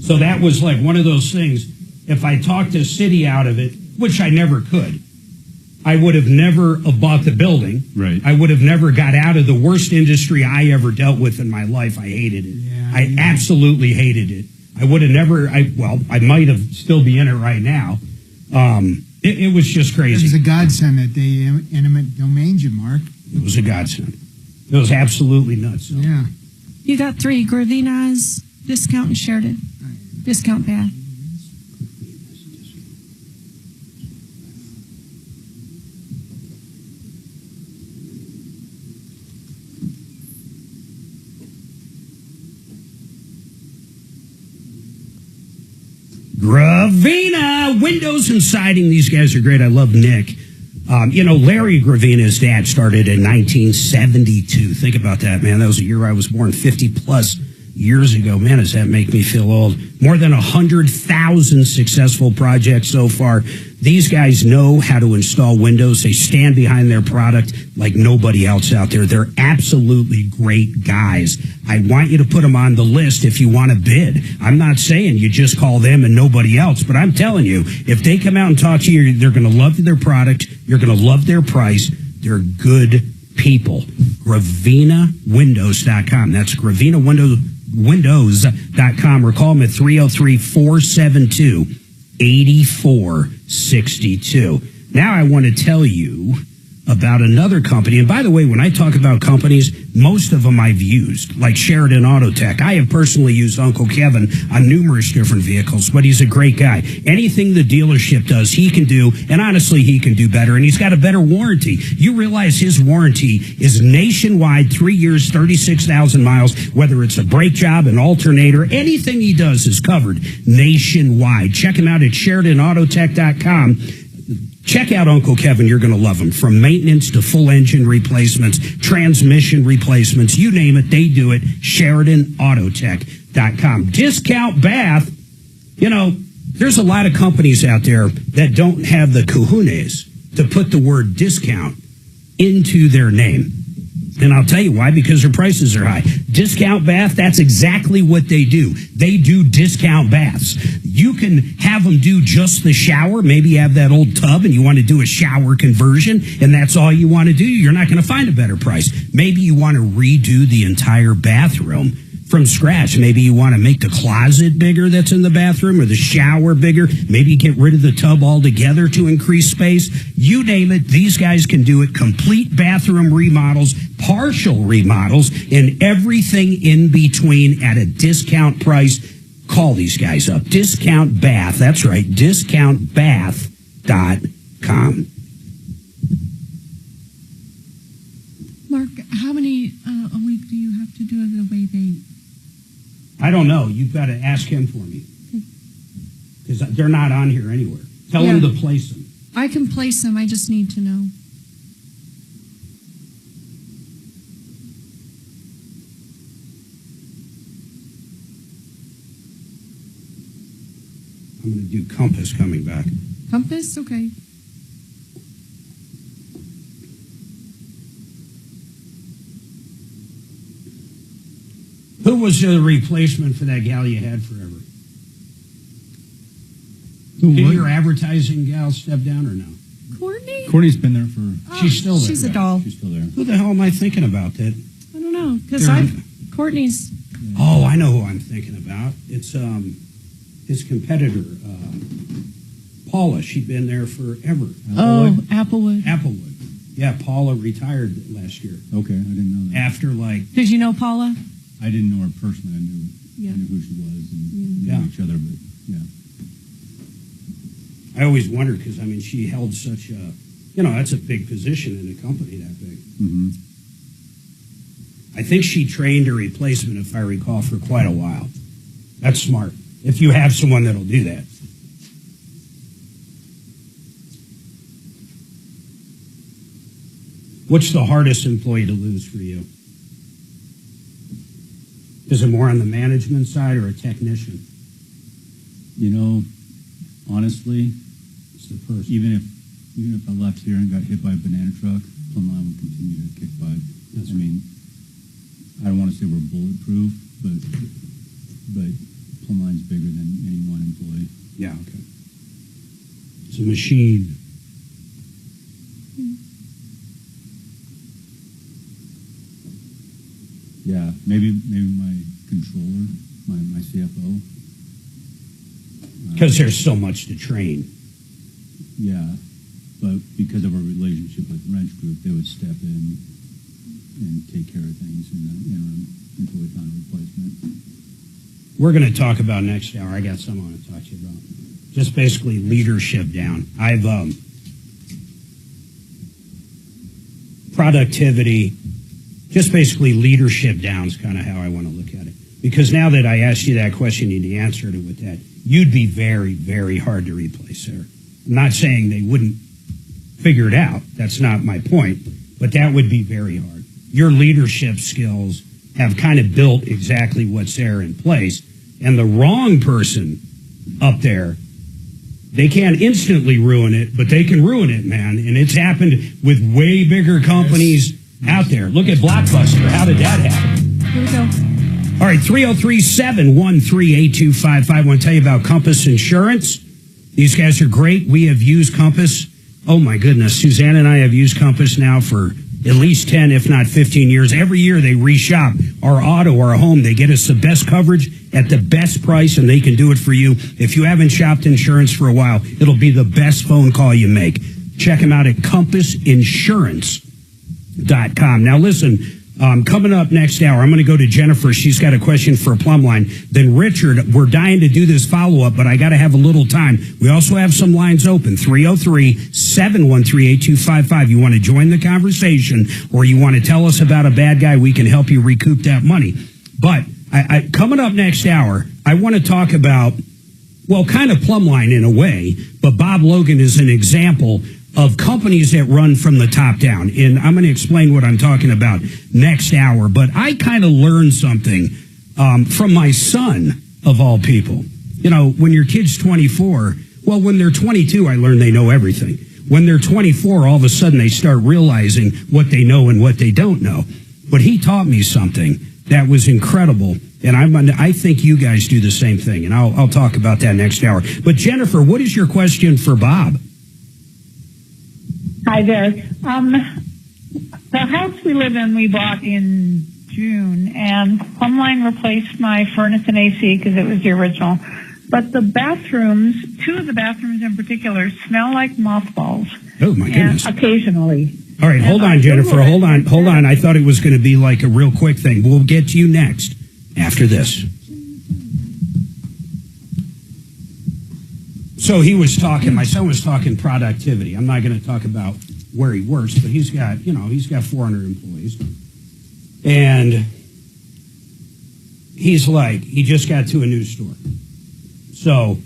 So that was like one of those things. If I talked the city out of it, which I never could, I would have never bought the building. Right. I would have never got out of the worst industry I ever dealt with in my life. I hated it. Yeah, I absolutely hated it. I would have never, I might have still be in it right now. It was just crazy. It was a godsend that they eminent domained you, Mark. It was a godsend. It was absolutely nuts. So. Yeah. You got 3 Gravina's, discount and Sheridan. Discount bath. Gravina Windows and Siding. These guys are great. I love Nick. Larry Gravina's dad started in 1972. Think about that, man. That was the year I was born, 50 plus years ago. Man, does that make me feel old. More than 100,000 successful projects so far. These guys know how to install Windows. They stand behind their product like nobody else out there. They're absolutely great guys. I want you to put them on the list if you want to bid. I'm not saying you just call them and nobody else, but I'm telling you, if they come out and talk to you, they're going to love their product. You're going to love their price. They're good people. GravinaWindows.com. That's GravinaWindows.com, or call them at 303-472-8462. Now I want to tell you about another company. And by the way, when I talk about companies, most of them I've used, like Sheridan Auto Tech. I have personally used Uncle Kevin on numerous different vehicles, but he's a great guy. Anything the dealership does, he can do, and honestly, he can do better, and he's got a better warranty. You realize his warranty is nationwide, 3 years, 36,000 miles, whether it's a brake job, an alternator, anything he does is covered nationwide. Check him out at SheridanAutotech.com. Check out Uncle Kevin. You're going to love him. From maintenance to full engine replacements, transmission replacements, you name it, they do it. SheridanAutotech.com. Discount Bath. You know, there's a lot of companies out there that don't have the cojones to put the word discount into their name. And I'll tell you why, because their prices are high. Discount Bath, that's exactly what they do. They do discount baths. You can have them do just the shower. Maybe you have that old tub and you want to do a shower conversion, and that's all you want to do. You're not going to find a better price. Maybe you want to redo the entire bathroom from scratch. Maybe you want to make the closet bigger that's in the bathroom, or the shower bigger. Maybe get rid of the tub altogether to increase space. You name it, these guys can do it. Complete bathroom remodels, partial remodels, and everything in between at a discount price. Call these guys up. Discount Bath. That's right, discountbath.com. Mark, how many a week do you have to do it the way they... I don't know. You've got to ask him for me, because they're not on here anywhere. Tell him to place them. I can place them. I just need to know. I'm going to do Compass coming back. Compass? Okay. Who was the replacement for that gal you had forever? Did your advertising gal step down or no? Courtney? Courtney's been there for... She's still there. She's a doll. She's still there. Who the hell am I thinking about that? I don't know, because Courtney's... Oh, I know who I'm thinking about. It's his competitor, Paula. She'd been there forever. Applewood. Applewood. Yeah, Paula retired last year. Okay, I didn't know that. After, like... Did you know Paula? I didn't know her personally. I knew who she was and knew each other, but yeah. I always wondered, because, I mean, she held such a... You know, that's a big position in a company that big. Mm-hmm. I think she trained a replacement, if I recall, for quite a while. That's smart. If you have someone that'll do that. What's the hardest employee to lose for you? Is it more on the management side or a technician? You know, honestly, it's the person. Even if I left here and got hit by a banana truck, Plum Line would continue to kick butt. I mean, I don't want to say we're bulletproof, but Plum Line's bigger than any one employee. Yeah, okay. It's a machine. Yeah, maybe my controller, my CFO. Because there's so much to train. Yeah, but because of our relationship with Wrench Group, they would step in and take care of things in the interim until we found a replacement. We're going to talk about next hour. I got some I want to talk to you about. Just basically leadership down. I've productivity. Just basically leadership down is kind of how I want to look at it. Because now that I asked you that question and you answered it with that, you'd be very, very hard to replace there. I'm not saying they wouldn't figure it out. That's not my point. But that would be very hard. Your leadership skills have kind of built exactly what's there in place. And the wrong person up there, they can't instantly ruin it, but they can ruin it, man. And it's happened with way bigger companies out there. Look at Blockbuster. How did that happen? Here we go. All right, 303-713-8255. I want to tell you about Compass Insurance. These guys are great. We have used Compass. Oh, my goodness. Suzanne and I have used Compass now for at least 10, if not 15 years. Every year they reshop our auto, our home. They get us the best coverage at the best price, and they can do it for you. If you haven't shopped insurance for a while, it'll be the best phone call you make. Check them out at compassinsurance.com. Now, listen, coming up next hour, I'm going to go to Jennifer. She's got a question for a plumb line. Then Richard, we're dying to do this follow-up, but I got to have a little time. We also have some lines open, 303-713-8255. You want to join the conversation or you want to tell us about a bad guy, we can help you recoup that money. But coming up next hour, I want to talk about, well, kind of plumb line in a way, but Bob Logan is an example of companies that run from the top down. And I'm going to explain what I'm talking about next hour. But I kind of learned something from my son, of all people. You know, when your kid's 24, well, when they're 22, I learned they know everything. When they're 24, all of a sudden they start realizing what they know and what they don't know. But he taught me something that was incredible. And I think you guys do the same thing. And I'll talk about that next hour. But Jennifer, what is your question for Bob? Hi there. The house we live in, we bought in June, and Plumbline replaced my furnace and AC because it was the original. But the bathrooms, two of the bathrooms in particular, smell like mothballs. Oh, my goodness. Occasionally. All right, hold on, Jennifer. Hold on. I thought it was going to be like a real quick thing. We'll get to you next after this. So he was talking, my son was talking productivity. I'm not going to talk about where he works, but he's got 400 employees. And he's like, he just got to a new store. So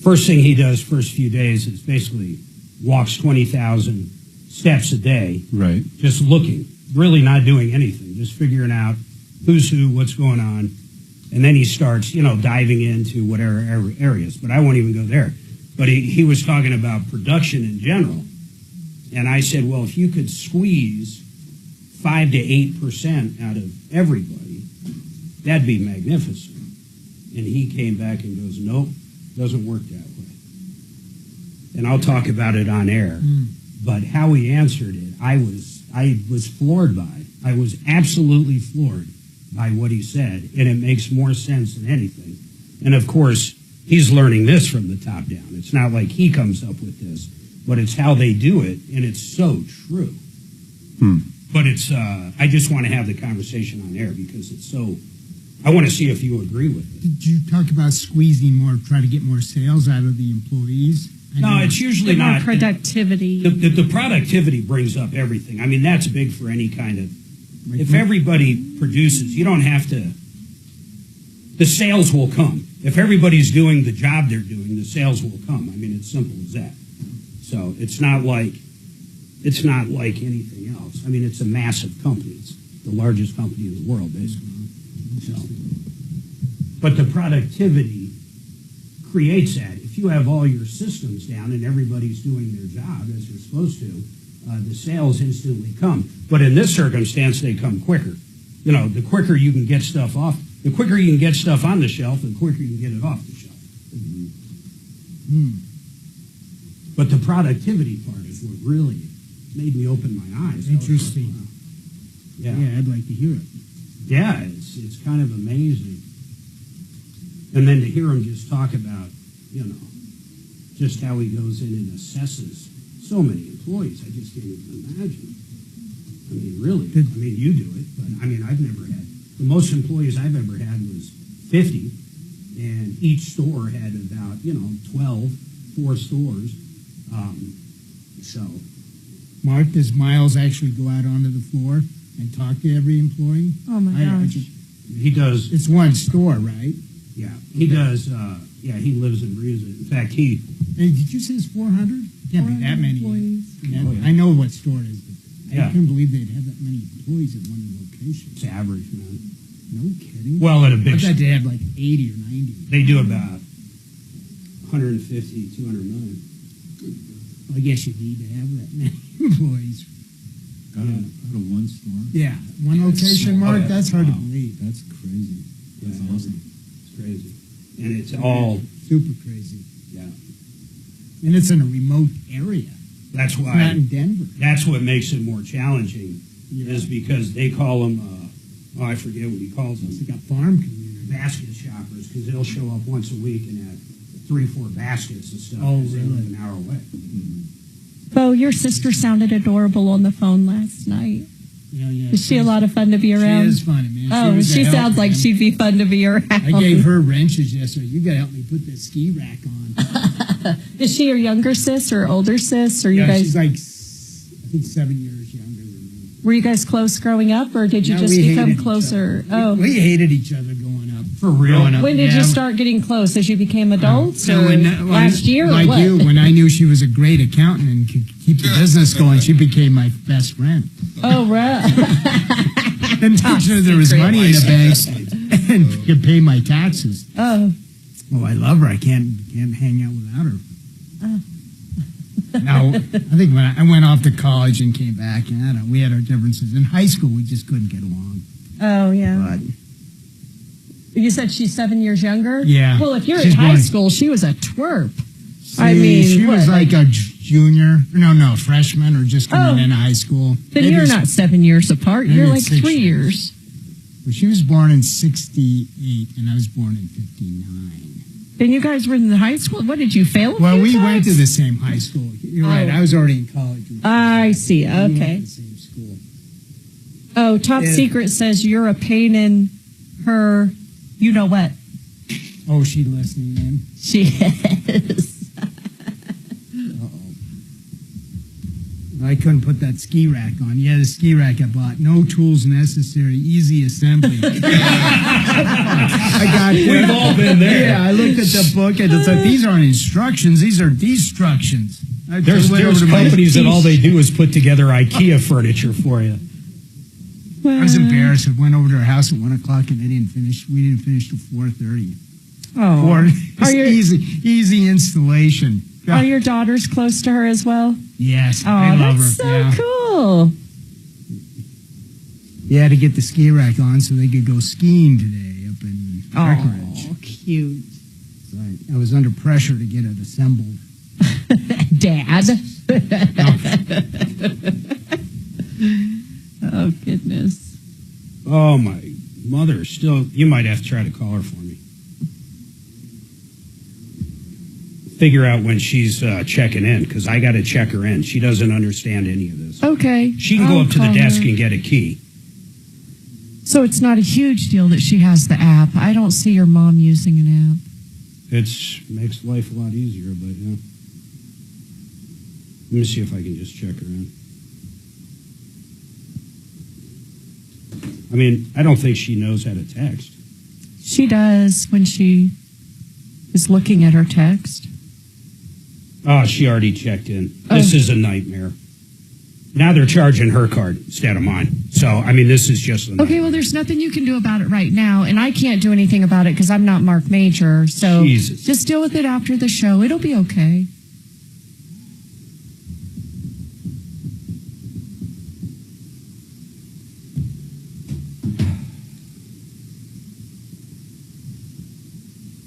first thing he does first few days is basically walks 20,000 steps a day. Right. Just looking, really not doing anything, just figuring out who's who, what's going on. And then he starts, diving into whatever areas. But I won't even go there. But he was talking about production in general. And I said, well, if you could squeeze 5 to 8% out of everybody, that'd be magnificent. And he came back and goes, nope, doesn't work that way. And I'll talk about it on air. But how he answered it, I was floored by. I was absolutely floored by what he said, and it makes more sense than anything. And of course, he's learning this from the top down. It's not like he comes up with this, but it's how they do it, and it's so true. But it's, I just want to have the conversation on air because it's so, I want to see if you agree with it. Did you talk about squeezing more, try to get more sales out of the employees? No, it's usually not. More productivity. The productivity brings up everything. I mean, that's big for any kind of, if everybody produces, you don't have to, the sales will come. If everybody's doing the job they're doing, the sales will come. I mean, it's simple as that. So it's not like anything else. I mean, it's a massive company. It's the largest company in the world, basically. So, but the productivity creates that. If you have all your systems down and everybody's doing their job as they're supposed to, the sales instantly come. But in this circumstance, they come quicker. The quicker you can get stuff off, the quicker you can get stuff on the shelf, the quicker you can get it off the shelf. But the productivity part is what really made me open my eyes. Interesting. Wow. Yeah, I'd like to hear it. Yeah, it's kind of amazing. And then to hear him just talk about, just how he goes in and assesses so many employees, I just can't even imagine. I mean, really. I mean, you do it, but I mean, I've never had, the most employees I've ever had was 50, and each store had about, 4 stores. So. Mark, does Miles actually go out onto the floor and talk to every employee? Oh, my gosh. He does. It's one store, right? Yeah, he does. He lives and breathes it. In fact, Hey, did you say it's 400? Can't be that many. Yeah. I know what store it is, but Yeah. I couldn't believe they'd have that many employees at one location. It's average, man. No kidding. Well, at a big I thought they had like 80 or 90. They do about 150, 200 million. Well, I guess you need to have that many employees. Out of one store? Yeah, one location, Mark. That's hard to believe. That's crazy. That's awesome. It's crazy. And it's all super crazy. Yeah. And it's in a remote area. That's why. It's not in Denver. That's what makes it more challenging, is because they call them, I forget what he calls them. They got farm community. Basket shoppers, because they'll show up once a week and have 3-4 baskets and stuff. Oh, because they really? live an hour away. Bo, your sister sounded adorable on the phone last night. Yeah. Is she a lot of fun to be around? She is funny, man. Oh, she sounds like she'd be fun to be around. I gave her wrenches yesterday. You got to help me put this ski rack on. Is she your younger sis or older sis? Or you Yeah, guys? she's like, I think 7 years younger than me. Were you guys close growing up, or did you No, just we become hated each closer? other. Oh, We hated each other growing up. For real? Growing up, when did yeah. you start getting close? As you became adults, No, or when last year, or I what? do. When I knew she was a great accountant and could keep the business going, she became my best friend. Oh, right. And made sure there was money in the bank and could pay my taxes. Oh. Oh, I love her. I can't hang out without her. Oh. Now, I think when I went off to college and came back, and I don't know, we had our differences. In high school, we just couldn't get along. Oh, yeah. But You said she's 7 years younger? Yeah. Well, if you're She's in high born- school, she was a twerp. she was like a junior. No, freshman or just coming into high school. Then Maybe you're it's- not 7 years apart. maybe You're like it's 6 3 years. Well, she was born in 68, and I was born in 59. Then you guys were in the high school? What, did you fail? Well, we went to the same high school. You're right. I was already in college. I see. We went Okay. to the same school. Oh, Top Yeah. Secret says you're a pain in her. You know what? Oh, she listening in? She is. I couldn't put that ski rack on. Yeah, the ski rack I bought. No tools necessary. Easy assembly. I got We've all been there. Yeah, I looked at the book and it's like, these aren't instructions. These are destructions. There's companies that all they do is put together IKEA furniture for you. I was embarrassed. I went over to her house at 1 o'clock and they didn't finish. We didn't finish till 4:30. Oh. It's easy installation. Are your daughters close to her as well? Yes, Oh, I love that's her. so Yeah. cool. Yeah, to get the ski rack on so they could go skiing today up in Breckenridge. Oh, cute. Right. I was under pressure to get it assembled. Dad. Oh, goodness. Oh, my mother still. You might have to try to call her for me. Figure out when she's checking in, because I got to check her in. She doesn't understand any of this. Okay. She can go I'll up to the call desk her. and get a key. So it's not a huge deal that she has the app. I don't see your mom using an app. It makes life a lot easier, but yeah. Let me see if I can just check her in. I mean, I don't think she knows how to text. She does when she is looking at her text. Oh, she already checked in. This is a nightmare. Now they're charging her card instead of mine. So, I mean, this is just a Okay, well, there's nothing you can do about it right now, and I can't do anything about it because I'm not Marc Mager. So Jesus. just deal with it after the show. It'll be okay.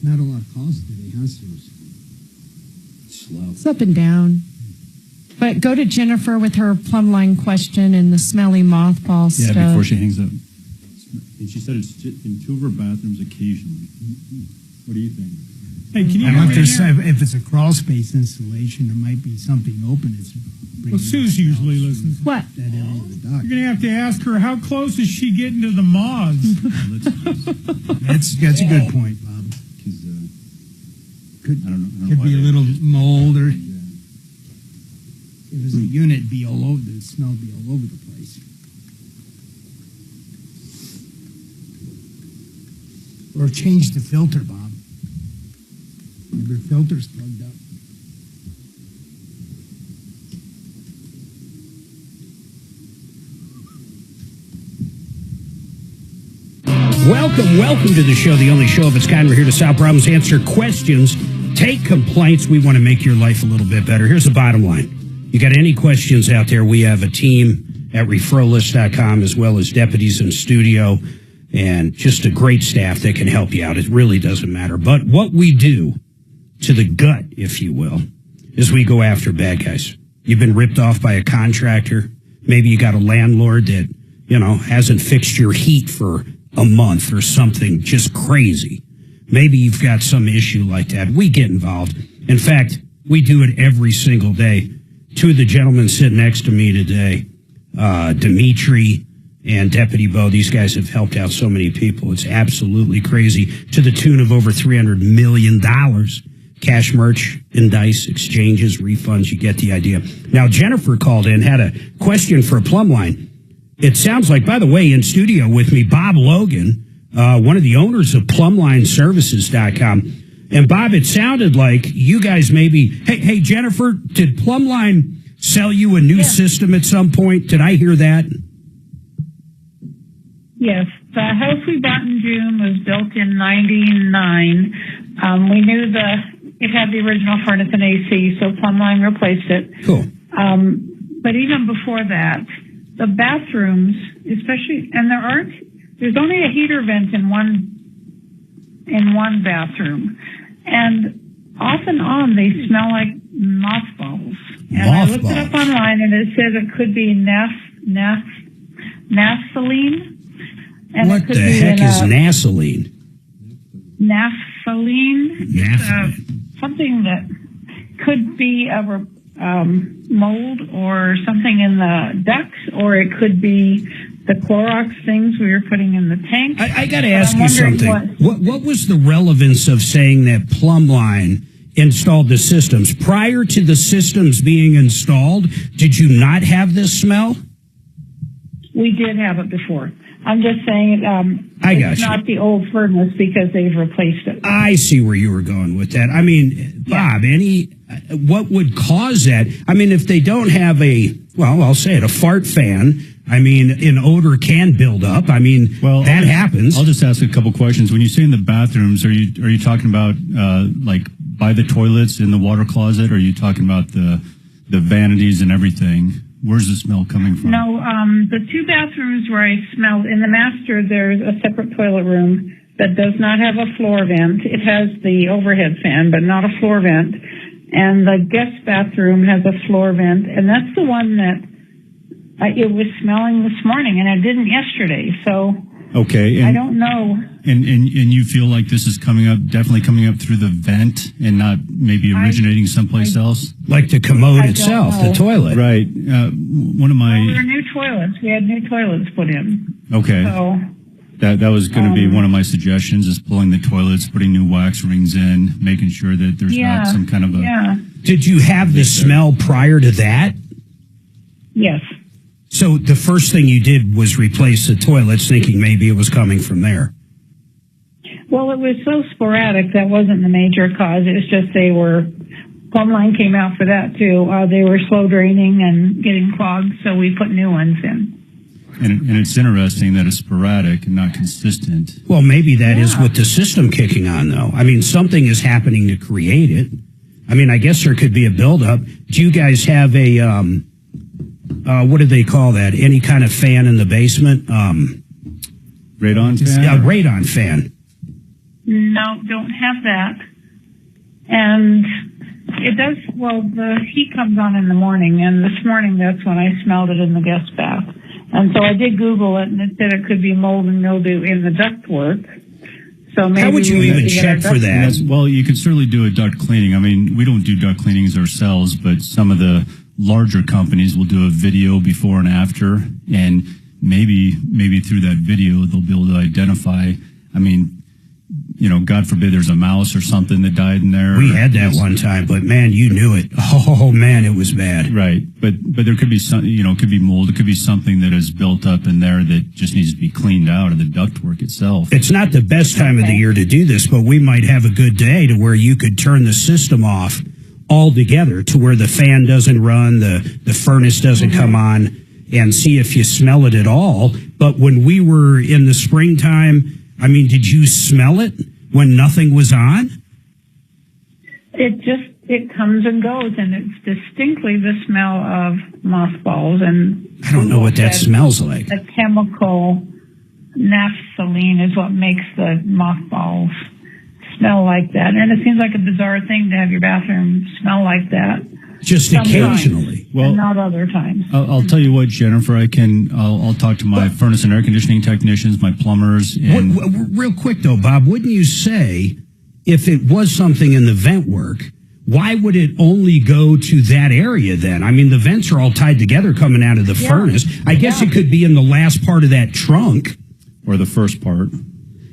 Not a lot of calls today, huh, Suze? Slow. It's up and down. But go to Jennifer with her plumb line question and the smelly mothball Yeah, stuff. before she hangs up. And she said it's in 2 of her bathrooms occasionally. What do you think? Hey, can you I hear wonder me if, here? if it's a crawl space installation, there might be something open. It's Well, Suze usually listens. What? that area of the dock. You're going to have to ask her, how close is she getting to the moths? That's a good point, Bob. Could be a little mold or. If it was a unit, it'd be all over. The smell would be all over the place. Or change the filter, Bob. Maybe your filter's plugged up. Welcome to the show, the only show of its kind. We're here to solve problems, answer questions, take complaints. We want to make your life a little bit better. Here's the bottom line. You got any questions out there, we have a team at referrallist.com as well as deputies in studio and just a great staff that can help you out. It really doesn't matter. But what we do to the gut, if you will, is we go after bad guys. You've been ripped off by a contractor. Maybe you got a landlord that, hasn't fixed your heat for a month or something just crazy. Maybe you've got some issue like that. We get involved. In fact, we do it every single day. two of the gentlemen sitting next to me today, Dimitri and Deputy Bo, these guys have helped out so many people. It's absolutely crazy, to the tune of over $300 million. Cash, merchandise, exchanges, refunds, you get the idea. Now, Jennifer called in, had a question for a plumb line. It sounds like, by the way, in studio with me, Bob Logan, one of the owners of PlumbLineServices.com. And Bob, it sounded like you guys maybe, hey, Jennifer, did Plumbline sell you a new system at some point? Did I hear that? Yes, the house we bought in June was built in '99. We knew it had the original furnace and AC, so Plumbline replaced it. Cool. But even before that, the bathrooms, especially, and there's only a heater vent in one bathroom, and off and on they smell like mothballs. And I looked it up online, and it says it could be naphthalene. And what the heck is naphthalene? Naphthalene. Something that could be a mold or something in the ducts, or it could be the Clorox things we were putting in the tank. I got to ask you something. What was the relevance of saying that Plumbline installed the systems? Prior to the systems being installed, did you not have this smell? We did have it before. I'm just saying it's not the old furnace because they've replaced it. I see where you were going with that. I mean, Bob, what would cause that? I mean, if they don't have I'll say it, a fart fan, I mean, an odor can build up. I mean, that happens. I'll just ask a couple questions. When you say in the bathrooms, are you talking about like by the toilets in the water closet, or are you talking about the vanities and everything? Where's the smell coming from? No, the two bathrooms where I smelled, in the master, there's a separate toilet room that does not have a floor vent. It has the overhead fan, but not a floor vent. And the guest bathroom has a floor vent, and that's the one that it was smelling this morning, and it didn't yesterday. So okay, I don't know. And you feel like this is definitely coming up through the vent and not maybe originating someplace else? Like the commode itself, the toilet. Right. One of my... Well, new toilets. We had new toilets put in. Okay. So that was going to be one of my suggestions, is pulling the toilets, putting new wax rings in, making sure that there's not some kind of a... Yeah. Did you have the smell prior to that? Yes. So the first thing you did was replace the toilets, thinking maybe it was coming from there. Well, it was so sporadic that wasn't the major cause. It was just Plumbline came out for that too. They were slow draining and getting clogged, so we put new ones in. And it's interesting that it's sporadic and not consistent. Well, maybe that is with the system kicking on, though. I mean, something is happening to create it. I mean, I guess there could be a buildup. Do you guys have a... what do they call that? Any kind of fan in the basement? Radon fan? Yeah, radon fan. No, don't have that. And it does, the heat comes on in the morning, and this morning that's when I smelled it in the guest bath. And so I did Google it, and it said it could be mold and mildew in the ductwork. So maybe how would you even check for that? Well, you could certainly do a duct cleaning. I mean, we don't do duct cleanings ourselves, but some of the larger companies will do a video before and after, and maybe through that video they'll be able to identify. I mean, God forbid there's a mouse or something that died in there. We had that one time, but man, you knew it. Oh man, it was bad. Right, but there could be some, it could be mold. It could be something that is built up in there that just needs to be cleaned out of the ductwork itself. It's not the best time of the year to do this, but we might have a good day to where you could turn the system off altogether, to where the fan doesn't run, the furnace doesn't come on, and see if you smell it at all. But when we were in the springtime, I mean, did you smell it when nothing was on? It comes and goes, and it's distinctly the smell of mothballs. And I don't know what that smells like. A chemical naphthalene is what makes the mothballs smell like that. And it seems like a bizarre thing to have your bathroom smell like that. Just occasionally. Well, and not other times. I'll tell you what, Jennifer, I'll talk to my furnace and air conditioning technicians, my plumbers. And real quick though, Bob, wouldn't you say if it was something in the vent work, why would it only go to that area then? I mean, the vents are all tied together coming out of the furnace. I guess it could be in the last part of that trunk. Or the first part.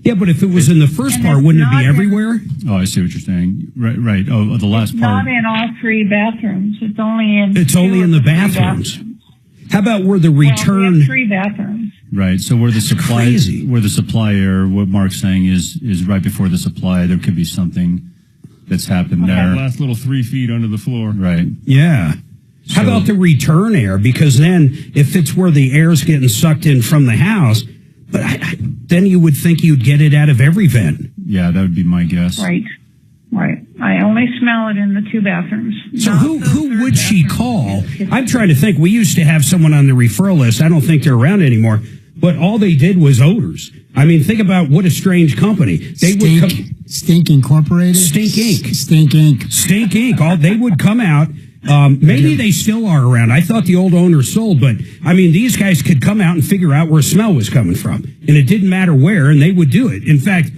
Yeah, but if it was in the first part, wouldn't it be everywhere? Oh, I see what you're saying. Right. Oh, the last part. Not in all 3 bathrooms. It's only in. It's only in the bathrooms. How about where the return? Well, we have 3 bathrooms. Right. So where the supply air, what Mark's saying is right before the supply, there could be something that's happened there. That last little 3 feet under the floor. Right. Yeah. How about the return air? Because then if it's where the air's getting sucked in from the house, but then you would think you'd get it out of every vent. Yeah, that would be my guess. Right. I only smell it in the 2 bathrooms. So who would she call? I'm trying to think. We used to have someone on the referral list. I don't think they're around anymore. But all they did was odors. I mean, think about what a strange company. They would Stink Incorporated? Stink Inc. Stink Inc. Stink Inc. They would come out. Maybe they still are around. I thought the old owner sold, but I mean, these guys could come out and figure out where smell was coming from. And it didn't matter where, and they would do it. In fact,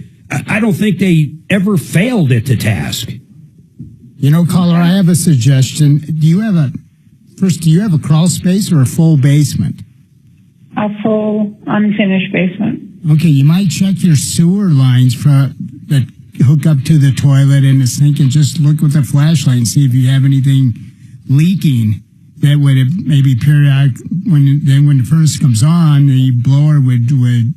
I don't think they ever failed at the task. You know, caller, I have a suggestion. Do you have a crawl space or a full basement? A full unfinished basement. Okay, you might check your sewer lines that hook up to the toilet and the sink, and just look with a flashlight and see if you have anything leaking. That would maybe periodic when the furnace comes on, the blower would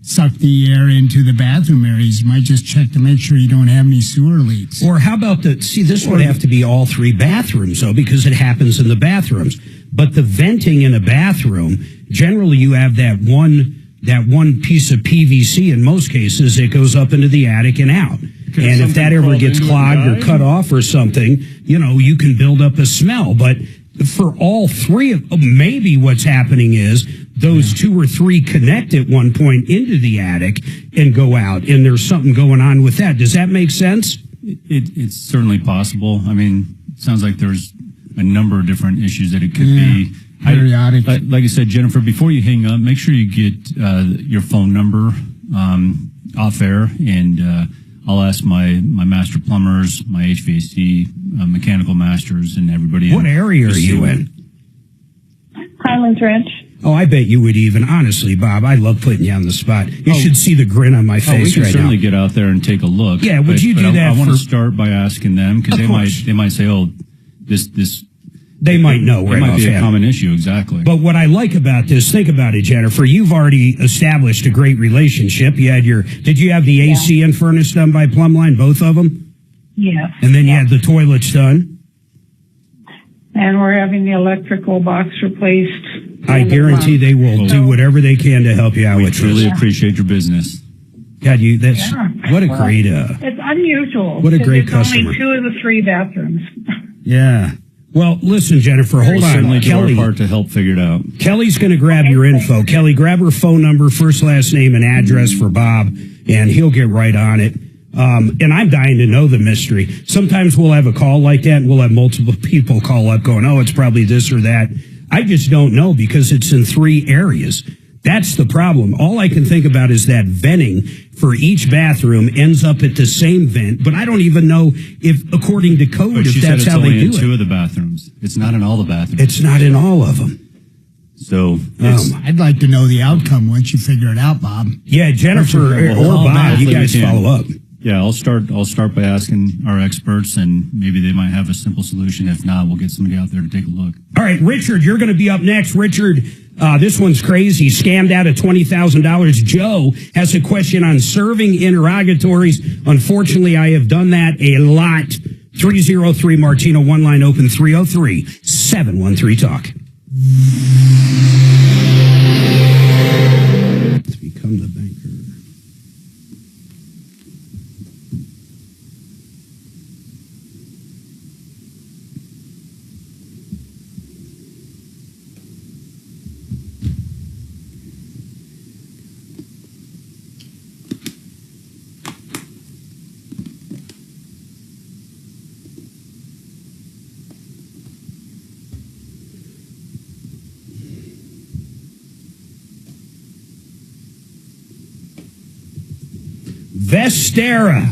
suck the air into the bathroom areas. You might just check to make sure you don't have any sewer leaks. Or how about this would have to be all 3 bathrooms, though, because it happens in the bathrooms. But the venting in a bathroom, generally you have that one piece of PVC. In most cases, it goes up into the attic and out. And if that ever gets clogged or cut off or something, you can build up a smell. But for all 3 of maybe what's happening is those 2 or 3 connect at one point into the attic and go out, and there's something going on with that. Does that make sense? It's certainly possible. I mean, it sounds like there's a number of different issues that it could be. Periodic. Like I said, Jennifer, before you hang up, make sure you get your phone number off air, and I'll ask my master plumbers, my HVAC mechanical masters, and everybody. What area are you in? Highlands Ranch. Oh, I bet you would even. Honestly, Bob, I love putting you on the spot. You should see the grin on my face right now. We can certainly get out there and take a look. Yeah, would you do that? I want to start by asking them, because they might say, "Oh, this." They might know. It might be a common issue, exactly. But what I like about this, think about it, Jennifer. You've already established a great relationship. Did you have the AC and furnace done by Plumline, both of them? Yes. And then you had the toilets done? And we're having the electrical box replaced. I guarantee they will do whatever they can to help you out with this. We truly appreciate your business. God, what a great... it's unusual. What a great it's customer. Only 2 of the 3 bathrooms. Yeah. Well, listen, Jennifer, hold on. Certainly do our part to help figure it out. Kelly's going to grab your info. Kelly, grab her phone number, first, last name, and address for Bob, and he'll get right on it. And I'm dying to know the mystery. Sometimes we'll have a call like that, and we'll have multiple people call up going, oh, it's probably this or that. I just don't know, because it's in 3 areas. That's the problem. All I can think about is that venting for each bathroom ends up at the same vent, but I don't even know if, according to code, if that's how they do it. It's only in 2 of the bathrooms. It's not in all the bathrooms. It's not in all of them. So I'd like to know the outcome once you figure it out, Bob. Yeah, Jennifer or Bob, you guys follow up. Yeah, I'll start by asking our experts, and maybe they might have a simple solution. If not, we'll get somebody out there to take a look. All right, Richard, you're going to be up next. Richard, this one's crazy. Scammed out of $20,000. Joe has a question on serving interrogatories. Unfortunately, I have done that a lot. 303 Martino, one line open, 303-713-TALK. Let's become the banker. Vestera.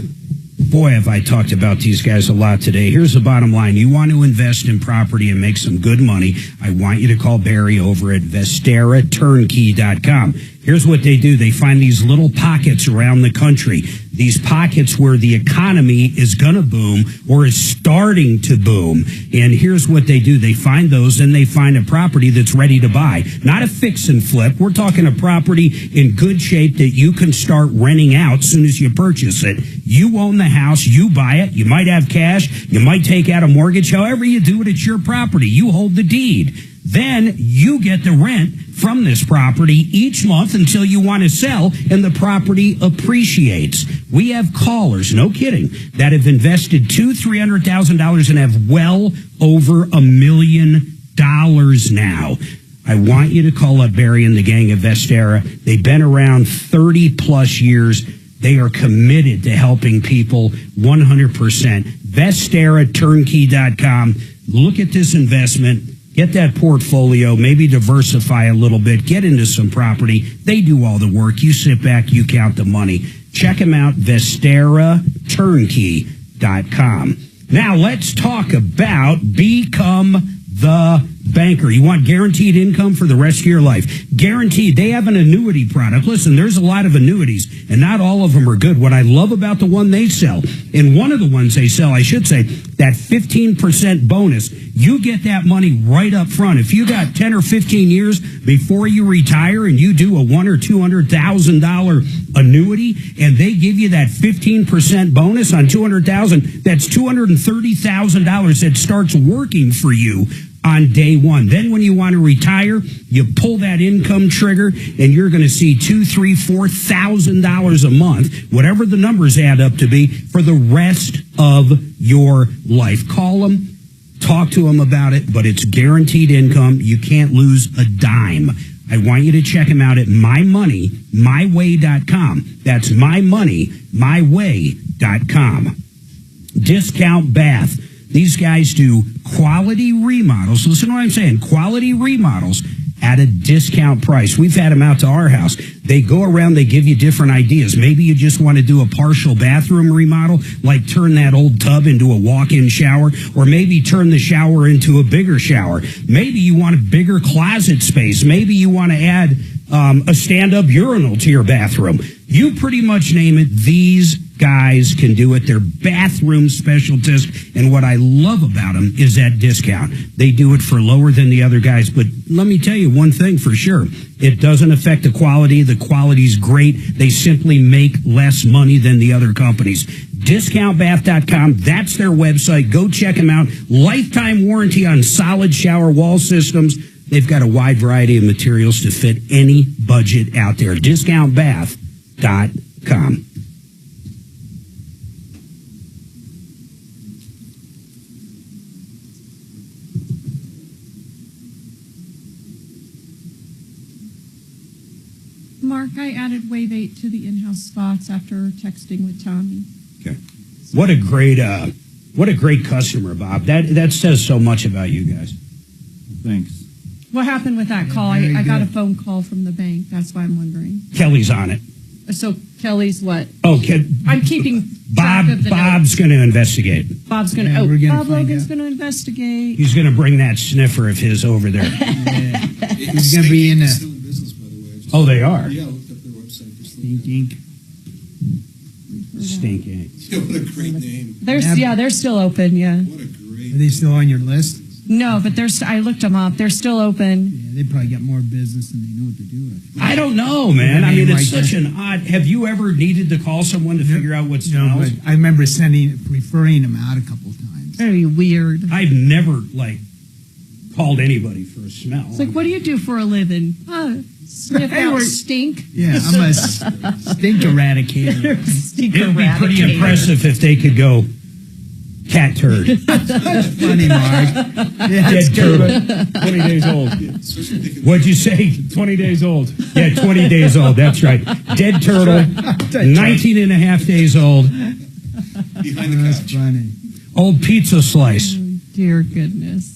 Boy, have I talked about these guys a lot today. Here's the bottom line. You want to invest in property and make some good money, I want you to call Barry over at VesteraTurnkey.com. Here's what they do. They find these little pockets around the country, these pockets where the economy is going to boom or is starting to boom. And here's what they do. They find those and they find a property that's ready to buy. Not a fix and flip. We're talking a property in good shape that you can start renting out as soon as you purchase it. You own the house. You buy it. You might have cash. You might take out a mortgage. However you do it, it's your property. You hold the deed. Then you get the rent from this property each month until you want to sell and the property appreciates. We have callers, no kidding, that have invested $200,000-$300,000 and have well over $1 million now. I want you to call up Barry and the gang at Vestera. They've been around 30 plus years. They are committed to helping people 100%. VesteraTurnkey.com. Look at this investment. Get that portfolio, maybe diversify a little bit, get into some property. They do all the work. You sit back, you count the money. Check them out, VesteraTurnkey.com. Now let's talk about Become the Banker. You want guaranteed income for the rest of your life. Guaranteed. They have an annuity product. Listen, there's a lot of annuities, and not all of them are good. What I love about the one they sell, and one of the ones they sell, I should say, that 15% bonus, you get that money right up front. If you got 10 or 15 years before you retire and you do a $100,000 or $200,000 annuity, and they give you that 15% bonus on $200,000, that's $230,000 that starts working for you on day one. Then when you want to retire, you pull that income trigger and you're going to see $2,000, $3,000, $4,000 a month, whatever the numbers add up to be, for the rest of your life. Call them, talk to them about it, but it's guaranteed income. You can't lose a dime. I want you to check them out at mymoneymyway.com. That's mymoneymyway.com. Discount Bath. These guys do quality remodels. Listen to what I'm saying. Quality remodels at a discount price. We've had them out to our house. They go around, they give you different ideas. Maybe you just want to do a partial bathroom remodel, like turn that old tub into a walk-in shower, or maybe turn the shower into a bigger shower. Maybe you want a bigger closet space. Maybe you want to add a stand-up urinal to your bathroom. You pretty much name it, these guys can do it. They're bathroom specialists, and what I love about them is that discount. They do it for lower than the other guys, but let me tell you one thing for sure. It doesn't affect the quality. The quality's great. They simply make less money than the other companies. DiscountBath.com, that's their website. Go check them out. Lifetime warranty on solid shower wall systems. They've got a wide variety of materials to fit any budget out there. DiscountBath.com. Mark, I added Wave 8 to the in-house spots after texting with Tommy. Okay. What a great customer, Bob. That says so much about you guys. Thanks. What happened with that call? I got a phone call from the bank. That's why I'm wondering. Kelly's on it. So Kelly's what? Oh, I'm keeping track of the Bob's going to investigate. Bob's going to. Bob Logan's going to investigate. He's going to bring that sniffer of his over there. He's going to be in a... Oh, they are? Yeah, I looked up their website. Stink Inc. Stink Inc. Yeah, what a great name. They're still open, yeah. What a great... Are they still on your list? No, but I looked them up. They're still open. Yeah, they probably got more business than they know what to do with. I don't know, man. I mean, it's such an odd... Have you ever needed to call someone to figure out what smells? No, but I remember referring them out a couple times. Very weird. I've never, called anybody for a smell. It's like, what do you do for a living? Sniff out stink. Yeah, I'm a stink eradicator. It'd be pretty impressive if they could go cat turd. Funny, Mark. Yeah, dead turtle. 20 days old. What'd you say? 20 days old. Yeah, 20 days old. That's right. Dead turtle. 19 and a half days old. Behind the couch. That's funny. Old pizza slice. Oh, dear goodness.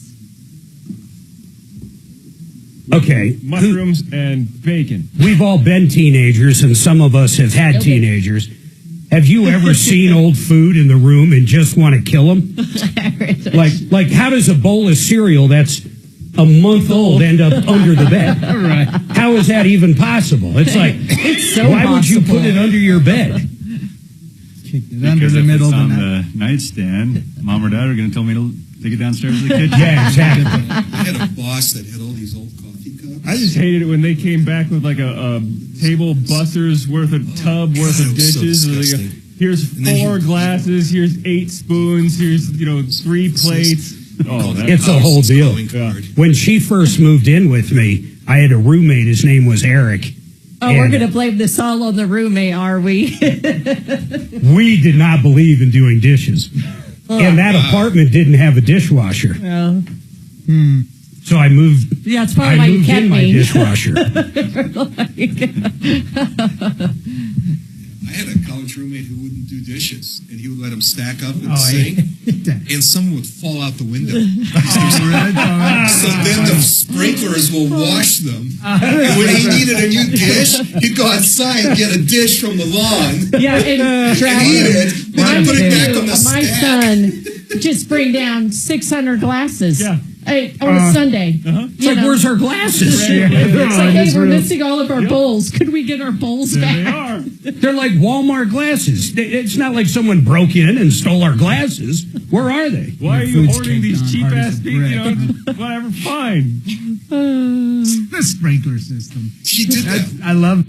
Okay. Mushrooms and bacon. We've all been teenagers, and some of us have had teenagers. Have you ever seen old food in the room and just want to kill them? Like how does a bowl of cereal that's a month old end up under the bed? Right. How is that even possible? It's like, It's so why would you possible. put it under your bed? Kicked it under Because the if middle it's of the on night. the nightstand, mom or dad are going to tell me to take it downstairs to the kitchen. Yeah, exactly. I had a boss that had all these old coffee cups. I just hated it when they came back with like a table buster's worth of tub worth God, of it was so dishes. And they go, disgusting. here's And then 4 glasses. Here's 8 spoons. Here's 3 plates. Oh, It's a whole deal. Yeah. When she first moved in with me, I had a roommate. His name was Eric. Oh, we're And going to blame this all on the roommate, are we? we did not believe in doing dishes. And that apartment didn't have a dishwasher. Well, So I moved. yeah, it's probably why I you moved kept in my me. dishwasher. I had a college roommate who wouldn't do dishes, and he would let them stack up in the Oh, I sink, hate that. and some would fall out the window. Oh, So then the sprinklers will wash them. And when he needed a new dish, he'd go outside and get a dish from the lawn Yeah, and and eat it, and then put it back on the my stack. son just bring down 600 glasses. Yeah. On a Sunday. It's like, where's our glasses? It's like, hey, we're missing all of our bowls. Could we get our bowls There back? they are. They're like Walmart glasses. It's not like someone broke in and stole our glasses. Where are they? Why are you Food's ordering caked these on cheap hard ass as a people? Whatever, fine. The sprinkler system. She did that. I love.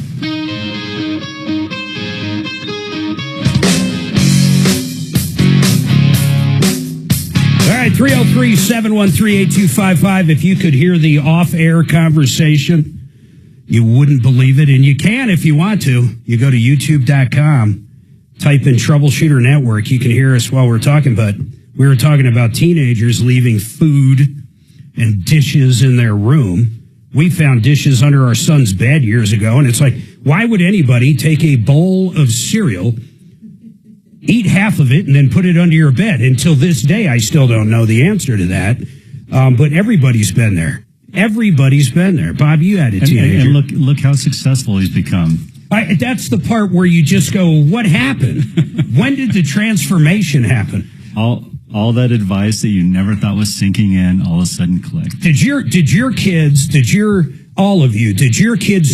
All right, 303-713-8255. If you could hear the off-air conversation, you wouldn't believe it. And you can if you want to. You go to youtube.com, type in Troubleshooter Network. You can hear us while we're talking. But we were talking about teenagers leaving food and dishes in their room. We found dishes under our son's bed years ago. And it's like, why would anybody take a bowl of cereal, eat half of it, and then put it under your bed? Until this day, I still don't know the answer to that. But everybody's been there. Everybody's been there. Bob, you had a teenager. And look how successful he's become. That's the part where you just go, what happened? When did the transformation happen? All that advice that you never thought was sinking in all of a sudden clicked. Did your kids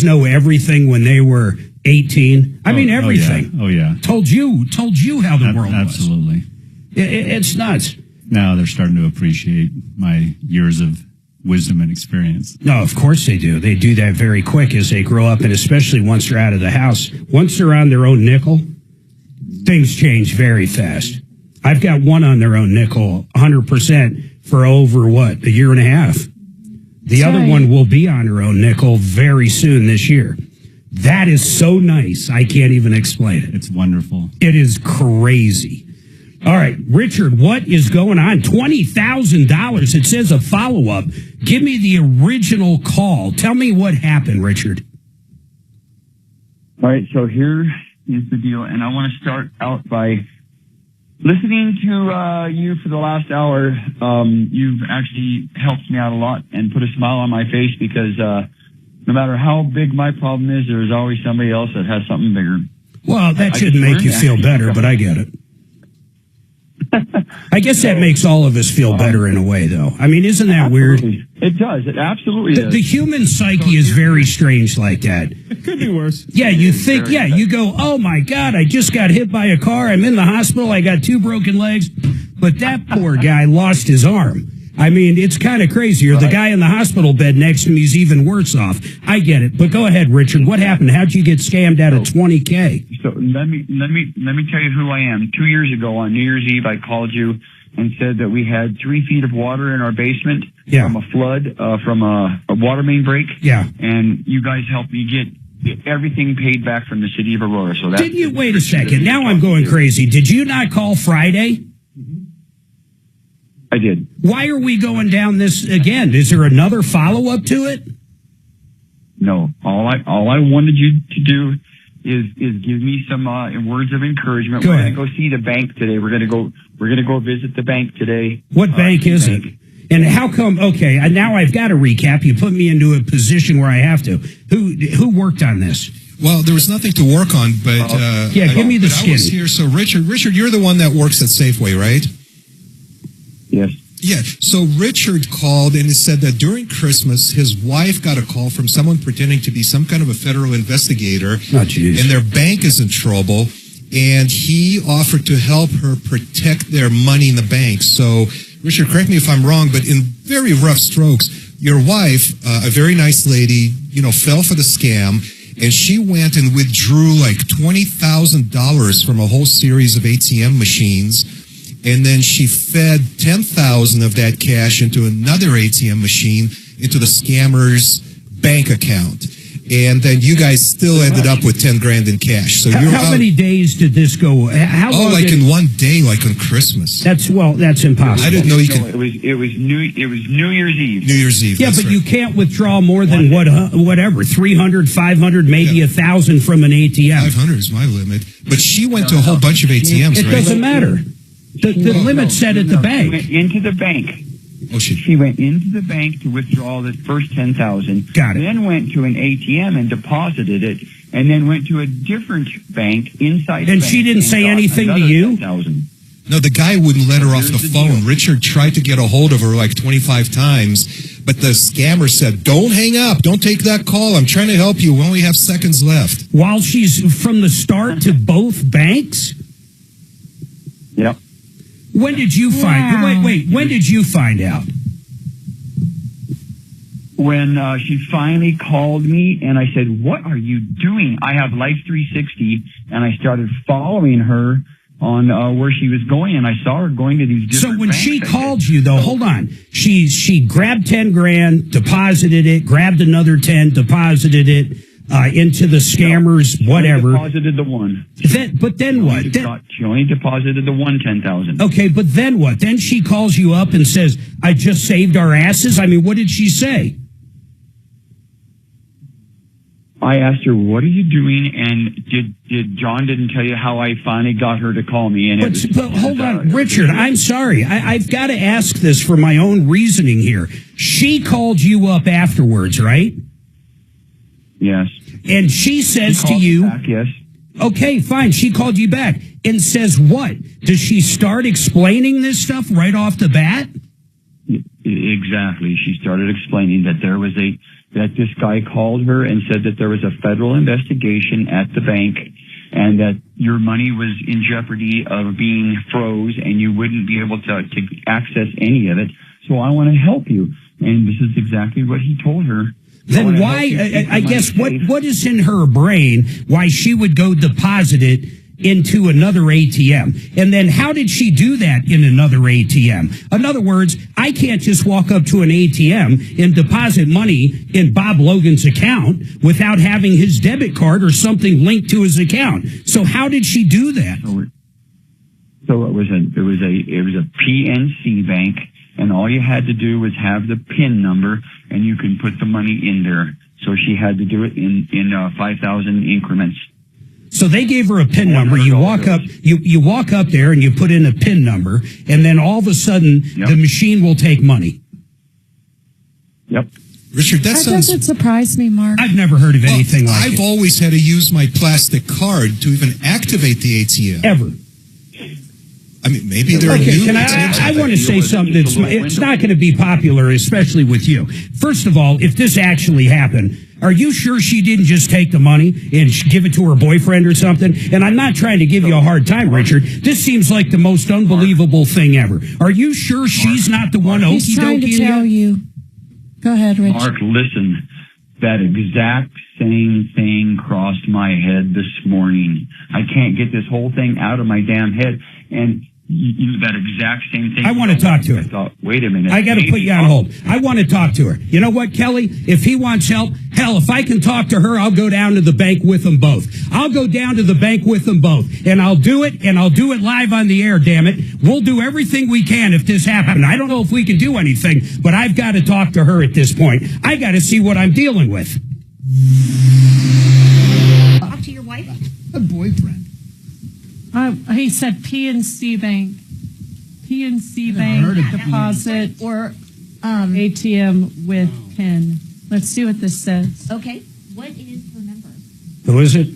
know everything when they were 18? I mean, everything. Oh yeah. Told you how the world was. Absolutely. It's nuts. Now they're starting to appreciate my years of wisdom and experience. No, of course they do. They do that very quick as they grow up, and especially once they're out of the house. Once they're on their own nickel, things change very fast. I've got one on their own nickel 100% for over, a year and a half. The other one will be on her own nickel very soon this year. That is so nice. I can't even explain it. It's wonderful. It is crazy. All right, Richard, what is going on? $20,000. It says a follow-up. Give me the original call. Tell me what happened, Richard. All right, so here is the deal, and I want to start out by listening to you for the last hour. You've actually helped me out a lot and put a smile on my face because no matter how big my problem is, there's always somebody else that has something bigger. Well, that shouldn't make you feel better, but I get it. I guess that makes all of us feel better in a way, though. I mean, isn't that weird? It does. It absolutely does. The human psyche is very strange like that. It could be worse. Yeah, you think, you go, oh my God, I just got hit by a car. I'm in the hospital. I got 2 broken legs. But that poor guy lost his arm. I mean, it's kind of crazy. Or the guy in the hospital bed next to me is even worse off. I get it. But go ahead, Richard. What happened? How'd you get scammed out of $20K? So let me tell you who I am. 2 years ago on New Year's Eve, I called you and said that we had 3 feet of water in our basement from a flood, from a water main break. Yeah. And you guys helped me get everything paid back from the city of Aurora. So that Did you wait a second? Now I'm going crazy. Did you not call Friday? I did. Why are we going down this again? Is there another follow-up to it? No. All I wanted you to do is give me some words of encouragement. We're going to go see the bank today. We're going to go visit the bank today. What bank is it? And how come? Okay, now I've got to recap. You put me into a position where I have to. Who worked on this? Well, there was nothing to work on, but give me the but I was skinny. here. So, Richard, you're the one that works at Safeway, right? Yes. Yeah. So Richard called and he said that during Christmas, his wife got a call from someone pretending to be some kind of a federal investigator, and their bank is in trouble. And he offered to help her protect their money in the bank. So, Richard, correct me if I'm wrong, but in very rough strokes, your wife, a very nice lady, fell for the scam, and she went and withdrew like $20,000 from a whole series of ATM machines, and then she fed $10,000 of that cash into another ATM machine into the scammer's bank account. And then you guys still ended up with $10,000 in cash. So how many days did this go? How long in one day, like on Christmas. That's impossible. I didn't know you could. It was New Year's Eve. New Year's Eve. Yeah, but you can't withdraw more than whatever 300, 500, maybe 1,000 from an ATM. 500 is my limit. But she went to a whole bunch of ATMs. It right? doesn't matter. The limit set at the bank. She went into the bank. She went into the bank to withdraw the first $10,000. Got it. Then went to an ATM and deposited it, and then went to a different bank inside. And she didn't say anything to you? No, the guy wouldn't let her off the phone. Richard tried to get a hold of her like 25 times, but the scammer said, "Don't hang up. Don't take that call. I'm trying to help you. We only have seconds left." While she's from the start to both banks? Yep. When did you find? Wait. When did you find out? When she finally called me, and I said, "What are you doing?" I have Life 360, and I started following her on where she was going, and I saw her going to these different. So when banks. she called you, though, hold on. She grabbed $10,000, deposited it, grabbed another 10, deposited it. Into the scammers, whatever. Deposited the one. But then what? She only deposited the one $10,000. Okay, but then what? Then she calls you up and says, "I just saved our asses." I mean, what did she say? I asked her, "What are you doing?" And did John didn't tell you how I finally got her to call me? And but hold on, Richard. I'm sorry. I've got to ask this for my own reasoning here. She called you up afterwards, right? Yes. And she says to you, back, yes. Okay, fine. She called you back and says what? Does she start explaining this stuff right off the bat? Exactly. She started explaining that that this guy called her and said that there was a federal investigation at the bank and that your money was in jeopardy of being froze and you wouldn't be able to access any of it. So I want to help you. And this is exactly what he told her. Then why, I guess, what is in her brain why she would go deposit it into another ATM? And then how did she do that in another ATM? In other words, I can't just walk up to an ATM and deposit money in Bob Logan's account without having his debit card or something linked to his account. So how did she do that? So it was a PNC bank. And all you had to do was have the PIN number, and you can put the money in there. So she had to do it in 5,000 increments. So they gave her a PIN number. You walk up, you walk up there, and you put in a PIN number, and then all of a sudden, the machine will take money. Yep. Richard, that doesn't surprise me, Mark. I've never heard of anything like it. I've always had to use my plastic card to even activate the ATM. Ever. I mean, maybe they're new. I want to say something that's it's not going to be popular, especially with you. First of all, if this actually happened, are you sure she didn't just take the money and give it to her boyfriend or something? And I'm not trying to give you a hard time, Richard. This seems like the most unbelievable thing ever. Are you sure she's not the one He's trying to tell you. Go ahead, Rich. Mark, listen. That exact same thing crossed my head this morning. I can't get this whole thing out of my damn head. And that exact same thing. I want to talk to her. I thought, wait a minute. I got to put you on hold. I want to talk to her. You know what, Kelly? If he wants help, hell, if I can talk to her, I'll go down to the bank with them both. I'll go down to the bank with them both. And I'll do it, and I'll do it live on the air, damn it. We'll do everything we can if this happens. I don't know if we can do anything, but I've got to talk to her at this point. I got to see what I'm dealing with. Talk to your wife? A boyfriend. He said PNC Bank. PNC Bank deposit or ATM with PIN. Let's see what this says. Okay. What is her number? Who is it?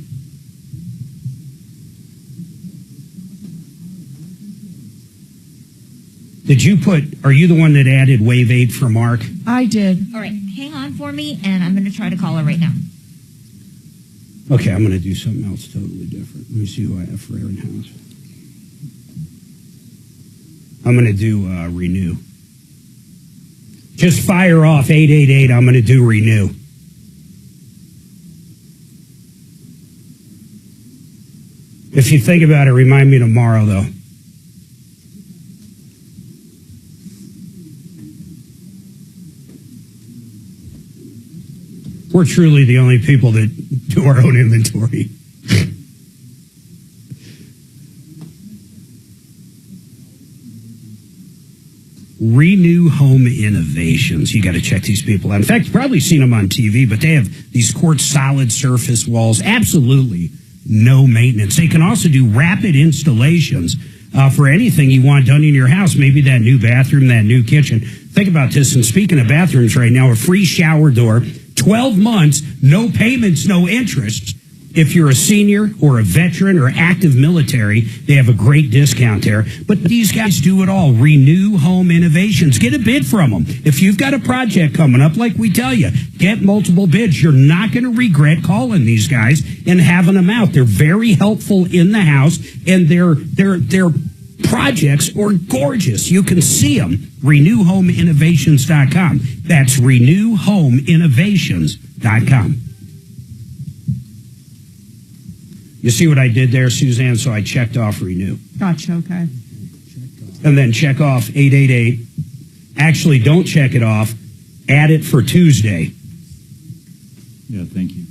Are you the one that added Wave 8 for Mark? I did. All right, hang on for me, and I'm going to try to call her right now. Okay, I'm going to do something else totally different. Let me see who I have for Aaron House. I'm going to do renew. Just fire off 888. I'm going to do renew. If you think about it, remind me tomorrow, though. We're truly the only people that do our own inventory. Renew Home Innovations. You got to check these people out. In fact, you've probably seen them on TV, but they have these quartz solid surface walls. Absolutely no maintenance. They can also do rapid installations for anything you want done in your house. Maybe that new bathroom, that new kitchen. Think about this. And speaking of bathrooms right now, a free shower door, 12 months, no payments, no interest. If you're a senior or a veteran or active military, they have a great discount there. But these guys do it all. Renew Home Innovations. Get a bid from them. If you've got a project coming up, like we tell you, get multiple bids. You're not going to regret calling these guys and having them out. They're very helpful in the house, and their projects are gorgeous. You can see them. RenewHomeInnovations.com. That's RenewHomeInnovations.com. You see what I did there, Suzanne? So I checked off renew. Gotcha, okay. And then check off 888. Actually, don't check it off. Add it for Tuesday. Yeah, thank you.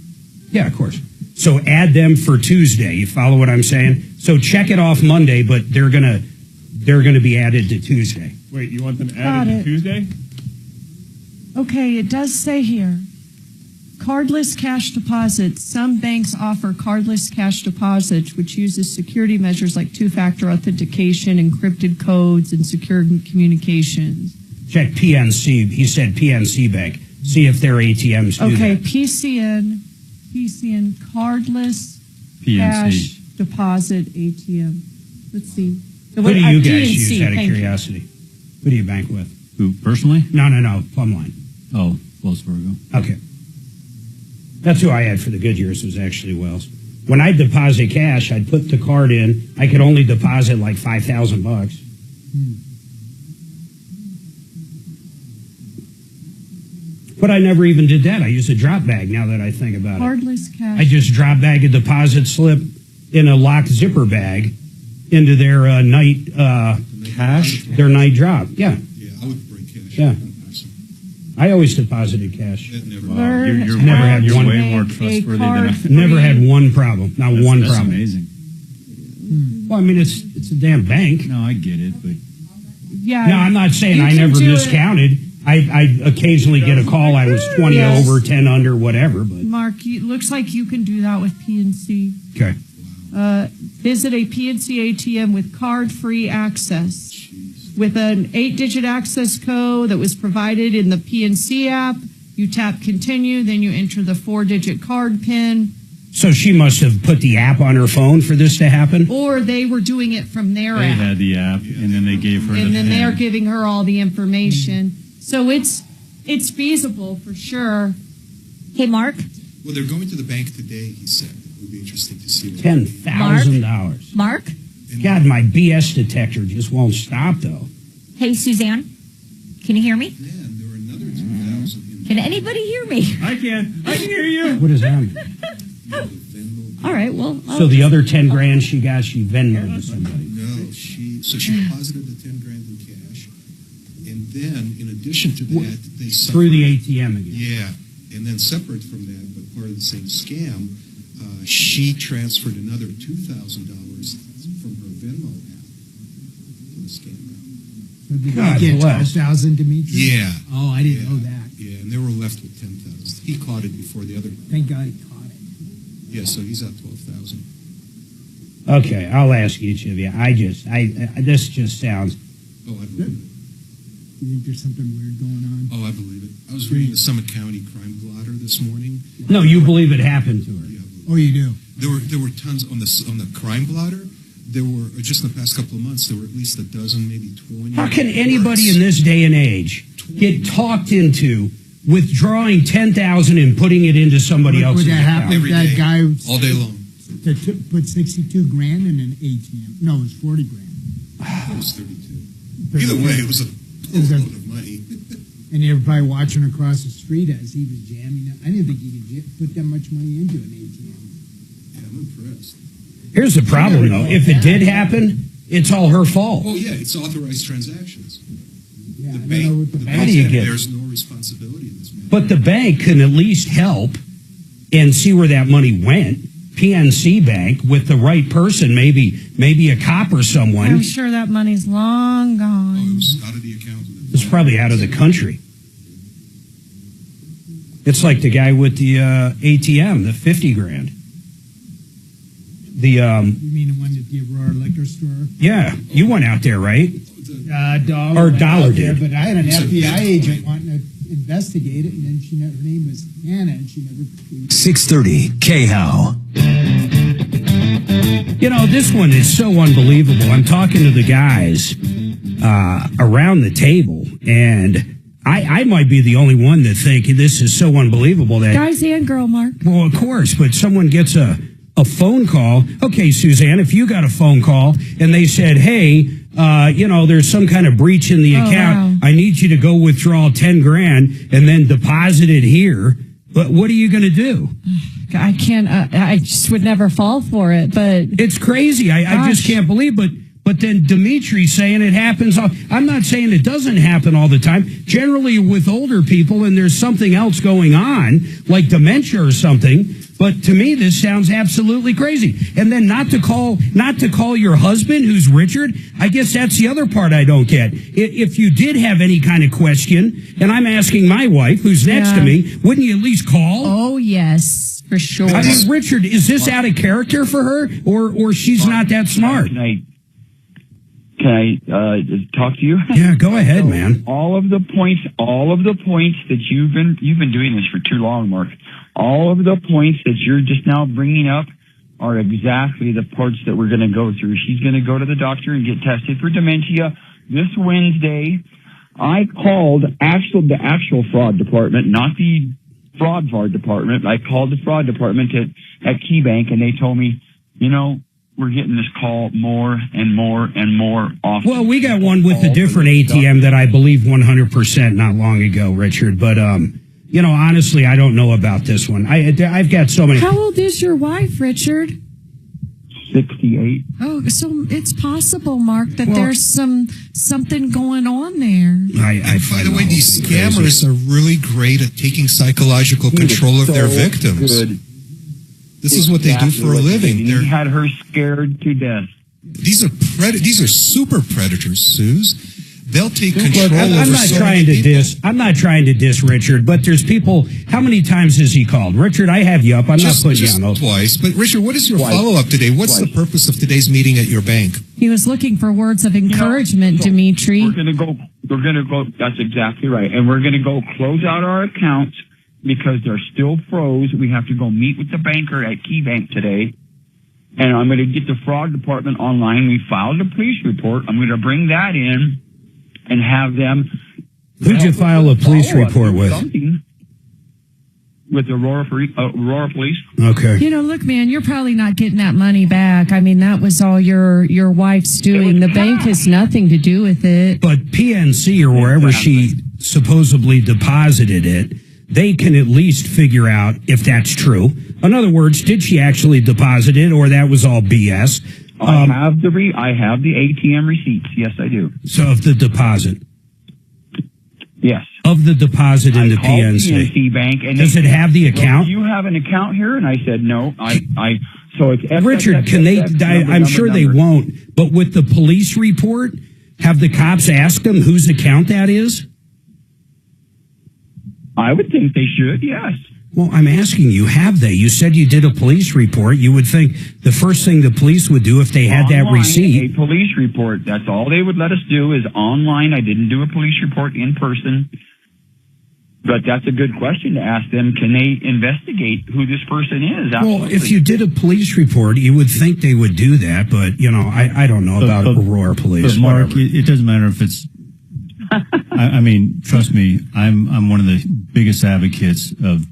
Yeah, of course. So add them for Tuesday. You follow what I'm saying? So check it off Monday, but they're gonna be added to Tuesday. Wait, you want them added to Tuesday? Okay, it does say here. Cardless cash deposits. Some banks offer cardless cash deposits, which uses security measures like two-factor authentication, encrypted codes, and secure communications. Check PNC. He said PNC Bank. See if their ATMs do okay, that. PCN cardless cash deposit ATM. Let's see. Who do you guys PNC, use out of curiosity? Who do you bank with? Who, personally? No, Plumline. Oh, Wells Fargo. Okay. That's who I had for the good years, was actually Wells. When I deposit cash, I'd put the card in. I could only deposit like $5,000. But I never even did that. I used a drop bag, now that I think about it. Cardless cash. I just drop bag a deposit slip in a locked zipper bag into their night cash, their night drop. Yeah. Yeah, I would bring cash. Yeah. I always deposited cash. Wow, you're never had your way more trustworthy than I. Never had one problem. Not one that's problem. Amazing. Well, I mean, it's a damn bank. No, I get it, but yeah. No, I'm not saying I never miscounted. I occasionally get a call. I was 20 over, 10 under, whatever. But Mark, it looks like you can do that with PNC. Okay. Visit a PNC ATM with card-free access. With an 8-digit access code that was provided in the PNC app, you tap continue, then you enter the 4-digit card PIN. So she must have put the app on her phone for this to happen? Or they were doing it from their they app. had the app, and then they gave her And the then PIN. they're giving her all the information. So it's feasible for sure. Hey, Mark? Well, they're going to the bank today, he said. It would be interesting to see. $10,000. Mark? God, my BS detector just won't stop, though. Hey, Suzanne? Can you hear me? Man, there were another 2,000. Can anybody hear me? I can hear you. What does that mean? All right, well. So the other 10 grand she got, she Venmo'd to somebody. No, she deposited the 10 grand in cash, and then in addition to that, they through the ATM again. Yeah, and then separate from that, but part of the same scam, she transferred another $2,000 from her Venmo app to the scam. Did they get 12,000, Dimitri? Yeah. Oh, I didn't know that. Yeah, and they were left with 10,000. He caught it before the other. Thank God he caught it. Yeah, so he's at 12,000. Okay, I'll ask each of you. This just sounds. Oh, I believe it. You think there's something weird going on? Oh, I believe it. I was reading the Summit County Crime Blotter this morning. No, you believe it happened to her. Yeah, I believe Oh, you do? There were tons on the crime blotter. There were, just in the past couple of months, there were at least a dozen, maybe 20. How can anybody in this day and age get talked into withdrawing $10,000 and putting it into somebody else's Would that happen account? if that guy all day long that put $62,000 in an ATM? No, it was $40,000. It was 32. Either way, it was a load of money. And they were probably watching across the street as he was jamming it. I didn't think he could put that much money into an ATM. Yeah, I'm impressed. Here's the problem, though. If it did happen, it's all her fault. Oh, yeah, it's authorized transactions. Yeah, the bank How do you get? There's no responsibility in this matter. But the bank can at least help and see where that money went. PNC Bank with the right person, maybe a cop or someone. I'm sure that money's long gone. It was out of the account. It's probably out of the country. It's like the guy with the ATM, the $50,000. You mean the one at the Aurora liquor store? Yeah, you went out there, right? Dollar did. But I had an FBI agent wanting to investigate it, and then her name was Hannah, and she never. 630 KHOW. You know, this one is so unbelievable. I'm talking to the guys around the table, and I might be the only one that think this is so unbelievable that Guys and girl, Mark. Well, of course, but someone gets a phone call. Okay, Suzanne, if you got a phone call and they said, hey, there's some kind of breach in the account. Wow. I need you to go withdraw $10,000 and then deposit it here. But what are you going to do? I can't. I just would never fall for it. But it's crazy. I just can't believe. But then Dimitri saying it happens. I'm not saying it doesn't happen all the time. Generally, with older people, and there's something else going on, like dementia or something. But to me, this sounds absolutely crazy. And then not to call your husband, who's Richard. I guess that's the other part I don't get. If you did have any kind of question, and I'm asking my wife, who's next to me, wouldn't you at least call? Oh yes, for sure. I mean, Richard, is this out of character for her, or she's not that smart? Can I talk to you? Yeah, go ahead, man. All of the points that you've been doing this for too long, Mark. All of the points that you're just now bringing up are exactly the parts that we're going to go through. She's going to go to the doctor and get tested for dementia this Wednesday. I called the actual fraud department, not the fraud department. I called the fraud department at KeyBank, and they told me, we're getting this call more and more and more often. Well, we got one with a different ATM that I believe 100% not long ago, Richard. But, honestly, I don't know about this one. I've got so many. How old is your wife, Richard? 68. Oh, so it's possible, Mark, that there's something going on there. By the way, these scammers are really great at taking psychological control of their victims. Good. This is what they do for a living. He had her scared to death. These are super predators, Suze. They'll take control Look, I'm over not so trying many to people. diss. I'm not trying to diss Richard, but there's people. How many times has he called? Richard, I have you up. I'm not putting you on hold. Twice. But Richard, what is your follow-up today? What's the purpose of today's meeting at your bank? He was looking for words of encouragement, Dimitri. We're going to go. That's exactly right. And we're going to go close out our accounts because they're still froze. We have to go meet with the banker at KeyBank today. And I'm going to get the fraud department online. We filed a police report. I'm going to bring that in and have them. Who'd you file a police report with? With Aurora Police. Okay. Look, man, you're probably not getting that money back. I mean, that was all your wife's doing. The bank has nothing to do with it. But PNC or wherever she supposedly deposited it, they can at least figure out if that's true. In other words, did she actually deposit it, or that was all BS? I have the ATM receipts. Yes, I do. So of the deposit. Yes. Of the deposit in the PNC Bank. And does it have the account? Do you have an account here? And I said no. So it's Richard. Can they? I'm sure they won't. But with the police report, have the cops asked them whose account that is? I would think they should, yes. Well, I'm asking you, have they? You said you did a police report. You would think the first thing the police would do if they had that receipt. A police report. That's all they would let us do is online. I didn't do a police report in person. But that's a good question to ask them. Can they investigate who this person is? Absolutely. Well, if you did a police report, you would think they would do that, but, I don't know about Aurora Police. But Mark, it doesn't matter if it's... I mean, trust me, I'm one of the biggest advocates of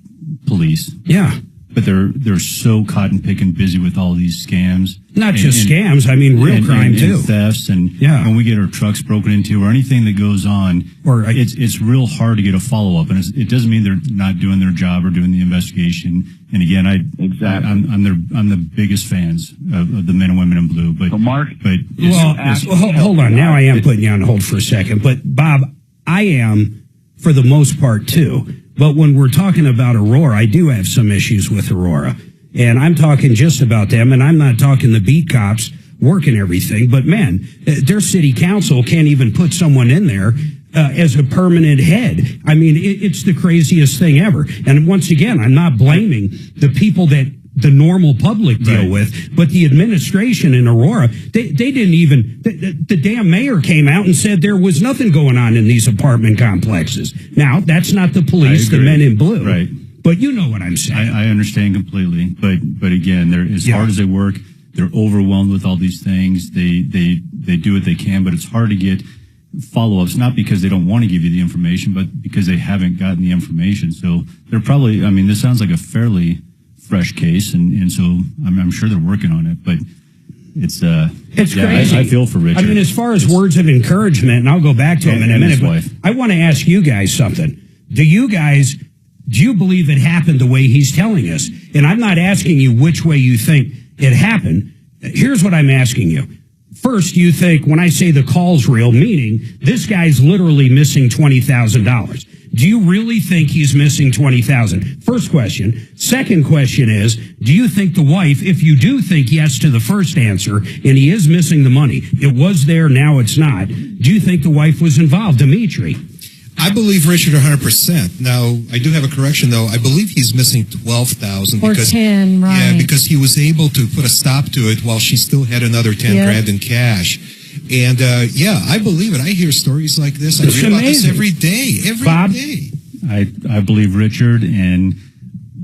police. Yeah. But they're so cotton picking busy with all these scams. Not just scams, I mean real crime too. And thefts, and when we get our trucks broken into or anything that goes on, it's real hard to get a follow up. And it doesn't mean they're not doing their job or doing the investigation. And again, I'm the biggest fans of the men and women in blue. But hold on. Now I am putting you on hold for a second. But Bob, I am for the most part too. But when we're talking about Aurora, I do have some issues with Aurora. And I'm talking just about them, and I'm not talking the beat cops working everything. But, man, their city council can't even put someone in there as a permanent head. I mean, it's the craziest thing ever. And once again, I'm not blaming the people that the normal public deal with, but the administration in Aurora, they didn't even, the damn mayor came out and said there was nothing going on in these apartment complexes. Now, that's not the police, the men in blue. Right. But you know what I'm saying. I understand completely. But again, they're as hard as they work, they're overwhelmed with all these things. They do what they can, but it's hard to get follow-ups, not because they don't want to give you the information, but because they haven't gotten the information. So they're probably, I mean, this sounds like a fairly fresh case, and so I'm sure they're working on it, but it's crazy. I feel for Richard. I mean, as far as words of encouragement, and I'll go back to him in a minute, but I want to ask you guys something. Do you believe it happened the way he's telling us? And I'm not asking you which way you think it happened. Here's what I'm asking you. First, you think when I say the call's real, meaning this guy's literally missing $20,000. Do you really think he's missing $20,000? First question. Second question is, do you think the wife, if you do think yes to the first answer, and he is missing the money, it was there, now it's not, do you think the wife was involved? Dimitri? I believe Richard 100%. Now, I do have a correction, though. I believe he's missing $12,000 or 10, right? Yeah, because he was able to put a stop to it while she still had another 10 grand in cash. And I believe it. I hear stories like this. I read about this every day. Bob? I believe Richard, and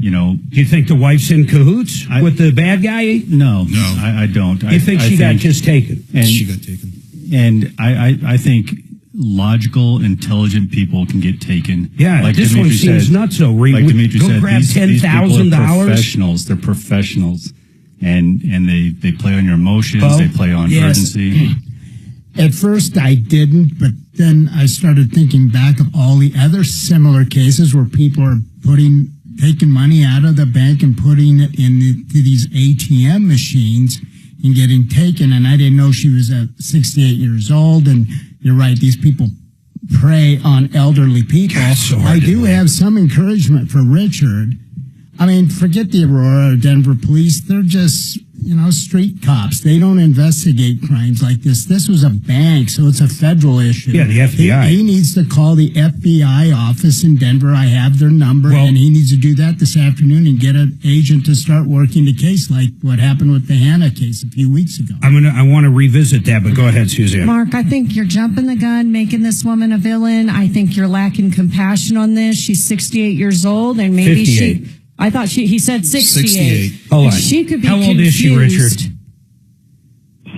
do you think the wife's in cahoots with the bad guy? No, I don't. You think she got just taken? And she got taken. And I think logical, intelligent people can get taken. Yeah, like this Dimitri one seems nuts, though. Like Dimitri said, grab $10,000. Professionals. They're professionals, and they play on your emotions. They play on urgency. At first, I didn't, but then I started thinking back of all the other similar cases where people are taking money out of the bank and putting it into these ATM machines and getting taken. And I didn't know she was 68 years old. And you're right, these people prey on elderly people. So I do have some encouragement for Richard. I mean, forget the Aurora or Denver police. They're just, street cops. They don't investigate crimes like this. This was a bank, so it's a federal issue. Yeah, the FBI. He needs to call the FBI office in Denver. I have their number, and he needs to do that this afternoon and get an agent to start working the case like what happened with the Hannah case a few weeks ago. I want to revisit that, but go ahead, Suzanne. Mark, I think you're jumping the gun, making this woman a villain. I think you're lacking compassion on this. She's 68 years old, and maybe 58. I thought he said 68. Hold on. She could be How old is she, Richard?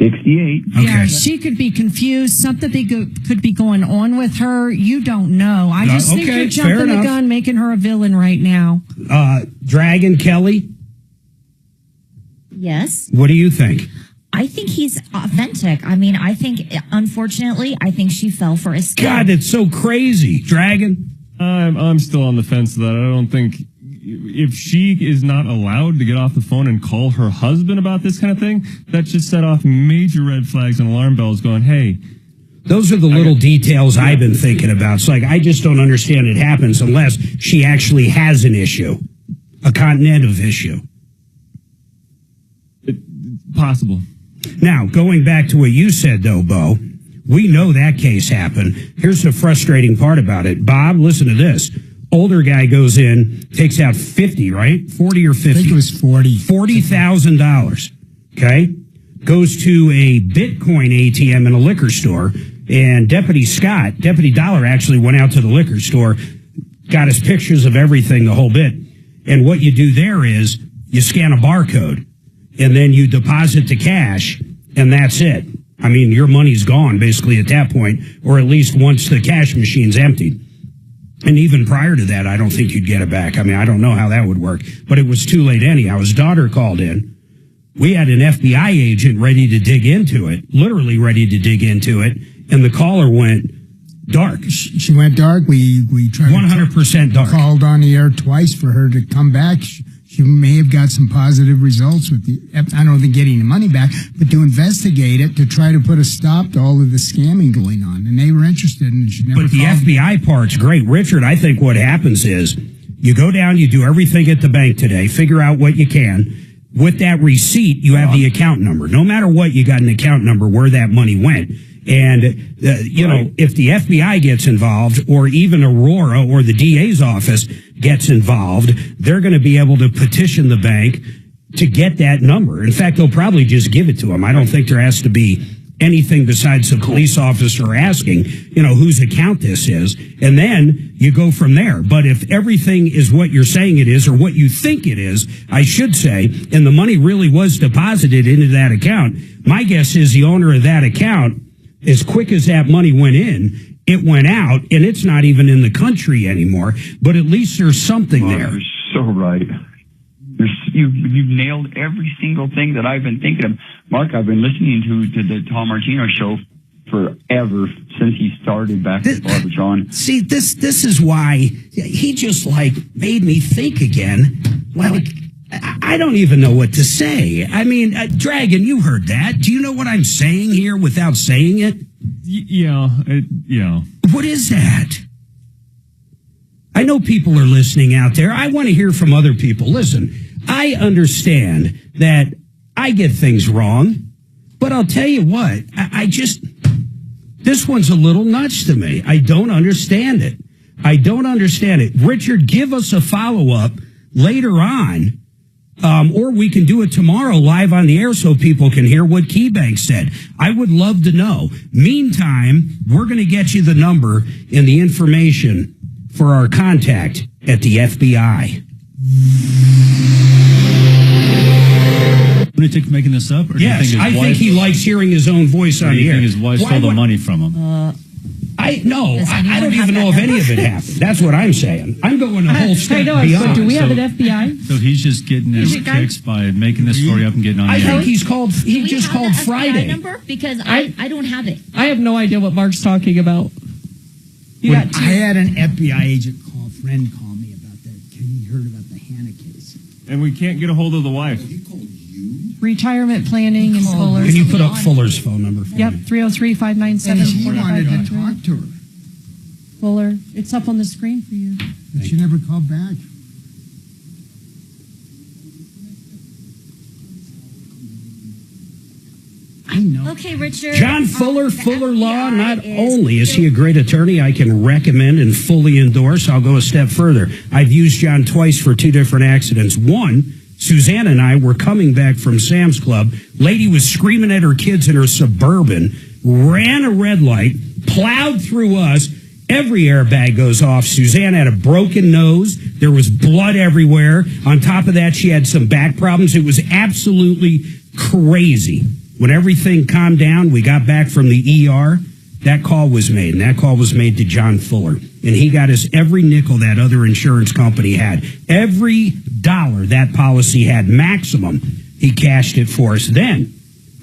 68. Yeah, she could be confused. Something could be going on with her. You don't know. I just think you're jumping the gun, making her a villain right now. Dragon Kelly? Yes. What do you think? I think he's authentic. I mean, unfortunately, I think she fell for a scam. God, it's so crazy. Dragon? I'm still on the fence of that. I don't think if she is not allowed to get off the phone and call her husband about this kind of thing, that should set off major red flags and alarm bells going, hey. Those are the little details I've been thinking about. It's like, I just don't understand it happens unless she actually has an issue, a continental issue. Possible. Now, going back to what you said, though, Bo, we know that case happened. Here's the frustrating part about it. Bob, listen to this. Older guy goes in, takes out 50, right? 40 or 50? I think it was 40. $40,000, okay? Goes to a Bitcoin ATM in a liquor store, and Deputy Dollar actually went out to the liquor store, got us pictures of everything, the whole bit. And what you do there is you scan a barcode, and then you deposit the cash, and that's it. I mean, your money's gone basically at that point, or at least once the cash machine's emptied. And even prior to that, I don't think you'd get it back. I mean, I don't know how that would work, but it was too late anyhow. His daughter called in. We had an FBI agent ready to dig into it, literally ready to dig into it, and the caller went dark. She went dark. We tried 100% dark. Called on the air twice for her to come back. She may have got some positive results with the, I don't think getting the money back, but to investigate it, to try to put a stop to all of the scamming going on. And they were interested, and she never But the FBI part's great. Richard, I think what happens is you go down, you do everything at the bank today, figure out what you can. With that receipt, you have the account number. No matter what, you got an account number where that money went. And, if the FBI gets involved, or even Aurora or the DA's office gets involved, they're going to be able to petition the bank to get that number. In fact, they'll probably just give it to them. I don't think there has to be anything besides the police officer asking, whose account this is. And then you go from there. But if everything is what you're saying it is, or what you think it is, I should say, and the money really was deposited into that account, my guess is the owner of that account, as quick as that money went in, it went out, and it's not even in the country anymore. But at least there's something there. You're so right. You've nailed every single thing that I've been thinking of. Mark, I've been listening to the Tom Martino show forever, since he started back at Barbitron. See, this is why he just made me think again. I don't even know what to say. I mean, Dragon, you heard that. Do you know what I'm saying here without saying it? Yeah. What is that? I know people are listening out there. I want to hear from other people. Listen, I understand that I get things wrong, but I'll tell you what, this one's a little nuts to me. I don't understand it. Richard, give us a follow-up later on. Or we can do it tomorrow live on the air so people can hear what KeyBank said. I would love to know. Meantime, we're going to get you the number and the information for our contact at the FBI. Lunatic making this up? Or do you Yes, think I think he likes hearing his own voice on do the you air. think his wife stole the money from him? I don't even know if any of it happened. That's what I'm saying. I'm going a whole step beyond. Do we have an FBI? So he's just getting his kicks by making this story up and getting on the I air. think he just called Friday. Number? Because I don't have it. I have no idea what Mark's talking about. I had an FBI agent call me about that. He heard about the Hannah case. And we can't get a hold of the wife. Retirement planning and Fuller. Can you put up Fuller's phone number for Yep, me? 303-597-4500. He wanted to talk to her. Fuller, it's up on the screen for you. But she never called back. I know. Okay, Richard. John Fuller, Fuller Law. Not only is he a great attorney I can recommend and fully endorse, I'll go a step further. I've used John twice for two different accidents. One, Suzanne and I were coming back from Sam's Club. Lady was screaming at her kids in her Suburban, ran a red light, plowed through us. Every airbag goes off. Suzanne had a broken nose. There was blood everywhere. On top of that, she had some back problems. It was absolutely crazy. When everything calmed down, we got back from the ER. That call was made, and that call was made to John Fuller. And he got us every nickel that other insurance company had. Every dollar that policy had, maximum, he cashed it for us. Then,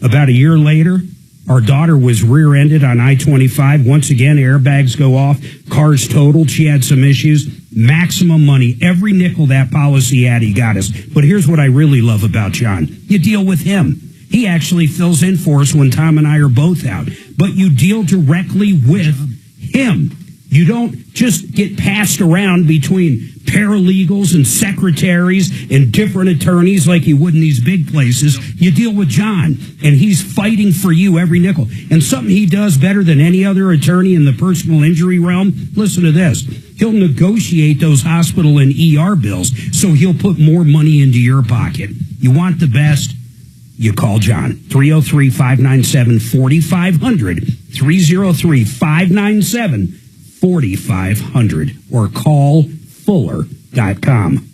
about a year later, our daughter was rear-ended on I-25. Once again, airbags go off, cars totaled. She had some issues. Maximum money. Every nickel that policy had, he got us. But here's what I really love about John. You deal with him. He actually fills in for us when Tom and I are both out. But you deal directly with him. You don't just get passed around between paralegals and secretaries and different attorneys like you would in these big places. You deal with John, and he's fighting for you every nickel. And something he does better than any other attorney in the personal injury realm, listen to this. He'll negotiate those hospital and ER bills, so he'll put more money into your pocket. You want the best? You call John. 303-597-4500. 303-597-4500. Or call retirementplanningfuller.com.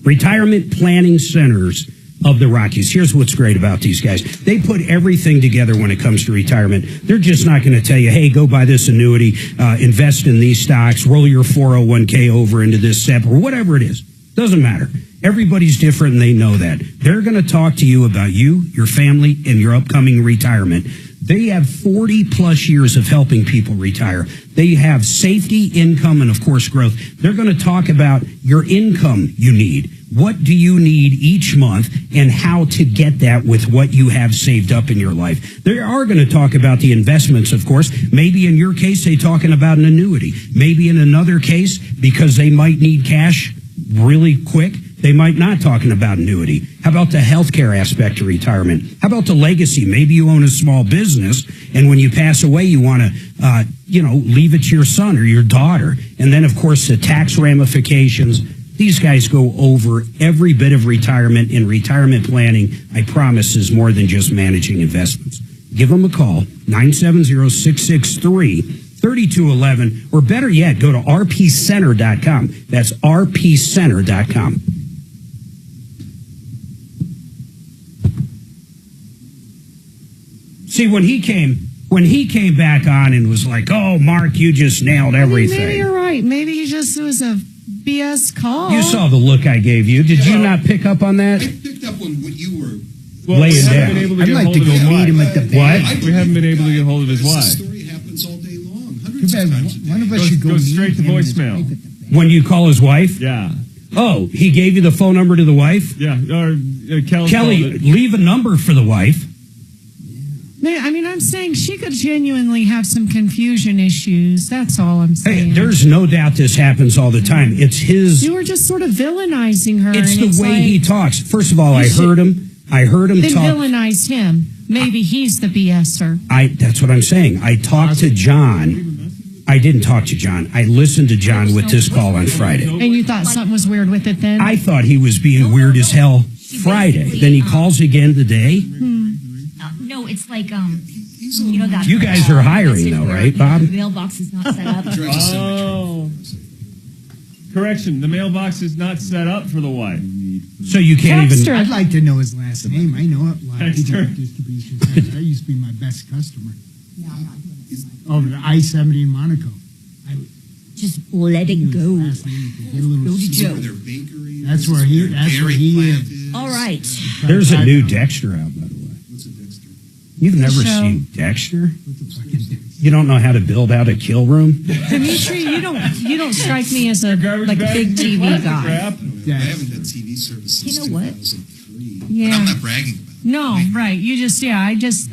Retirement Planning Centers of the Rockies. Here's what's great about these guys. They put everything together when it comes to retirement. They're just not going to tell you, hey, go buy this annuity, invest in these stocks, roll your 401k over into this SEP, or whatever it is. Doesn't matter. Everybody's different, and they know that. They're going to talk to you about you, your family, and your upcoming retirement. They have 40-plus years of helping people retire. They have safety, income, and, of course, growth. They're going to talk about your income you need. What do you need each month, and how to get that with what you have saved up in your life. They are going to talk about the investments, of course. Maybe in your case, they're talking about an annuity. Maybe in another case, because they might need cash really quick, they might not talking about annuity. How about the healthcare aspect of retirement? How about the legacy? Maybe you own a small business, and when you pass away, you want to, leave it to your son or your daughter. And then, of course, the tax ramifications. These guys go over every bit of retirement, and retirement planning, I promise, is more than just managing investments. Give them a call, 970-663-3211, or better yet, go to rpcenter.com. That's rpcenter.com. See, when he came back on and was like, "Oh, Mark, you just nailed everything." Maybe you're right. Maybe it was a BS call. You saw the look I gave you. Did you not pick up on that? I picked up on what you were laying down. I'd like to go meet him at the bank. What? We haven't been able to get hold of his wife. This story happens all day long. Hundreds of times. One of us should go straight to voicemail. When you call his wife? Yeah. Oh, he gave you the phone number to the wife? Yeah. Or Kelly, leave a number for the wife. I mean, I'm saying she could genuinely have some confusion issues. That's all I'm saying. Hey, there's no doubt this happens all the time. It's his. You were just sort of villainizing her. It's the way he talks. First of all, I heard him Then talk. villainize him. Maybe he's the BSer. That's what I'm saying. I talked to John. I didn't talk to John. I listened to John with this call on Friday. And you thought something was weird with it then? I thought he was being weird as hell Friday. Then he calls again today. No, it's like, that. You guys are hiring though, right, Bob? The mailbox is not set up. Oh. Correction, the mailbox is not set up for the wife. So you can't even... I'd like to know his last name. I know it. A lot of people at distribution centers. That used to be my best customer. Over the I-70 in Monaco. Just let it go. Go to Joe. That's where he is. All right. There's a new Dexter out, by the way. You've never seen Dexter? You don't know how to build out a kill room? Dimitri, you don't strike me as a big TV guy. I haven't had TV service since 2003. Yeah. But I'm not bragging about it. No, right. You just,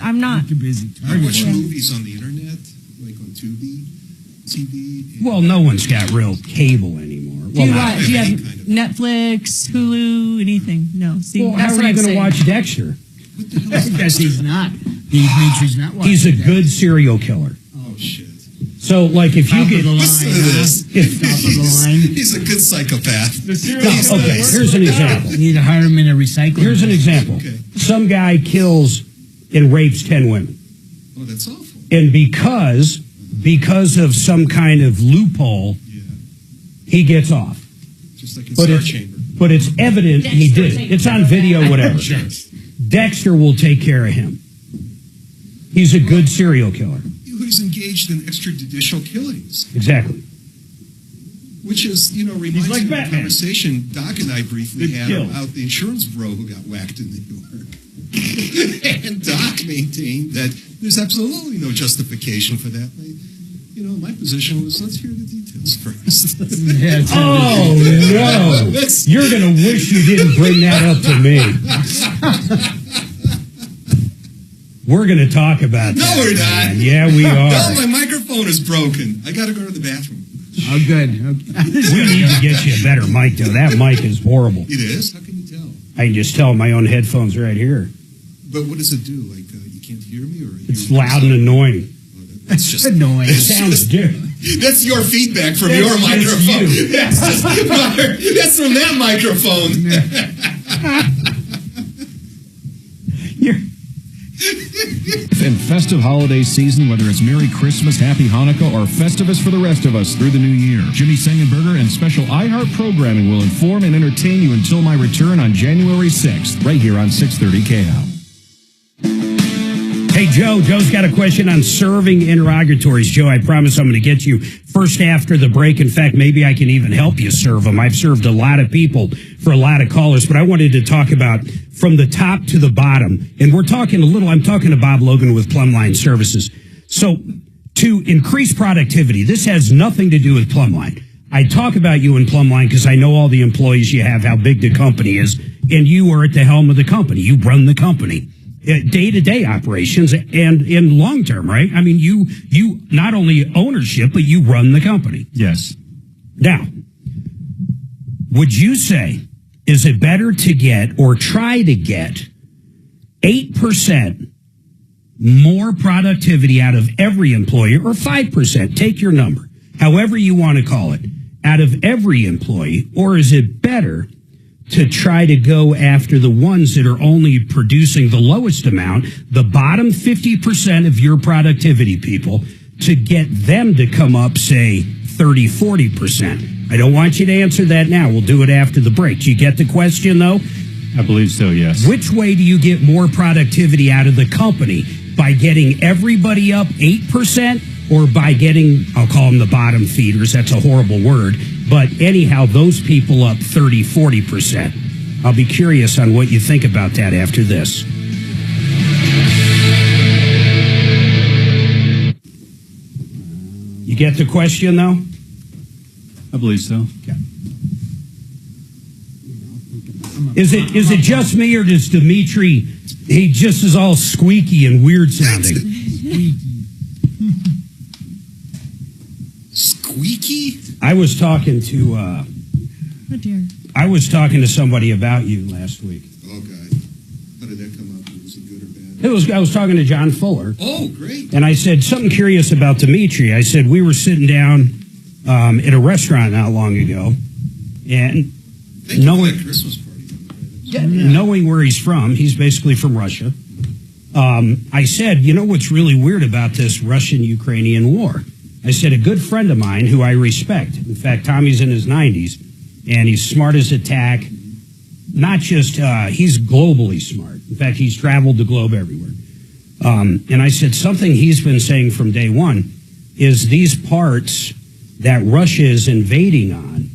I'm not. Too busy. I watch movies on the internet, like on Tubi, TV. Well, no one's got real cable anymore. Do you have Netflix, Hulu, anything? No. See, Well, that's how what are you I'm going to saying. watch Dexter? Because he's not. Dimitri's not watching. He's a good serial killer. Oh, shit. So, like, if you get... Listen to this. Top of the line. He's a good psychopath. Okay, here's an example. You need to hire him in a recycling. Here's an example. Okay. Some guy kills and rapes 10 women. Oh, that's awful. And because of some kind of loophole, he gets off. Just like in Star Chamber. But it's evident he did it. It's on video, whatever. Dexter will take care of him. He's a good serial killer. Who's engaged in extrajudicial killings. Exactly. Which is, reminds like me of a Batman. conversation Doc and I briefly Good had kill. about the insurance bro who got whacked in New York. And Doc maintained that there's absolutely no justification for that. My position was, let's hear the details first. Oh, no. You're going to wish you didn't bring that up to me. We're going to talk about No, that. we're not. man. Yeah, we are. No, my microphone is broken. I got to go to the bathroom. Oh, good. We need to get you a better mic, though. That mic is horrible. It is? How can you tell? I can just tell my own headphones right here. But what does it do? Like, you can't hear me? Or It's loud and annoying. That's just annoying. It sounds different. That's your feedback from That's your just microphone. you. That's from that microphone. and festive holiday season, whether it's Merry Christmas, Happy Hanukkah, or Festivus for the rest of us through the new year. Jimmy Sengenberger and special iHeart programming will inform and entertain you until my return on January 6th, right here on 630 KHOW. Hey, Joe. Joe's got a question on serving interrogatories. Joe, I promise I'm going to get you first after the break. In fact, maybe I can even help you serve them. I've served a lot of people for a lot of callers, but I wanted to talk about from the top to the bottom. And I'm talking to Bob Logan with Plumline Services. So to increase productivity, this has nothing to do with Plumline. I talk about you in Plumline because I know all the employees you have, how big the company is, and you are at the helm of the company. You run the company. Day-to-day operations and in long-term, right? I mean, you not only ownership, but you run the company. Yes. Now, would you say, is it better to get or try to get 8% more productivity out of every employee, or 5%, take your number, however you want to call it, out of every employee, or is it better to try to go after the ones that are only producing the lowest amount, the bottom 50% of your productivity people, to get them to come up, say, 30, 40%? I don't want you to answer that now. We'll do it after the break. Do you get the question, though? I believe so, yes. Which way do you get more productivity out of the company? By getting everybody up 8%, or by getting, I'll call them the bottom feeders, that's a horrible word, but anyhow, those people up 30, 40%. I'll be curious on what you think about that after this. You get the question, though? I believe so. Okay. Is it just me, or does Dimitri, he just is all squeaky and weird sounding? Squeaky? I was talking to Oh dear. I was talking to somebody about you last week. Okay. How did that come up? Was it good or bad? I was talking to John Fuller. Oh, great. And I said something curious about Dimitri. I said we were sitting down at a restaurant not long ago, and knowing Christmas party. knowing where he's from, he's basically from Russia. I said, you know what's really weird about this Russian-Ukrainian war? I said, a good friend of mine who I respect, in fact, Tommy's in his 90s, and he's smart as a tack, not just, he's globally smart. In fact, he's traveled the globe everywhere. And I said, something he's been saying from day one is these parts that Russia is invading on,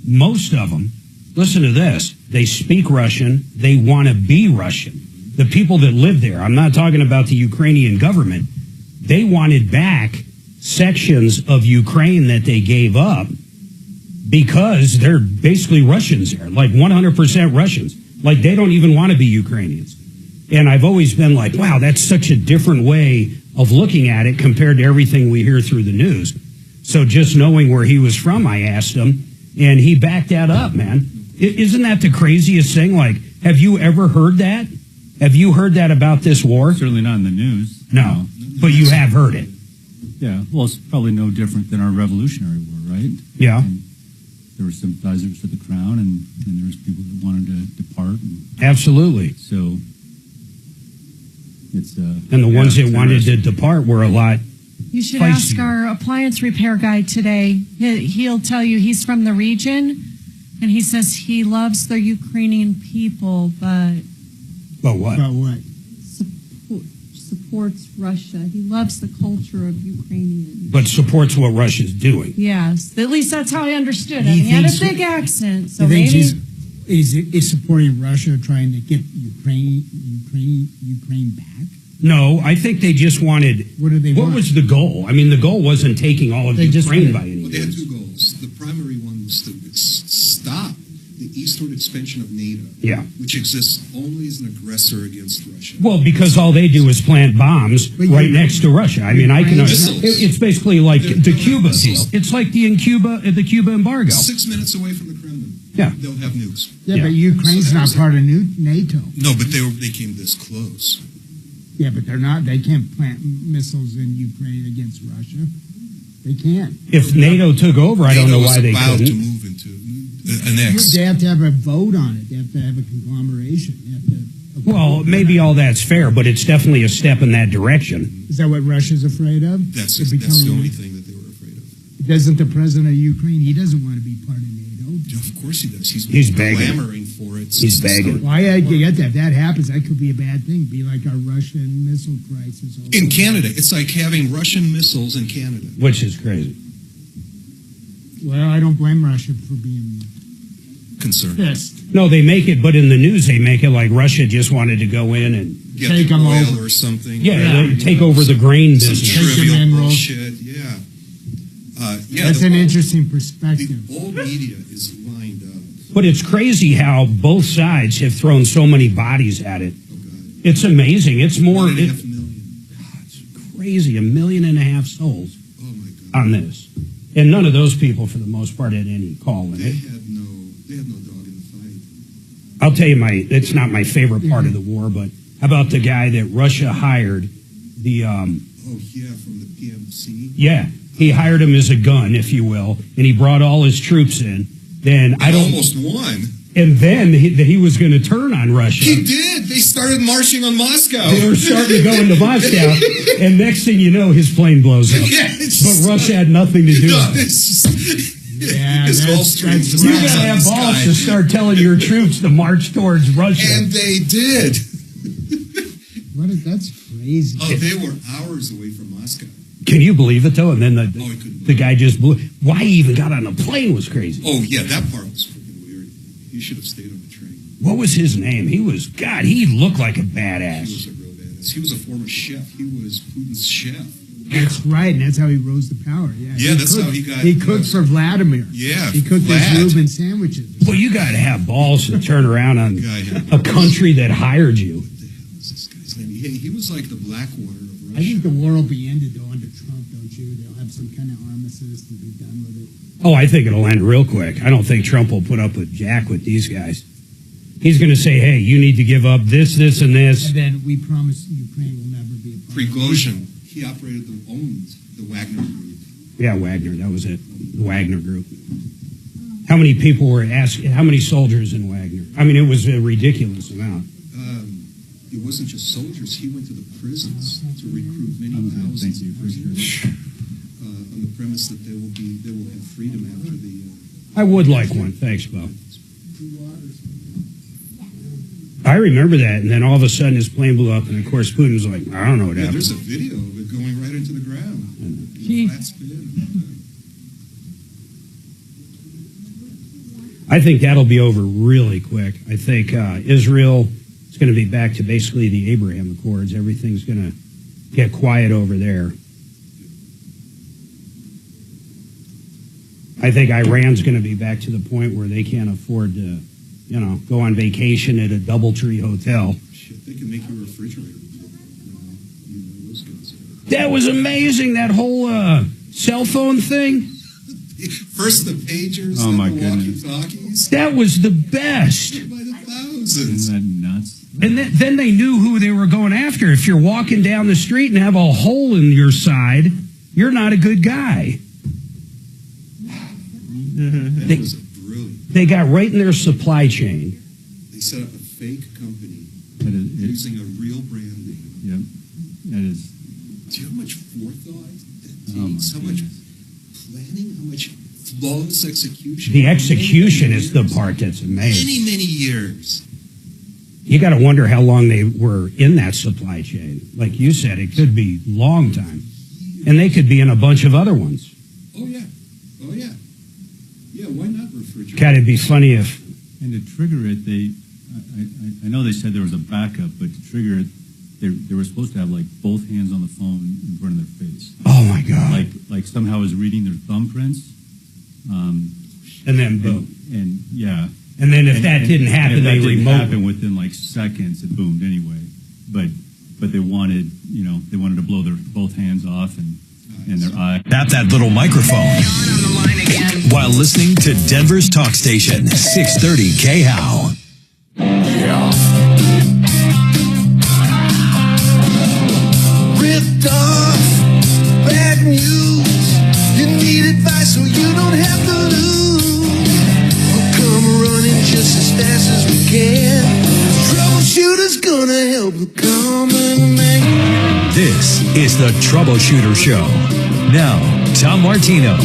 most of them, listen to this, they speak Russian, they want to be Russian. The people that live there, I'm not talking about the Ukrainian government, they wanted back sections of Ukraine that they gave up because they're basically Russians there, like 100% Russians. Like they don't even want to be Ukrainians. And I've always been like, wow, that's such a different way of looking at it compared to everything we hear through the news. So just knowing where he was from, I asked him, and he backed that up, man. Isn't that the craziest thing? Like, have you ever heard that? Have you heard that about this war? Certainly not in the news. No, but you have heard it. Yeah, well, it's probably no different than our Revolutionary War, right? Yeah. And there were sympathizers to the crown, and there was people that wanted to depart. Absolutely. So it's and the ones that wanted to depart were a lot. You should feisty. ask our appliance repair guy today. He'll tell you he's from the region, and he says he loves the Ukrainian people, but But what? About what? supports Russia. He loves the culture of Ukrainians. But supports what Russia's doing. Yes, at least that's how I understood it. He He had a thinks- big accent, so He thinks maybe. he's supporting Russia, trying to get Ukraine back. No, I think they just wanted. What did they What want? was the goal? I mean, the goal wasn't taking all of They just Ukraine wanted- by any Well, they had means. two goals. The primary one was to stop the eastward expansion of NATO, Yeah. which exists only as an aggressor against Russia. Well, because all they do is plant bombs right next to Russia. I mean, I can. Missiles. It's basically like the Cuba deal. It's like the Cuba embargo. 6 minutes away from the Kremlin. Yeah. They'll have nukes. Yeah, but Ukraine's not part of NATO. No, but they came this close. Yeah, but they're not. They can't plant missiles in Ukraine against Russia. They can't. If NATO took over, I don't know why they about to couldn't. move into annex. They have to have a vote on it. They have to have a conglomeration. They have to Well, maybe all that's fair, but it's definitely a step in that direction. Is that what Russia's afraid of? That's To the become- only thing that they were afraid of. Doesn't the president of Ukraine, he doesn't want to be part of NATO. Of course he does. He's begging. clamoring for it. He's begging. Well, I get that. If that happens, that could be a bad thing. Be like our Russian missile crisis. In Canada, it's like having Russian missiles in Canada. Which is crazy. Well, I don't blame Russia for being concerned. pissed. No, they make it, but in the news they make it like Russia just wanted to go in and Get Take the them oil over. or something. Yeah, they take over the grain Some business. trivial minerals. bullshit. Yeah. Yeah. That's the an old- interesting perspective. The old media is lined up. But it's crazy how both sides have thrown so many bodies at it. It's amazing. It's more. 1.5 million. It's crazy. 1.5 million souls Oh my God. on this, and none of those people, for the most part, had any call in They it. had no dog in the fight. I'll tell you, it's not my favorite part of the war, but how about the guy that Russia hired? The Oh yeah, from the PMC. yeah, he hired him as a gun, if you will, and he brought all his troops in. Then I don't. Almost won. And then he was going to turn on Russia. He did. They started marching on Moscow. They were starting to go into Moscow, and next thing you know, his plane blows up. Yeah, But Russia had nothing to do No, with it. it's just, Yeah, his that's- Gulfstream that's just You comes gotta out have of the balls sky. to start telling your troops to march towards Russia. And they did. That's crazy. Oh, they were hours away from Moscow. Can you believe it though? And then I couldn't. the guy just blew. Why he even got on a plane was crazy. Oh yeah, that part was freaking weird. He should have stayed on the train. What was his name? He looked like a He badass. was a real badass. He was a former chef. He was Putin's chef. That's right, and that's how he rose to power. Yeah, Yeah, that's how he got- He cooked for Vladimir. Yeah, he cooked Vlad. his Reuben sandwiches. Well, you got to have balls to turn around on a country that hired you. What the hell is this guy's name? He was like the Blackwater of Russia. I think the war will be ended though under Trump, don't you? They'll have some kind of armistice and be done with it. Oh, I think it'll end real quick. I don't think Trump will put up with jack with these guys. He's going to say, hey, you need to give up this, and this. And then we promise Ukraine will never be a part of Prigozhin. He operated owned the Wagner Group. Yeah, Wagner, that was it. The Wagner Group. How many people were asking, how many soldiers in Wagner? I mean, it was a ridiculous amount. It wasn't just soldiers. He went to the prisons to recruit many thousands of prisoners on the premise that they will have freedom after the. I would like one. Thanks, Bo. I remember that, and then all of a sudden his plane blew up, and of course Putin was like, I don't know what Yeah, happened. there's a video of it going right into the ground. Flat spin. I think that'll be over really quick. I think Israel is going to be back to basically the Abraham Accords. Everything's going to get quiet over there. I think Iran's going to be back to the point where they can't afford to, go on vacation at a DoubleTree hotel. Shit, they can make your refrigerator. Those guys. That was amazing, that whole cell phone thing. First the pagers, Oh, then my the goodness. walkie-talkies. That was the best. By the thousands. Isn't that nuts? And then they knew who they were going after. If you're walking down the street and have a hole in your side, you're not a good guy. That was brilliant. They got right in their supply chain. They set up a fake company That is, using a real brand name. yep. That is. Do you know how much forethought that Oh, my takes? How much planning? How much flawless execution? The execution is the part that's amazing. Many, many years. You got to wonder how long they were in that supply chain. Like you said, it could be a long time. And they could be in a bunch of other ones. Oh, yeah. Oh, yeah. Yeah, why not refrigerate? God, it'd be funny if... And to trigger it, I know they said there was a backup, but to trigger it, they were supposed to have like both hands on the phone in front of their face. Oh my God! Like somehow is reading their thumbprints. And then boom. And yeah. And then if that didn't happen, and if they that didn't remote happen within like seconds, it boomed anyway. But they wanted to blow their both hands off and their eye. Tap that little microphone while listening to Denver's talk station, 630 KHOW. Ripped off, bad news. You need advice so you don't have to lose. We'll come running just as fast as we can. Troubleshooters go. common man. This is the Troubleshooter Show. Now, Tom Martino.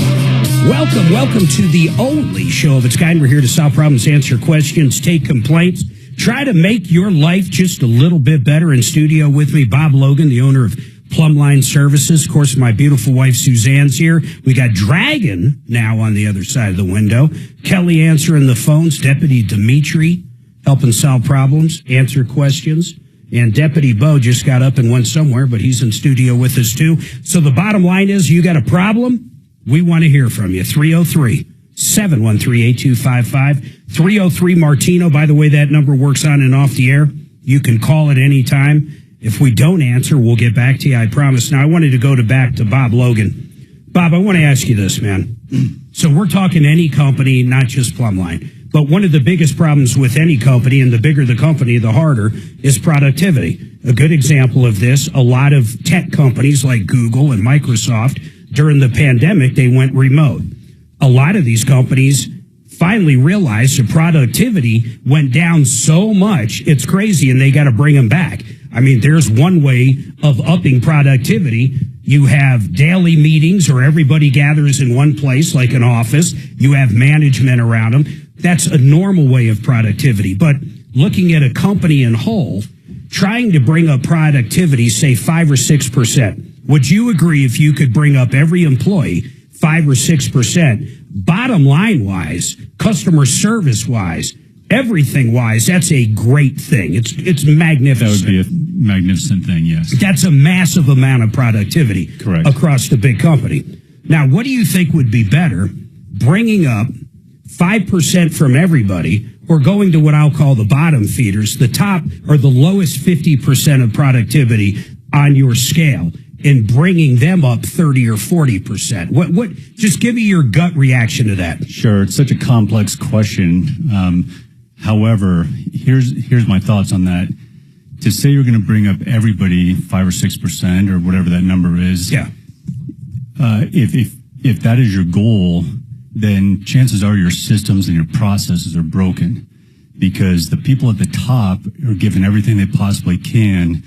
Welcome to the only show of its kind. We're here to solve problems, answer questions, take complaints, try to make your life just a little bit better. In studio with me, Bob Logan, the owner of Plumline Services. Of course, my beautiful wife, Suzanne's here. We got Dragon now on the other side of the window. Kelly answering the phones. Deputy Dimitri helping solve problems, answer questions. And Deputy Bo just got up and went somewhere, but he's in studio with us too. So the bottom line is, you got a problem? We want to hear from you. 303-713-8255. 303 Martino. By the way, that number works on and off the air. You can call at any time. If we don't answer, we'll get back to you, I promise. Now, I wanted to go back to Bob Logan. Bob, I want to ask you this, man. So we're talking any company, not just Plumline. But one of the biggest problems with any company, and the bigger the company, the harder, is productivity. A good example of this, a lot of tech companies like Google and Microsoft, during the pandemic, they went remote. A lot of these companies finally realized the productivity went down so much, it's crazy, and they got to bring them back. I mean, there's one way of upping productivity. You have daily meetings, or everybody gathers in one place like an office. You have management around them. That's a normal way of productivity. But looking at a company in whole, trying to bring up productivity, say 5 or 6%, would you agree if you could bring up every employee 5 or 6%, bottom line wise, customer service wise, everything wise, that's a great thing. It's magnificent. That would be a magnificent thing, yes. That's a massive amount of productivity. Correct. Across the big company. Now, what do you think would be better, bringing up 5% from everybody, or going to what I'll call the bottom feeders, the top or the lowest 50% of productivity on your scale, and bringing them up 30 or 40%? What? Just give me your gut reaction to that. Sure. It's such a complex question. However, here's my thoughts on that. To say you're going to bring up everybody 5 or 6% or whatever that number is. Yeah. If that is your goal, then chances are your systems and your processes are broken, because the people at the top are given everything they possibly can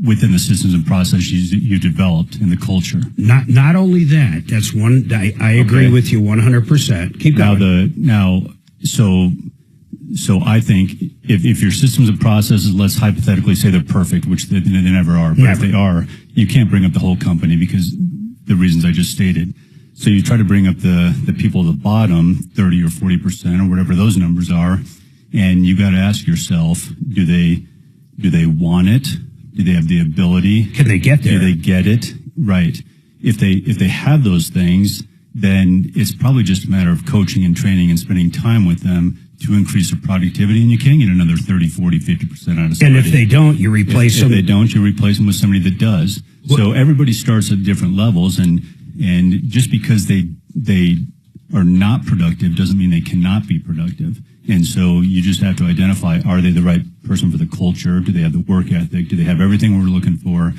within the systems and processes you developed in the culture. Not only that, that's one. I agree with you 100%. Keep going. So I think if your systems and processes, let's hypothetically say they're perfect, which they never are, but if they are, you can't bring up the whole company because the reasons I just stated. So you try to bring up the people at the bottom, 30 or 40% or whatever those numbers are, and you got to ask yourself, do they want it? Do they have the ability? Can they get there? Do they get it? Right. If they have those things, then it's probably just a matter of coaching and training and spending time with them to increase their productivity, and you can get another 30, 40, 50% out of somebody. And if they don't, you replace them. If they don't, you replace them with somebody that does. So everybody starts at different levels, and just because they are not productive doesn't mean they cannot be productive. And so you just have to identify, are they the right person for the culture? Do they have the work ethic? Do they have everything we're looking for?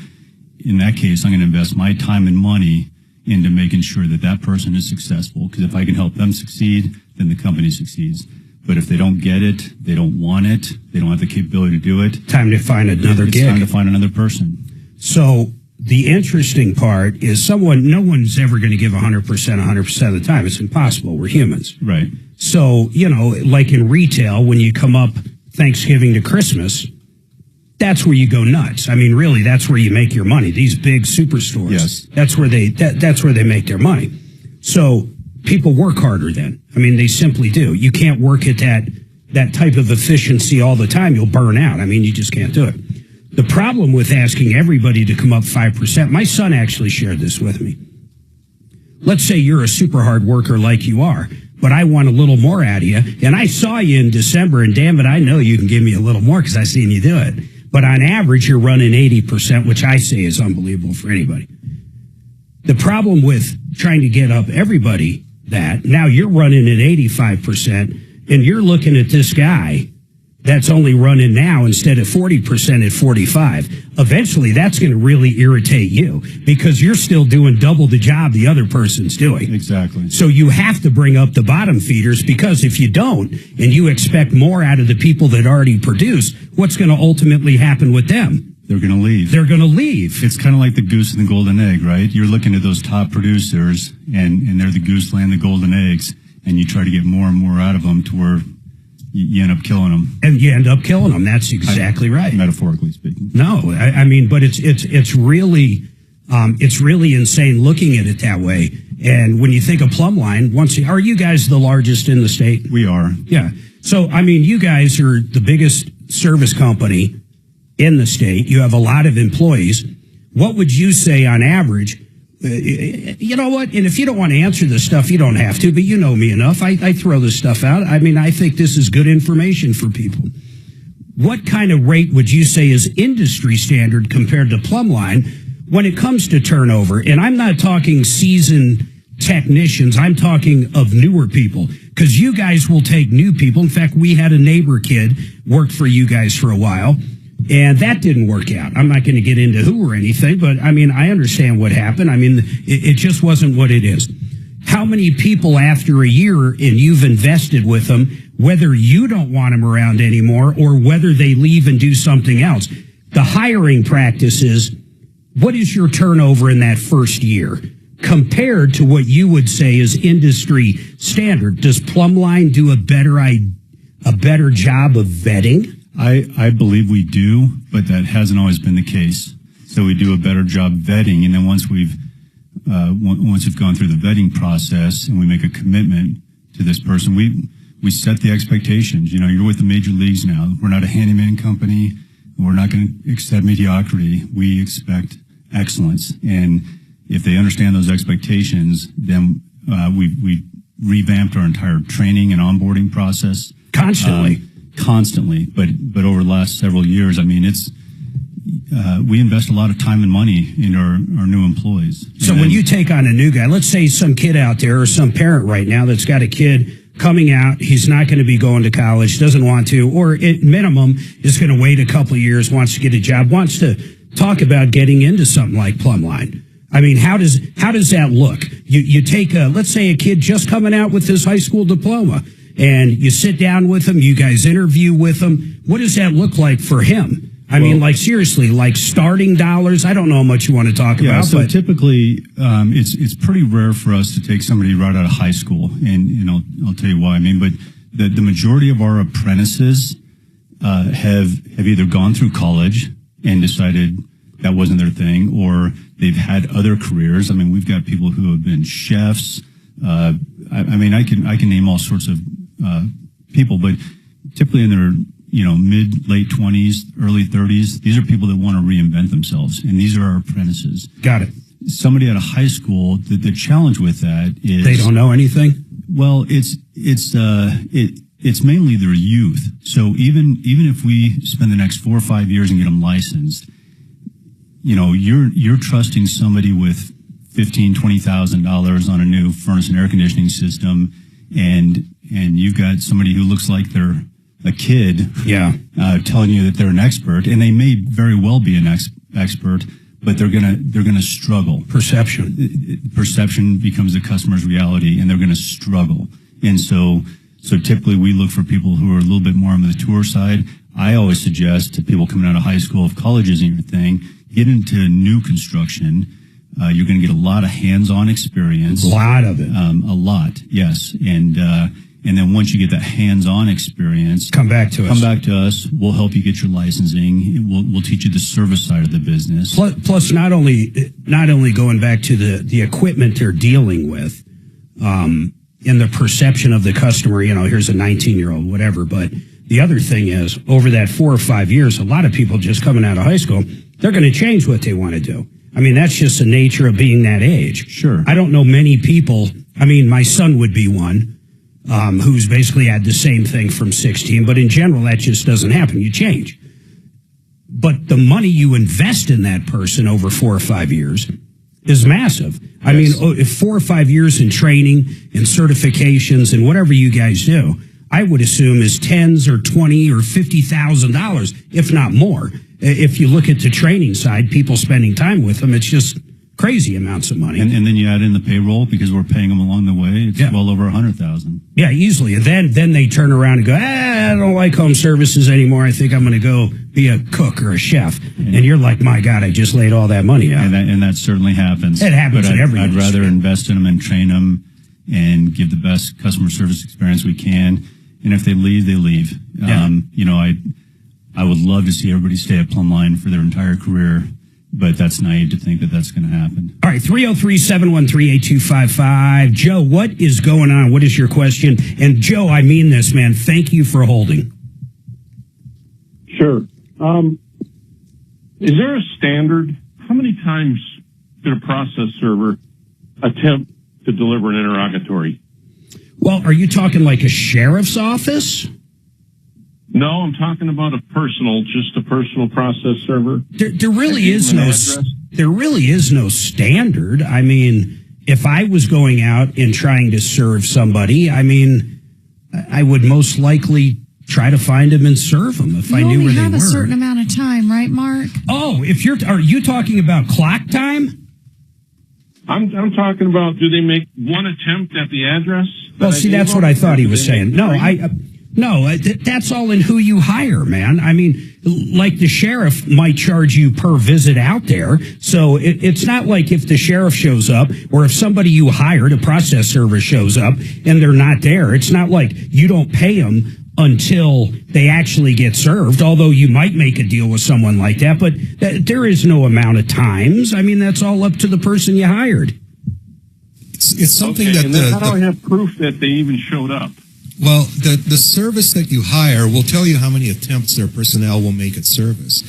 In that case, I'm going to invest my time and money into making sure that that person is successful, because if I can help them succeed, then the company succeeds. But if they don't get it, they don't want it, they don't have the capability to do it, time to find another gig. It's time to find another person. So the interesting part is no one's ever going to give 100% of the time. It's impossible. We're humans. Right. So, like in retail, when you come up Thanksgiving to Christmas, that's where you go nuts. I mean, really, that's where you make your money. These big superstores. Yes. That's where they make their money. So people work harder then. I mean, they simply do. You can't work at that type of efficiency all the time. You'll burn out. I mean, you just can't do it. The problem with asking everybody to come up 5%, my son actually shared this with me. Let's say you're a super hard worker like you are, but I want a little more out of you, and I saw you in December, and damn it, I know you can give me a little more because I seen you do it. But on average, you're running 80%, which I say is unbelievable for anybody. The problem with trying to get up everybody now you're running at 85%, and you're looking at this guy, that's only running now instead of 40% at 45. Eventually, that's going to really irritate you because you're still doing double the job the other person's doing. Exactly. So you have to bring up the bottom feeders because if you don't and you expect more out of the people that already produce, what's going to ultimately happen with them? They're going to leave. They're going to leave. It's kind of like the goose and the golden egg, right? You're looking at those top producers, and they're the goose laying the golden eggs, and you try to get more and more out of them to where you end up killing them. And you end up killing them. That's exactly right. Metaphorically speaking. No, I mean, but it's really insane looking at it that way. And when you think of Plumline, are you guys the largest in the state? We are. Yeah. So, I mean, you guys are the biggest service company in the state. You have a lot of employees. What would you say on average? You know what? And if you don't want to answer this stuff, you don't have to, but you know me enough. I throw this stuff out. I mean, I think this is good information for people. What kind of rate would you say is industry standard compared to Plumline when it comes to turnover? And I'm not talking seasoned technicians. I'm talking of newer people because you guys will take new people. In fact, we had a neighbor kid work for you guys for a while. And that didn't work out. I'm not going to get into who or anything, but I mean, I understand what happened. I mean, it just wasn't what it is. How many people after a year and you've invested with them, whether you don't want them around anymore or whether they leave and do something else? The hiring practices, what is your turnover in that first year compared to what you would say is industry standard? Does Plumline do a better job of vetting? I believe we do, but that hasn't always been the case. So we do a better job vetting, and then once we've gone through the vetting process and we make a commitment to this person, we set the expectations. You know, you're with the major leagues now. We're not a handyman company. We're not going to accept mediocrity. We expect excellence, and if they understand those expectations, then we revamped our entire training and onboarding process constantly, but over the last several years, I mean, we invest a lot of time and money in our new employees. So when you take on a new guy, let's say some kid out there or some parent right now that's got a kid coming out, he's not going to be going to college, doesn't want to, or at minimum is going to wait a couple of years, wants to get a job, wants to talk about getting into something like Plumline. I mean, how does that look? You take let's say a kid just coming out with his high school diploma, and you sit down with him, you guys interview with him. What does that look like for him? I mean, like seriously, like starting dollars. I don't know how much you want to talk about. So typically, it's pretty rare for us to take somebody right out of high school, and I'll tell you why. I mean, but the majority of our apprentices have either gone through college and decided that wasn't their thing, or they've had other careers. I mean, we've got people who have been chefs. I mean, I can name all sorts of people, but typically in their mid, late 20s, early 30s, these are people that want to reinvent themselves, and these are our apprentices. Got it. Somebody out of high school, the challenge with that is they don't know anything. Well, it's mainly their youth. So even if we spend the next 4 or 5 years and get them licensed, you're trusting somebody with $15,000-$20,000 on a new furnace and air conditioning system, and you've got somebody who looks like they're a kid, telling you that they're an expert, and they may very well be an expert, but they're gonna struggle. Perception becomes the customer's reality, and they're gonna struggle. And so typically we look for people who are a little bit more on the mature side. I always suggest to people coming out of high school, if college isn't your thing, get into new construction. You're going to get a lot of hands-on experience. A lot of it. A lot, yes. And then once you get that hands-on experience, come back to us. We'll help you get your licensing. We'll teach you the service side of the business. Plus not only going back to the equipment they're dealing with, and the perception of the customer. Here's a 19-year-old, whatever. But the other thing is, over that 4 or 5 years, a lot of people just coming out of high school, they're going to change what they want to do. I mean, that's just the nature of being that age. Sure. I don't know many people. I mean, my son would be one who's basically had the same thing from 16. But in general, that just doesn't happen. You change. But the money you invest in that person over 4 or 5 years is massive. Yes. I mean, if 4 or 5 years in training and certifications and whatever you guys do, I would assume is $10,000 or $20,000 or $50,000, if not more. If you look at the training side, people spending time with them, it's just crazy amounts of money. And then you add in the payroll because we're paying them along the way. It's well over 100,000. Yeah, easily. And then they turn around and go, I don't like home services anymore. I think I'm going to go be a cook or a chef. And you're like, my God, I just laid all that money out. And that certainly happens. It happens in every I'd industry. rather invest in them and train them and give the best customer service experience we can. And if they leave, they leave. Yeah. I would love to see everybody stay at Plumline for their entire career, but that's naive to think that that's going to happen. All right, 303-713-8255. Joe, what is going on? What is your question? And Joe, I mean this, man. Thank you for holding. Sure. Is there a standard? How many times did a process server attempt to deliver an interrogatory? Well, are you talking like a sheriff's office? No, I'm talking about just a personal process server. There really is no standard. I mean, if I was going out and trying to serve somebody, I mean, I would most likely try to find them and serve them if I knew where they were. You only have a certain amount of time, right, Mark? Oh, are you talking about clock time? I'm talking about, do they make one attempt at the address? Well, see, that's what I thought he was saying. No, that's all in who you hire, man. I mean, like the sheriff might charge you per visit out there. So it's not like if the sheriff shows up or if somebody you hired, a process server, shows up and they're not there. It's not like you don't pay them until they actually get served, although you might make a deal with someone like that. But there is no amount of times. I mean, that's all up to the person you hired. It's something okay, that and then how do I have proof that they even showed up? Well, the service that you hire will tell you how many attempts their personnel will make at service.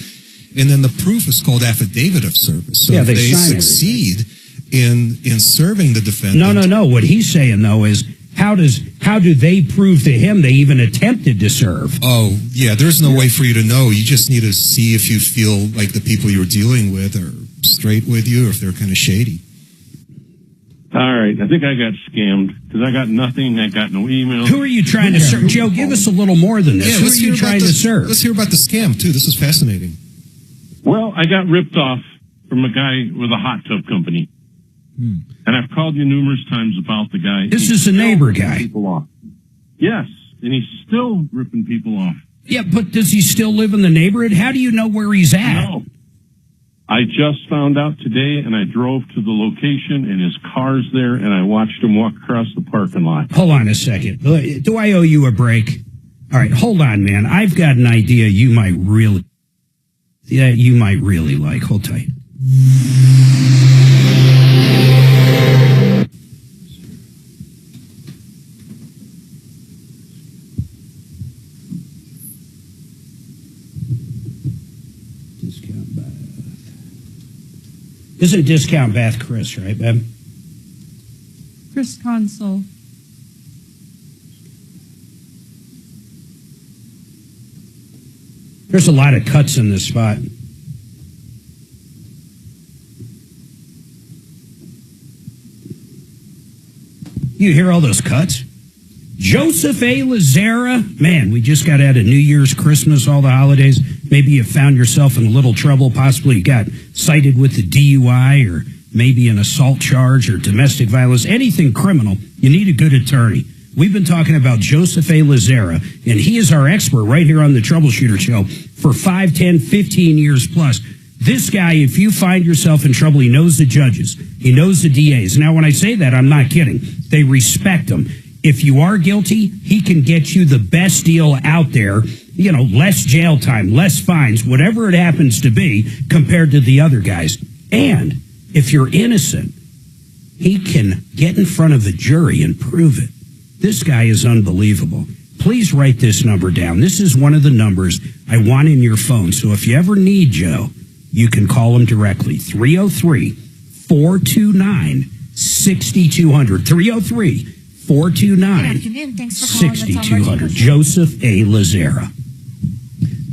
And then the proof is called affidavit of service. So if they succeed in serving the defendant. No. What he's saying, though, is how do they prove to him they even attempted to serve? Oh, yeah, there's no way for you to know. You just need to see if you feel like the people you're dealing with are straight with you or if they're kind of shady. All right, I think I got scammed because I got nothing. I got no email. Who are you trying to serve? Joe, give us a little more than this. Who are you trying to serve? Let's hear about the scam, too. This is fascinating. Well, I got ripped off from a guy with a hot tub company. And I've called you numerous times about the guy. This is a neighbor guy. People off. Yes, and he's still ripping people off. Yeah, but does he still live in the neighborhood? How do you know where he's at? No. I just found out today, and I drove to the location, and his car's there, and I watched him walk across the parking lot. Hold on a second. Do I owe you a break? All right, hold on, man. I've got an idea you might really like. Hold tight. Isn't Discount Bath Chris, right, Beb? Chris Consul. There's a lot of cuts in this spot. You hear all those cuts? Joseph A. Lazara. Man, we just got out of New Year's, Christmas, all the holidays. Maybe you found yourself in a little trouble. Possibly you got cited with a DUI or maybe an assault charge or domestic violence, anything criminal. You need a good attorney. We've been talking about Joseph A. Lazara, and he is our expert right here on the Troubleshooter Show for 5, 10, 15 years plus. This guy, if you find yourself in trouble, he knows the judges. He knows the DAs. Now, when I say that, I'm not kidding. They respect him. If you are guilty, he can get you the best deal out there. You know, less jail time, less fines, whatever it happens to be compared to the other guys. And if you're innocent, he can get in front of a jury and prove it. This guy is unbelievable. Please write this number down. This is one of the numbers I want in your phone. So if you ever need Joe, you can call him directly. 303-429-6200. 303-429-6200. Joseph A. Lazara.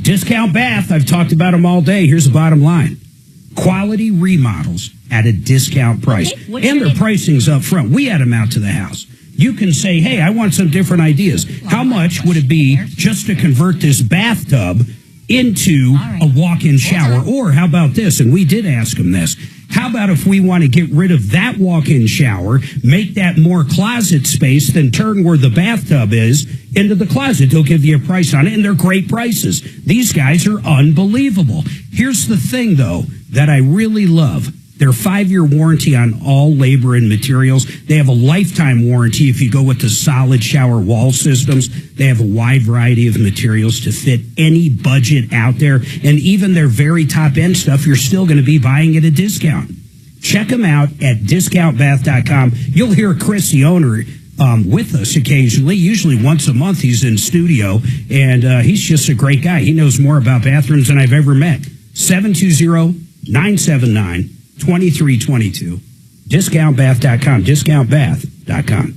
Discount Bath. I've talked about them all day. Here's the bottom line. Quality remodels at a discount price. Okay, and their pricing's up front. We had them out to the house. You can say, hey, I want some different ideas. How much would it be just to convert this bathtub into a walk-in shower? Or how about this? And we did ask them this. How about if we want to get rid of that walk-in shower, make that more closet space, then turn where the bathtub is into the closet? They'll give you a price on it, and they're great prices. These guys are unbelievable. Here's the thing, though, that I really love. Their 5-year warranty on all labor and materials. They have a lifetime warranty if you go with the solid shower wall systems. They have a wide variety of materials to fit any budget out there. And even their very top-end stuff, you're still going to be buying at a discount. Check them out at discountbath.com. You'll hear Chris, the owner, with us occasionally. Usually once a month he's in studio, and he's just a great guy. He knows more about bathrooms than I've ever met. 720-979-2322. Discountbath.com. Discountbath.com.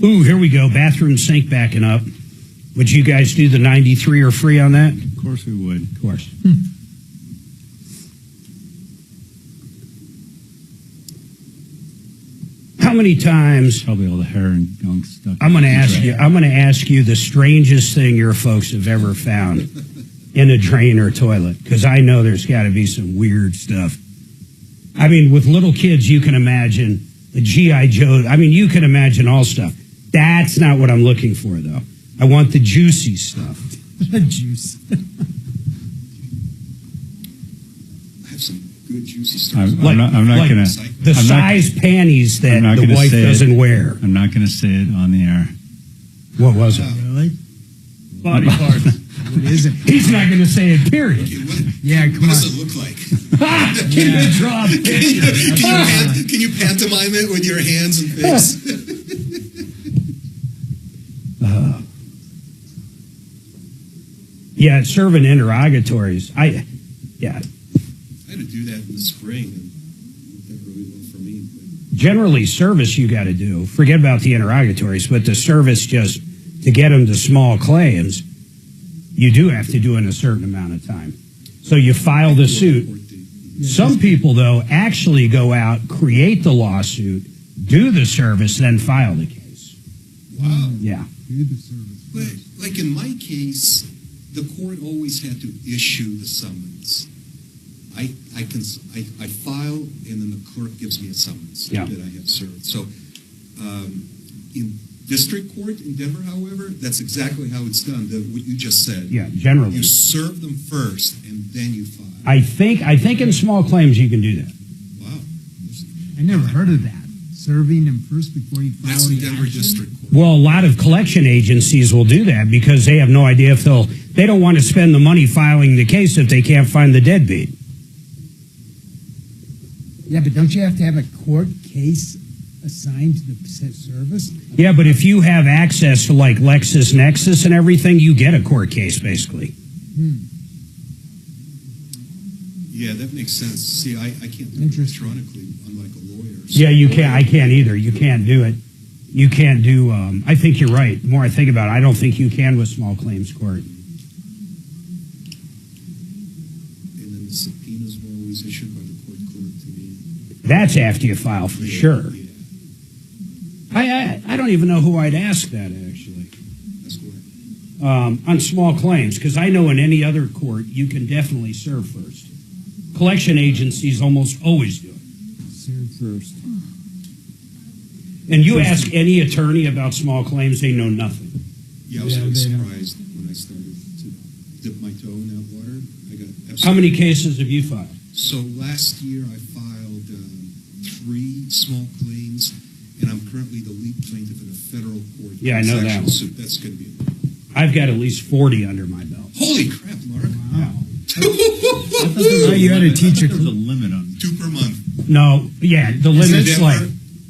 Ooh, here we go. Bathroom sink backing up. Would you guys do the 93 or free on that? Of course we would. Of course. How many times? Probably all the hair and gunk stuff. I'm going to ask you the strangest thing your folks have ever found in a drain or toilet, because I know there's got to be some weird stuff. I mean, with little kids, you can imagine the G.I. Joe. I mean, you can imagine all stuff. That's not what I'm looking for, though. I want the juicy stuff. The juice. I have some good juicy stuff. I'm not going to. The size panties that the wife doesn't wear. I'm not going to say it on the air. What was it? Really? Body part. What is it? He's not going to say it, period. Yeah, come What on. does it look like? Can you draw a picture? Can you pantomime it with your hands and face? Yeah, serving interrogatories. I had to do that in the spring, and it worked out really well for me. generally service you got to do. Forget about the interrogatories, but the service just to get them to small claims, you do have to do in a certain amount of time. So you file the suit. Some people, though, actually go out, create the lawsuit, do the service, then file the case. Wow. Yeah. Do the service. But, like in my case, the court always had to issue the summons. I file, and then the clerk gives me a summons that I have served. So in district court in Denver, however, that's exactly how it's done. What you just said. Yeah, generally. You serve them first, and then you file. I think in small claims you can do that. Wow. I never heard of that. Serving them first before you file That's the in Denver action? District Court. Well, a lot of collection agencies will do that because they have no idea if they don't want to spend the money filing the case if they can't find the deadbeat. Yeah, but don't you have to have a court case assigned to the service? Yeah, but if you have access to like LexisNexis and everything, you get a court case basically. Yeah, that makes sense. See, I can't do it electronically, unlike a lawyer. Yeah, you can't. I can't either. You can't do it. You can't do. I think you're right. The more I think about it, I don't think you can with small claims court. And then the subpoenas were always issued by the court clerk to me. That's after you file for sure. I don't even know who I'd ask that actually. That's correct. On small claims, because I know in any other court you can definitely serve first. Collection agencies almost always do it. Serve first. And you ask any attorney about small claims, they know nothing. Yeah, I was really surprised when I started to dip my toe in that water. I got absolutely. How many cases have you filed? So last year I filed 3 small claims, and I'm currently the lead plaintiff in a federal court. Yeah, I know that one. Suit. That's going to be. I've got at least 40 under my belt. Holy crap, Mark! Wow. You had to teach There's a limit on 2 per month. No, yeah, the limit's Denver, like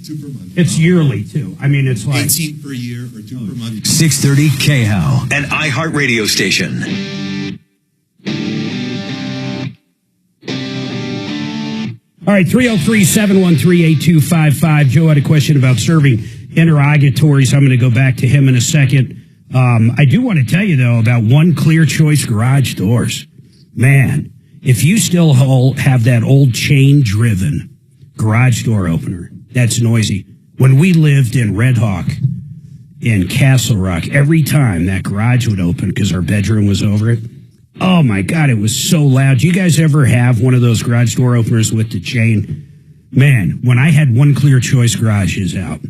2 per month. it's yearly too. I mean, it's like 18 per year or 2 per month. 630 KHOW, an iHeart radio station. All right, 303-713-8255. Joe had a question about serving interrogatories. I'm going to go back to him in a second. I do want to tell you, though, about One Clear Choice garage doors. Man, if you still have that old chain-driven garage door opener that's noisy, when we lived in Red Hawk in Castle Rock, every time that garage would open because our bedroom was over it, oh my God, it was so loud. Do you guys ever have one of those garage door openers with the chain? Man, when I had One Clear Choice garages out,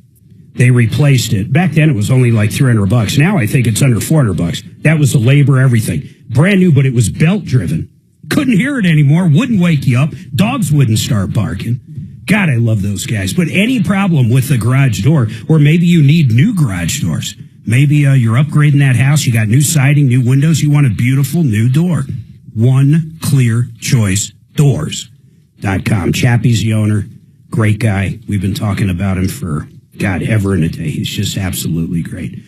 they replaced it. Back then it was only like $300. Now I think it's under $400. That was the labor, everything. Brand new, but it was belt driven. Couldn't hear it anymore. Wouldn't wake you up. Dogs wouldn't start barking. God, I love those guys. But any problem with the garage door, or maybe you need new garage doors. Maybe you're upgrading that house. You got new siding, new windows. You want a beautiful new door. One Clear Choice Doors.com. Chappie's the owner. Great guy. We've been talking about him for, God, ever and a day. He's just absolutely great.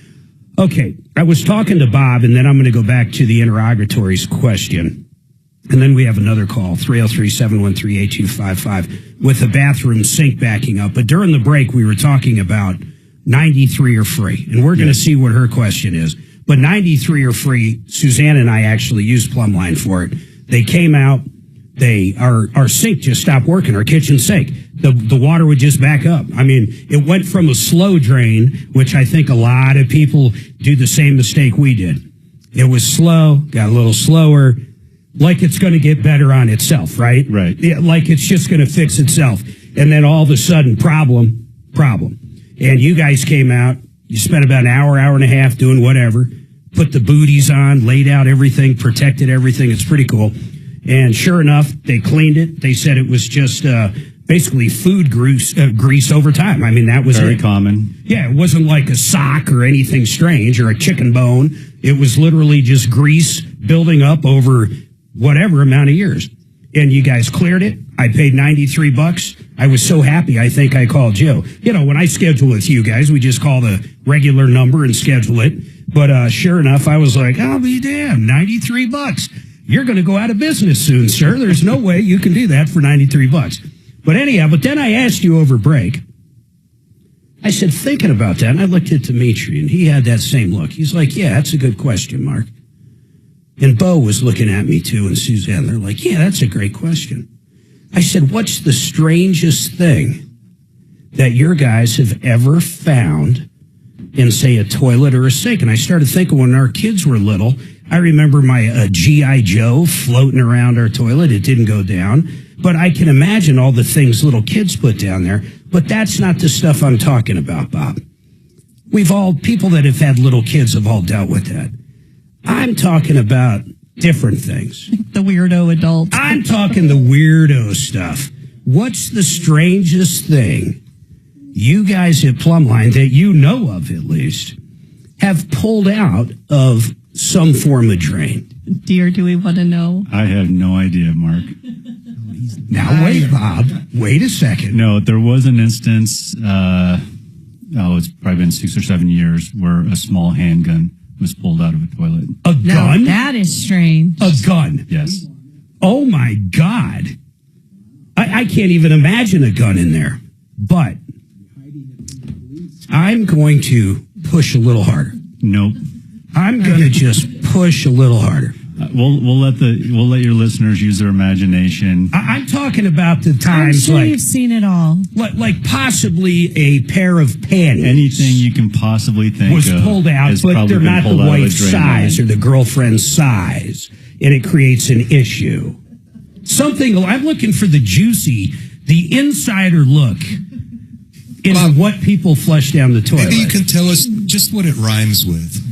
Okay, I was talking to Bob, and then I'm going to go back to the interrogatories question. And then we have another call, 303-713-8255, with the bathroom sink backing up. But during the break, we were talking about 93 or free, and we're going to see what her question is. But 93 or free, Suzanne and I actually used Plumline for it. They came out. Our sink just stopped working, our kitchen sink. The water would just back up. I mean, it went from a slow drain, which I think a lot of people do the same mistake we did. It was slow, got a little slower, like it's going to get better on itself, right? Right. Yeah, like it's just going to fix itself. And then all of a sudden, problem. And you guys came out, you spent about an hour and a half doing whatever, put the booties on, laid out everything, protected everything. It's pretty cool. And sure enough, they cleaned it. They said it was just basically food grease over time. I mean, that was very common. Yeah, it wasn't like a sock or anything strange or a chicken bone. It was literally just grease building up over whatever amount of years. And you guys cleared it. I paid $93. I was so happy, I think I called Joe. You know, when I schedule with you guys, we just call the regular number and schedule it. But sure enough, I was like, I'll be damned, $93. You're going to go out of business soon, sir. There's no way you can do that for $93. But anyhow, but then I asked you over break. I said, thinking about that, and I looked at Dimitri, and he had that same look. He's like, yeah, that's a good question, Mark. And Bo was looking at me, too, and Suzanne. They're like, yeah, that's a great question. I said, what's the strangest thing that your guys have ever found in, say, a toilet or a sink? And I started thinking when our kids were little, I remember my G.I. Joe floating around our toilet. It didn't go down. But I can imagine all the things little kids put down there. But that's not the stuff I'm talking about, Bob. People that have had little kids have all dealt with that. I'm talking about different things. The weirdo adult. I'm talking the weirdo stuff. What's the strangest thing you guys at Plumline, that you know of at least, have pulled out of some form of drain? Dear, do we want to know? I have no idea, Mark. Now, wait, Bob. Wait a second. No, there was an instance, it's probably been 6 or 7 years, where a small handgun was pulled out of a toilet. A gun? That is strange. A gun? Yes. Oh, my God. I can't even imagine a gun in there. But I'm going to push a little harder. Nope. I'm going to just push a little harder. We'll let your listeners use their imagination. I'm talking about the times I'm sure you've seen it all. Like possibly a pair of panties. Anything you can possibly think was of pulled out, but they're not the wife's size or the girlfriend's size, and it creates an issue. I'm looking for the insider look into what people flush down the toilet. Maybe you can tell us just what it rhymes with.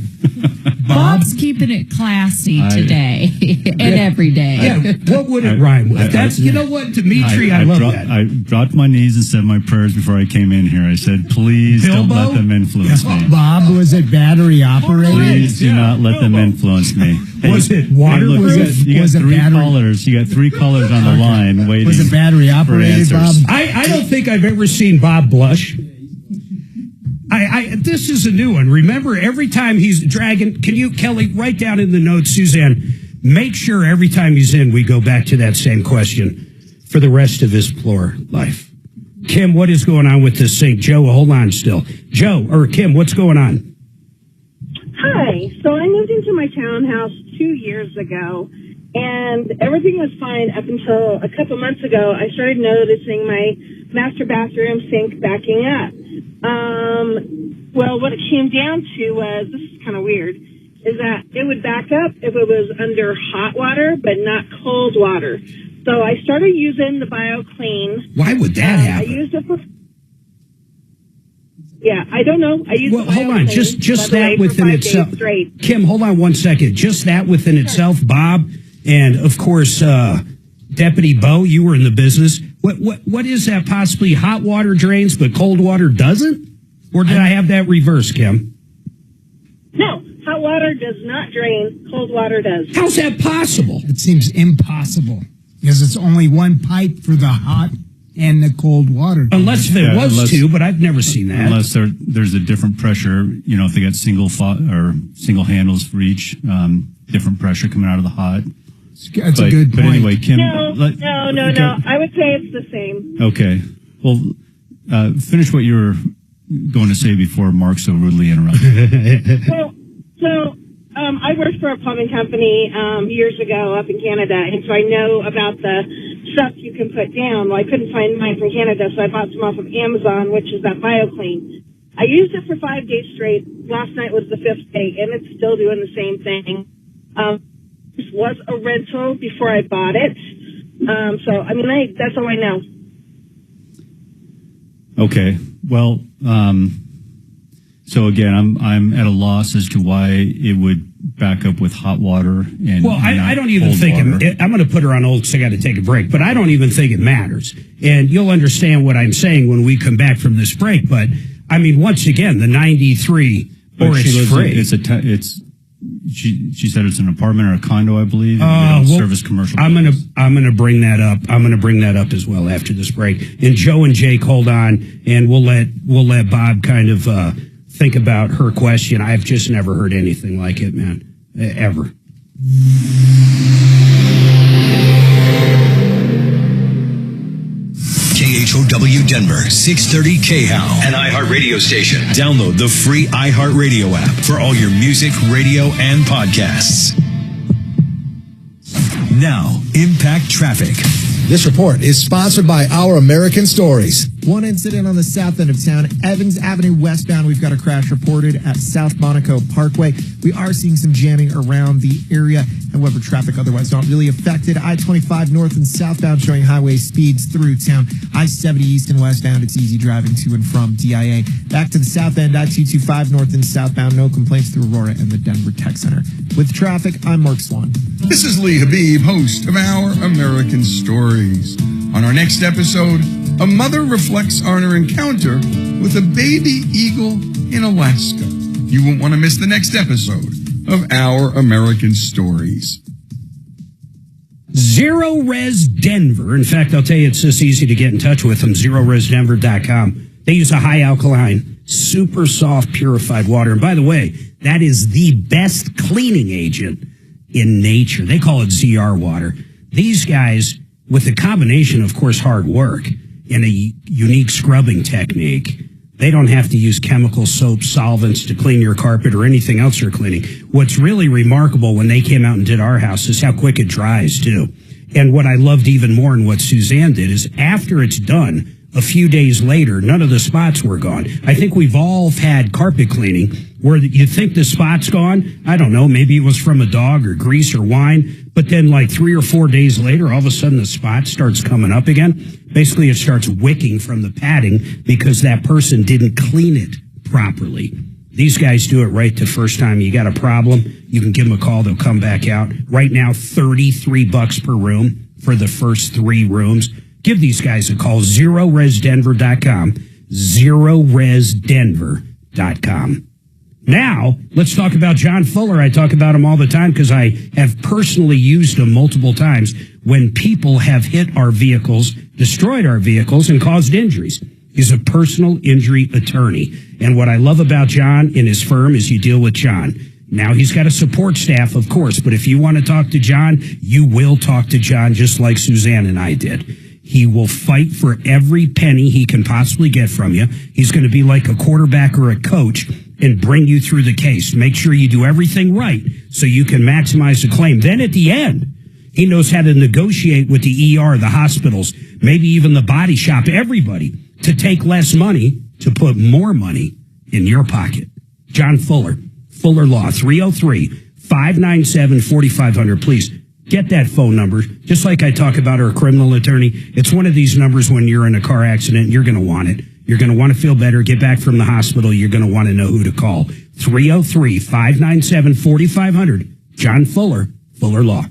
Bob's keeping it classy today and every day. Yeah, what would it rhyme with? You know what, Dimitri, I love that. I dropped my knees and said my prayers before I came in here. I said, please don't let them influence me. Bob, was it battery operated? Please do not let them influence me. Was it waterproof? You got three callers. You got 3 callers on the line waiting. Was it battery operated, Bob? I don't think I've ever seen Bob blush. This is a new one. Remember, every time he's dragging, can you, Kelly, write down in the notes, Suzanne, make sure every time he's in, we go back to that same question for the rest of his poor life. Kim, what is going on with this sink? Joe, hold on still. Joe, or Kim, what's going on? Hi. So I moved into my townhouse 2 years ago, And everything was fine up until a couple months ago. I started noticing my master bathroom sink backing up. Well, what it came down to was, this is kind of weird, is that it would back up if it was under hot water, but not cold water. So I started using the BioClean. Why would that happen? I used it for... Yeah, I don't know. I used Well, hold on. Just that within itself. Kim, hold on one second. Just that within itself, Bob, and of course, Deputy Bo, you were in the business. What is that possibly? Hot water drains, but cold water doesn't? Or did I have that reversed, Kim? No, hot water does not drain. Cold water does. How's that possible? It seems impossible because it's only one pipe for the hot and the cold water. Unless there was two, but I've never seen that. Unless there's a different pressure, if they got single handles for each, different pressure coming out of the hot. That's a good point. But anyway, Kim. No. I would say it's the same. Okay. Well, finish what you were going to say before Mark so rudely interrupted. I worked for a plumbing company years ago up in Canada, and so I know about the stuff you can put down. Well, I couldn't find mine from Canada, so I bought some off of Amazon, which is that BioClean. I used it for 5 days straight. Last night was the 5th day, and it's still doing the same thing. This was a rental before I bought it. That's all I know. Okay. Well, so again, I'm at a loss as to why it would back up with hot water and. Well, I don't even think I'm going to put her on hold because I got to take a break, but I don't even think it matters. And you'll understand what I'm saying when we come back from this break. But I mean, once again, the 93 or it's free. She said it's an apartment or a condo, I believe. Service commercial. I'm gonna bring that up. I'm gonna bring that up as well after this break. And Joe and Jake, hold on, and we'll let Bob kind of think about her question. I've just never heard anything like it, man, ever. KHOW Denver, 630 KHOW, an iHeart radio station. Download the free iHeart Radio app for all your music, radio, and podcasts. Now, Impact Traffic. This report is sponsored by Our American Stories. One incident on the south end of town, Evans Avenue westbound. We've got a crash reported at South Monaco Parkway. We are seeing some jamming around the area. However, traffic otherwise not really affected. I-25 north and southbound showing highway speeds through town. I-70 east and westbound, it's easy driving to and from DIA. Back to the south end, I-225 north and southbound. No complaints through Aurora and the Denver Tech Center. With traffic, I'm Mark Swan. This is Lee Habib, host of Our American Stories. On our next episode, a mother reflects on her encounter with a baby eagle in Alaska. You won't want to miss the next episode of Our American Stories. Zero Res Denver. In fact, I'll tell you, it's this easy to get in touch with them. ZeroResDenver.com. They use a high alkaline, super soft, purified water. And by the way, that is the best cleaning agent in nature. They call it ZR water. These guys, with a combination, of course, hard work and a unique scrubbing technique, they don't have to use chemical soap solvents to clean your carpet or anything else you're cleaning. What's really remarkable when they came out and did our house is how quick it dries, too. And what I loved even more and what Suzanne did is after it's done, a few days later, none of the spots were gone. I think we've all had carpet cleaning where you think the spot's gone. I don't know, maybe it was from a dog or grease or wine. But then like 3 or 4 days later, all of a sudden the spot starts coming up again. Basically, it starts wicking from the padding because that person didn't clean it properly. These guys do it right the first time. You got a problem, you can give them a call. They'll come back out. Right now, $33 per room for the first 3 rooms. Give these guys a call, ZeroResDenver.com, ZeroResDenver.com. Now, let's talk about John Fuller. I talk about him all the time because I have personally used him multiple times when people have hit our vehicles, destroyed our vehicles, and caused injuries. He's a personal injury attorney. And what I love about John and his firm is you deal with John. Now, he's got a support staff, of course, but if you want to talk to John, you will talk to John just like Suzanne and I did. He will fight for every penny he can possibly get from you. He's going to be like a quarterback or a coach and bring you through the case. Make sure you do everything right so you can maximize the claim. Then at the end, He knows how to negotiate with the ER, the hospitals, maybe even the body shop, everybody, to take less money, to put more money in your pocket. John Fuller, Fuller Law, 303-597-4500. Please get that phone number. Just like I talk about our criminal attorney, it's one of these numbers when you're in a car accident, you're going to want it. You're going to want to feel better, get back from the hospital. You're going to want to know who to call. 303-597-4500. John Fuller, Fuller Law.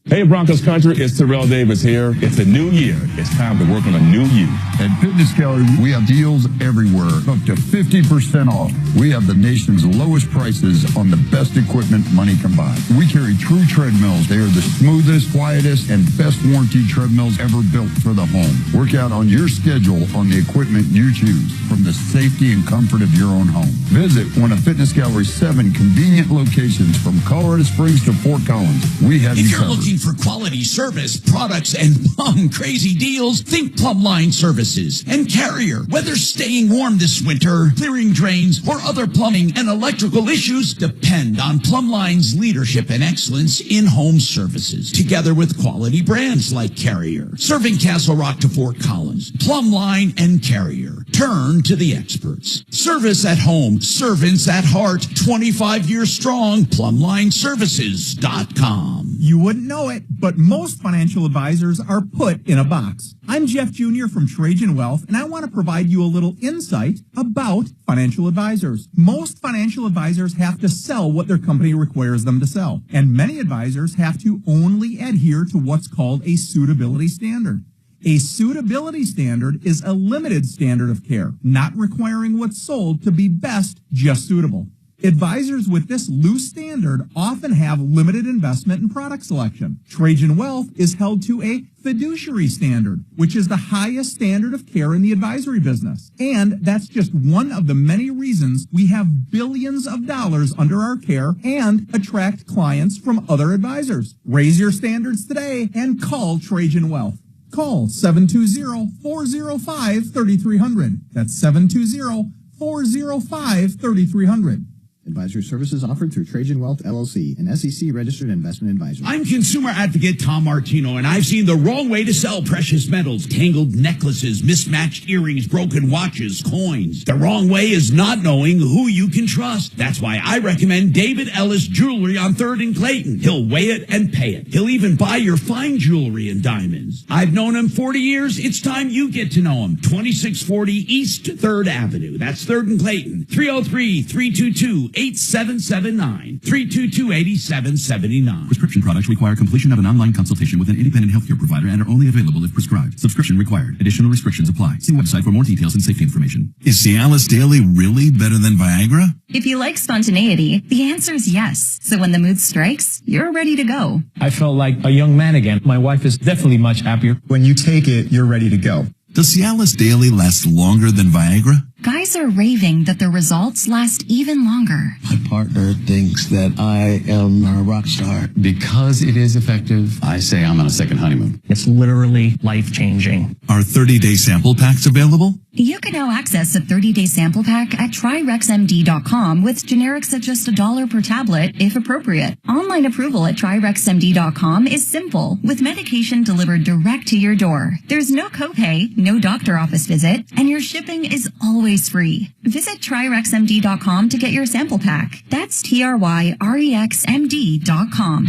Hey, Broncos Country, it's Terrell Davis here. It's a new year. It's time to work on a new you. At Fitness Gallery, we have deals everywhere, up to 50% off. We have the nation's lowest prices on the best equipment money can buy. We carry true treadmills. They are the smoothest, quietest, and best warranty treadmills ever built for the home. Work out on your schedule on the equipment you choose from the safety and comfort of your own home. Visit one of Fitness Gallery's 7 convenient locations from Colorado Springs to Fort Collins. We have you covered. Looking for quality service, products, and plum crazy deals, think Plumline Services and Carrier. Whether staying warm this winter, clearing drains, or other plumbing and electrical issues, depend on Plumline's leadership and excellence in home services. Together with quality brands like Carrier, serving Castle Rock to Fort Collins, Plumline and Carrier. Turn to the experts. Service at home, servants at heart, 25 years strong, PlumlineServices.com. You wouldn't know it, but most financial advisors are put in a box. I'm Jeff Jr. from Trajan Wealth, and I want to provide you a little insight about financial advisors. Most financial advisors have to sell what their company requires them to sell, and many advisors have to only adhere to what's called a suitability standard. A suitability standard is a limited standard of care, not requiring what's sold to be best, just suitable. Advisors with this loose standard often have limited investment and product selection. Trajan Wealth is held to a fiduciary standard, which is the highest standard of care in the advisory business. And that's just one of the many reasons we have billions of dollars under our care and attract clients from other advisors. Raise your standards today and call Trajan Wealth. Call 720-405-3300. That's 720-405-3300. Advisory services offered through Trajan Wealth, LLC, an SEC-registered investment advisor. I'm consumer advocate Tom Martino, and I've seen the wrong way to sell precious metals, tangled necklaces, mismatched earrings, broken watches, coins. The wrong way is not knowing who you can trust. That's why I recommend David Ellis Jewelry on 3rd and Clayton. He'll weigh it and pay it. He'll even buy your fine jewelry and diamonds. I've known him 40 years. It's time you get to know him. 2640 East 3rd Avenue. That's 3rd and Clayton. 303-322-8779. 322-8779. Prescription products require completion of an online consultation with an independent healthcare provider and are only available if prescribed. Subscription required. Additional restrictions apply. See website for more details and safety information. Is Cialis Daily really better than Viagra? If you like spontaneity, the answer is yes. So when the mood strikes, you're ready to go. I felt like a young man again. My wife is definitely much happier. When you take it, you're ready to go. Does Cialis Daily last longer than Viagra? Guys are raving that the results last even longer. My partner thinks that I am a rock star. Because it is effective, I say I'm on a second honeymoon. It's literally life-changing. Are 30-day sample packs available? You can now access a 30-day sample pack at TryRexMD.com with generics at just $1 per tablet, if appropriate. Online approval at TryRexMD.com is simple, with medication delivered direct to your door. There's no copay, no doctor office visit, and your shipping is always free. Visit TryRexMD.com to get your sample pack. That's TryRexMD.com.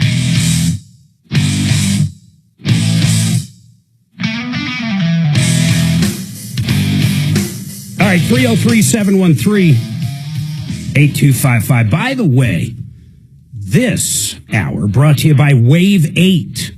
All right, 303-713-8255. By the way, this hour brought to you by Wave 8.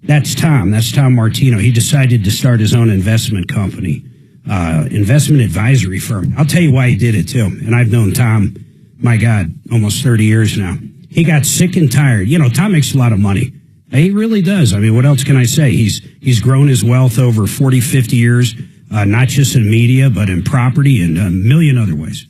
That's Tom. That's Tom Martino. He decided to start his own investment company, investment advisory firm. I'll tell you why he did it, too. And I've known Tom, my God, almost 30 years now. He got sick and tired. You know, Tom makes a lot of money. He really does. I mean, what else can I say? He's grown his wealth over 40, 50 years. Not just in media, but in property and a million other ways.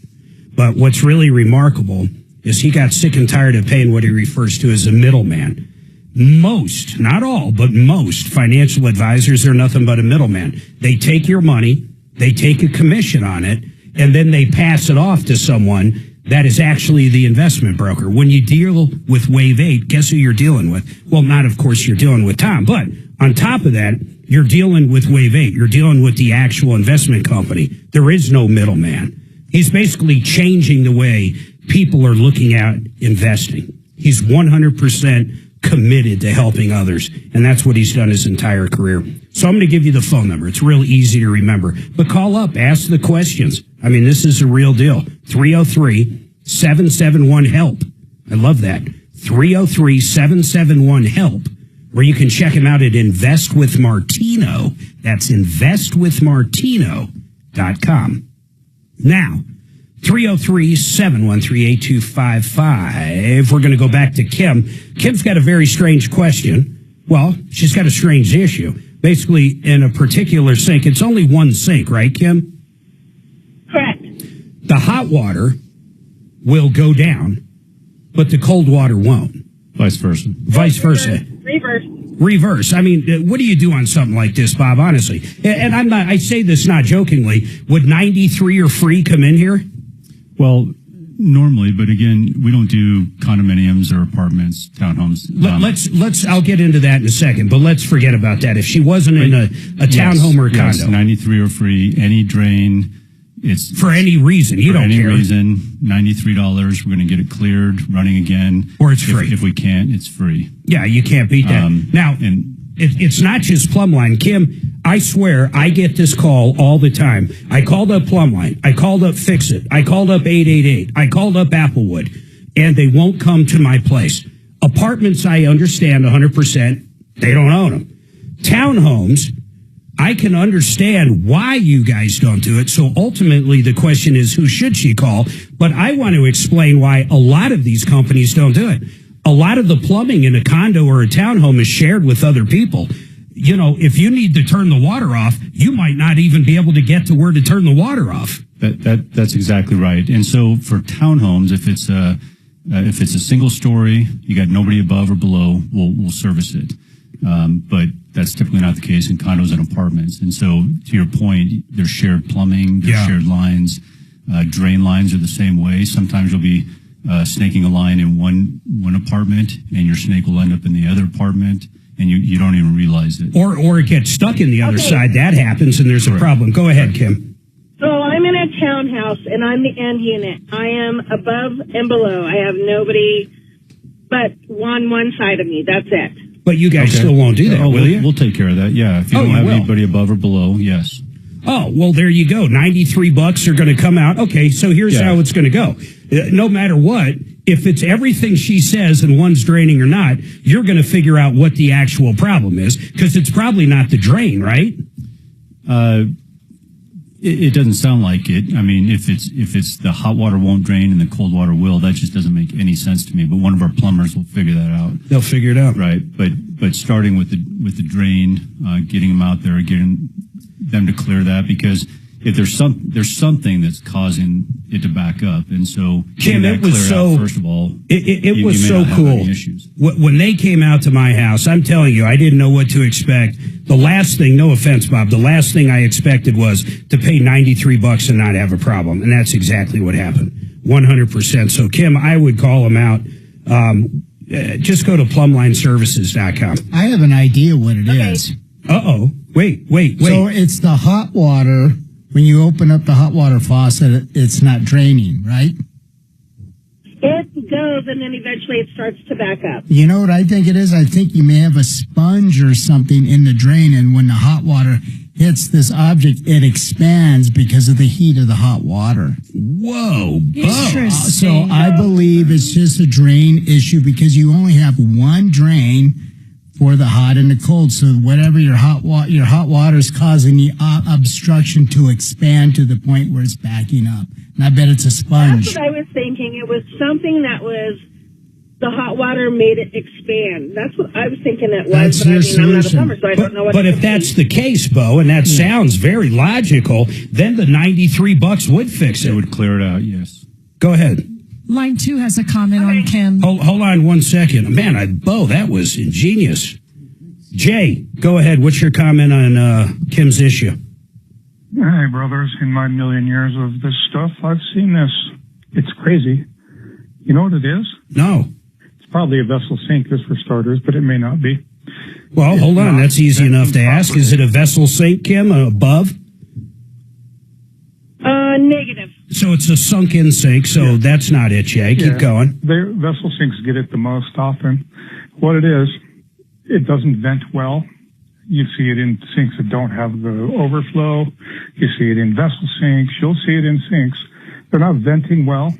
But what's really remarkable is he got sick and tired of paying what he refers to as a middleman. Most, not all, but most financial advisors are nothing but a middleman. They take your money, they take a commission on it, and then they pass it off to someone that is actually the investment broker. When you deal with Wave 8, guess who you're dealing with? Well, not, of course, you're dealing with Tom, but on top of that, you're dealing with Wave 8. You're dealing with the actual investment company. There is no middleman. He's basically changing the way people are looking at investing. He's 100% committed to helping others, and that's what he's done his entire career. So I'm going to give you the phone number. It's real easy to remember. But call up, ask the questions. I mean, this is a real deal. 303-771-HELP. I love that. 303-771-HELP. Or you can check him out at Invest with Martino. That's investwithmartino.com. Now, 303-713-8255. We're going to go back to Kim. Kim's got a very strange question. Well, she's got a strange issue. Basically, in a particular sink, it's only one sink, right, Kim? Correct. The hot water will go down, but the cold water won't. Vice versa. Vice versa. Reverse. I mean, what do you do on something like this, Bob, honestly? And I say this not jokingly. Would 93 or free come in here? Well, normally, but again, we don't do condominiums or apartments, townhomes. I'll get into that in a second, but let's forget about that. If she wasn't in a townhome or a condo. Yes, 93 or free, any drain. It's for any reason. You don't care. For any reason, $93. We're going to get it cleared, running again. Or it's free. If we can't, it's free. Yeah, you can't beat that. Now, it's not just Plumline. Kim, I swear, I get this call all the time. I called up Plumline. I called up Fix It. I called up 888. I called up Applewood. And they won't come to my place. Apartments, I understand 100%. They don't own them. Townhomes, I can understand why you guys don't do it. So ultimately, the question is, who should she call? But I want to explain why a lot of these companies don't do it. A lot of the plumbing in a condo or a townhome is shared with other people. You know, if you need to turn the water off, you might not even be able to get to where to turn the water off. That's exactly right. And so for townhomes, if it's a single story, you got nobody above or below, we'll service it. But that's typically not the case in condos and apartments. And so, to your point, there's shared plumbing, there's shared lines, drain lines are the same way. Sometimes you'll be snaking a line in one apartment, and your snake will end up in the other apartment, and you don't even realize it. Or it gets stuck in the other side. That happens, and there's a problem. Go ahead, Kim. So I'm in a townhouse, and I'm the end unit. I am above and below. I have nobody but on one side of me. That's it. But you guys still won't do that, will you? We'll take care of that, yeah. If you don't have anybody above or below, yes. Oh, well, there you go. $93 are going to come out. Okay, so here's how it's going to go. No matter what, if it's everything she says and one's draining or not, you're going to figure out what the actual problem is, because it's probably not the drain, right? It doesn't sound like it. I mean, if it's the hot water won't drain and the cold water will, that just doesn't make any sense to me. But one of our plumbers will figure that out. They'll figure it out, right? But starting with the drain, getting them out there, getting them to clear that, because if there's something that's causing it to back up, and so Kim, it was so out, first of all, it was so cool. When they came out to my house, I'm telling you, I didn't know what to expect. The last thing, no offense, Bob, the last thing I expected was to pay $93 and not have a problem, and that's exactly what happened, 100%. So Kim, I would call them out. Just go to plumlineservices.com. I have an idea what it is. Uh-oh. Wait. So it's the hot water. When you open up the hot water faucet, it's not draining, right? It goes, and then eventually it starts to back up. You know what I think it is? I think you may have a sponge or something in the drain, and when the hot water hits this object, it expands because of the heat of the hot water. Whoa. Interesting. So I believe it's just a drain issue, because you only have one drain for the hot and the cold. So whatever your hot water is causing the obstruction to expand to the point where it's backing up. And I bet it's a sponge. That's what I was thinking. It was something that was the hot water made it expand. That's what I was thinking it was. That's your solution. I'm not a plumber, so I don't know what. But if that's the case, Bo, and that sounds very logical, then the $93 would fix it. It would clear it out. Yes. Go ahead. Line 2 has a comment on Kim. Hold on 1 second. Man, Bo, that was ingenious. Jay, go ahead. What's your comment on Kim's issue? Hey, brothers. In my million years of this stuff, I've seen this. It's crazy. You know what it is? No. It's probably a vessel sink, this for starters, but it may not be. Well, It's hold on. not That's easy enough to venting ask. properly. Is it a vessel sink, Kim, above? Negative. So it's a sunk-in sink, so that's not it, Jay. Keep going. Vessel sinks get it the most often. What it is, it doesn't vent well. You see it in sinks that don't have the overflow. You see it in vessel sinks. You'll see it in sinks. They're not venting well.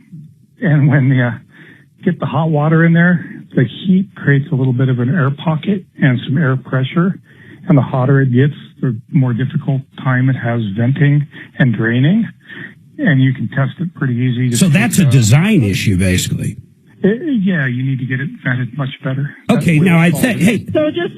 And when you get the hot water in there, the heat creates a little bit of an air pocket and some air pressure. And the hotter it gets, the more difficult time it has venting and draining. And you can test it pretty easy. So that's a design issue, basically. Yeah, you need to get it vented much better. Okay, now I think, hey. So just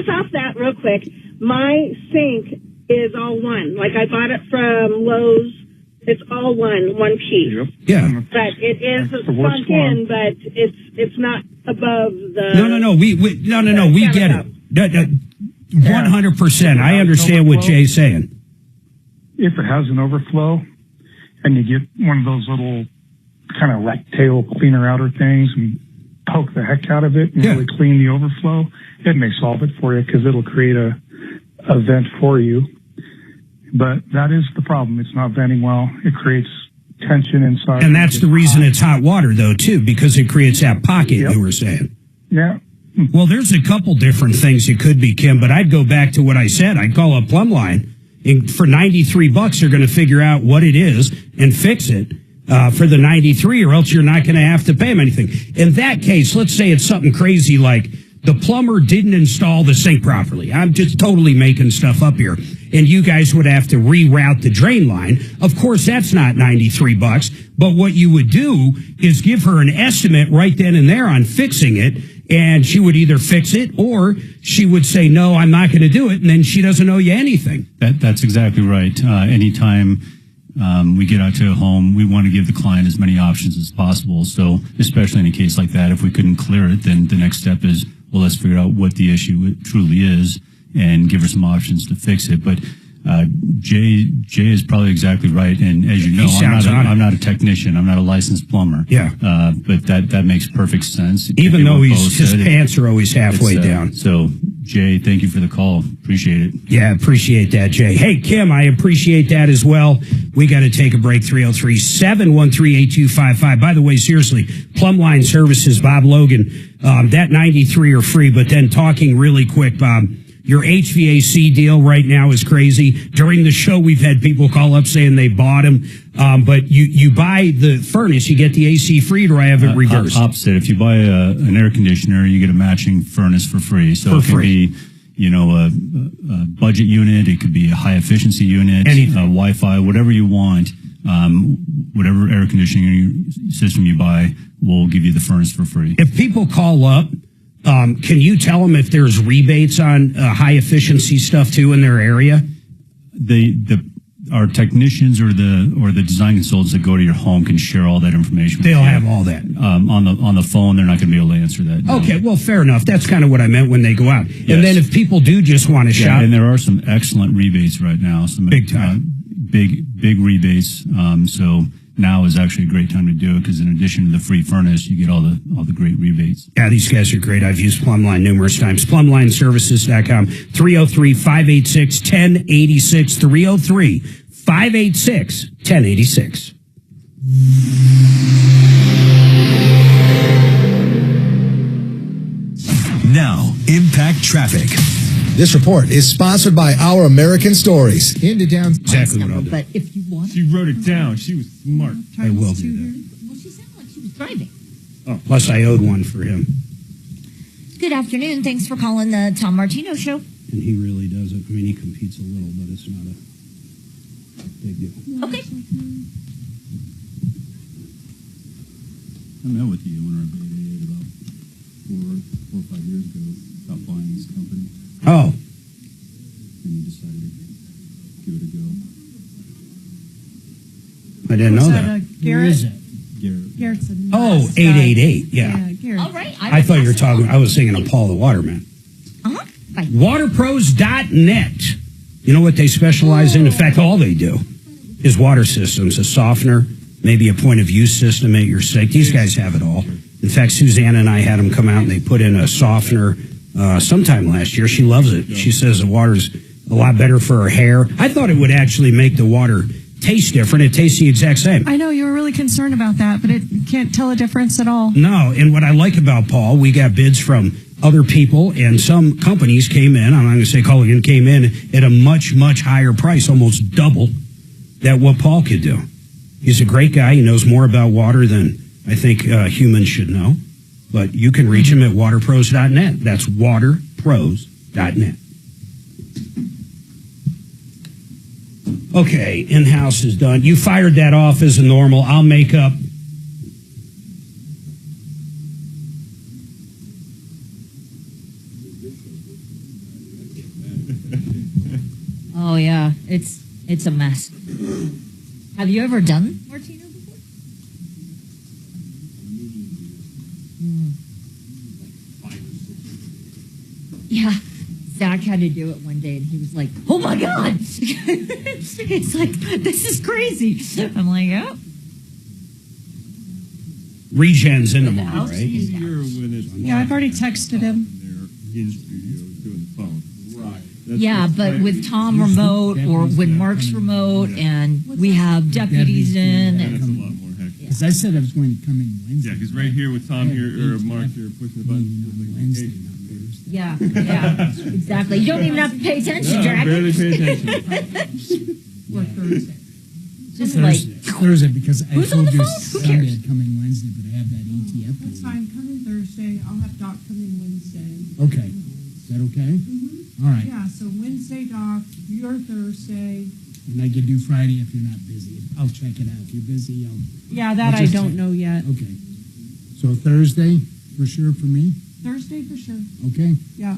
off that real quick, my sink is all one. Like I bought it from Lowe's. It's all one piece. Yep. Yeah. But it is the worst sunk in, but it's not above the. No. We get it. 100%. I understand what Jay's saying. If it has an overflow and you get one of those little kind of rat tail cleaner outer things and poke the heck out of it and really clean the overflow, it may solve it for you because it'll create a vent for you. But that is the problem. It's not venting well. It creates tension inside. And that's the reason it's hot water, though, too, because it creates that pocket you were saying. Yeah. Well, there's a couple different things it could be, Kim, but I'd go back to what I said. I'd call up Plumline. And for $93, they're going to figure out what it is and fix it for the 93, or else you're not going to have to pay them anything. In that case, let's say it's something crazy like the plumber didn't install the sink properly. I'm just totally making stuff up here. And you guys would have to reroute the drain line. Of course, that's not $93, but what you would do is give her an estimate right then and there on fixing it. And she would either fix it or she would say, no, I'm not going to do it. And then she doesn't owe you anything. That's exactly right. Anytime we get out to a home, we want to give the client as many options as possible. So especially in a case like that, if we couldn't clear it, then the next step is, well, let's figure out what the issue truly is and give her some options to fix it. But Jay is probably exactly right. And as you know, I'm not a technician. I'm not a licensed plumber. Yeah. But that makes perfect sense. Even though his pants are always halfway down. So, Jay, thank you for the call. Appreciate it. Yeah, appreciate that, Jay. Hey, Kim, I appreciate that as well. We got to take a break. 303-713-8255. By the way, seriously, Plumline Services, Bob Logan, that 93 are free. But then talking really quick, Bob, your HVAC deal right now is crazy. During the show, we've had people call up saying they bought them. But you buy the furnace, you get the AC free, or I have it reversed? Opposite. If you buy an air conditioner, you get a matching furnace for free. So it could be, a budget unit. It could be a high efficiency unit, Wi-Fi, whatever you want. Whatever air conditioning system you buy, we'll give you the furnace for free. If people call up, can you tell them if there's rebates on high efficiency stuff too in their area? Our technicians or the design consultants that go to your home can share all that information. They'll have all that. On the phone, they're not going to be able to answer that. No. Okay, well, fair enough. That's kind of what I meant when they go out. Yes. And then if people do just want to shop, and there are some excellent rebates right now. Some big time, big rebates. So now is actually a great time to do it because in addition to the free furnace, you get all the great rebates. Yeah, these guys are great. I've used Plumline numerous times. PlumlineServices.com. 303-586-1086. 303-586-1086. Now, Impact Traffic. This report is sponsored by Our American Stories. Into down. Exactly what I'll do. But if you want, She wrote it down. She was smart. I will do that. Well, she sounded like she was driving. Oh, plus I owed one for him. Good afternoon. Thanks for calling the Tom Martino Show. And he really does it. I mean, he competes a little, but it's not a big deal. Okay. I met with the owner of 888 about 4 or 5 years ago. Stopped buying this company. Oh. And he decided to give it a go. I didn't know that. Garrett? Where is it? Garrett's a Oh, nice guy. 888. Yeah. Garrett. All right. I thought you were talking, I was thinking of Paul the Waterman. Uh-huh. Waterpros.net. You know what they specialize in? In fact, all they do is water systems, a softener. maybe a point of view system at your site. These guys have it all. In fact, Suzanne and I had them come out and they put in a softener sometime last year. She loves it. She says the water's a lot better for her hair. I thought it would actually make the water taste different. It tastes the exact same. I know you were really concerned about that, but it can't tell a difference at all. No, and what I like about Paul, we got bids from other people, and some companies came in, I'm not going to say Culligan, came in at a much, much higher price, almost double that what Paul could do. He's a great guy. He knows more about water than I think humans should know. But you can reach him at waterpros.net. That's waterpros.net. Okay, in-house is done. You fired that off as a normal. I'll make up. Oh, yeah. It's a mess. Have you ever done Martino before? Yeah. Zach had to do it one day, and he was like, oh, my God. It's like, this is crazy. I'm like, yeah. Regen's in tomorrow, right? Yeah, I've already texted him. Yeah, but with Tom remote or when Mark's remote and we have deputies in. Because I said I was going to come in Wednesday. Yeah, because right here with Tom here, or Mark here, pushing the button. Wednesday. Yeah, exactly. You don't even have to pay attention, Jack. Barely pay attention. Or Thursday. Just like Thursday, because I who's on told the you phone? Who Sunday cares? I'd come in Wednesday, but I have that ATF. That's fine. Come in Thursday. I'll have Doc come in Wednesday. Okay. Is that okay? All right. Yeah, so Wednesday, Doc, you're Thursday. And I can do Friday if you're not busy. I'll check it out. If you're busy, Yeah, that I don't know yet. Okay. So Thursday, for sure for me? Thursday for sure. Okay. Yeah.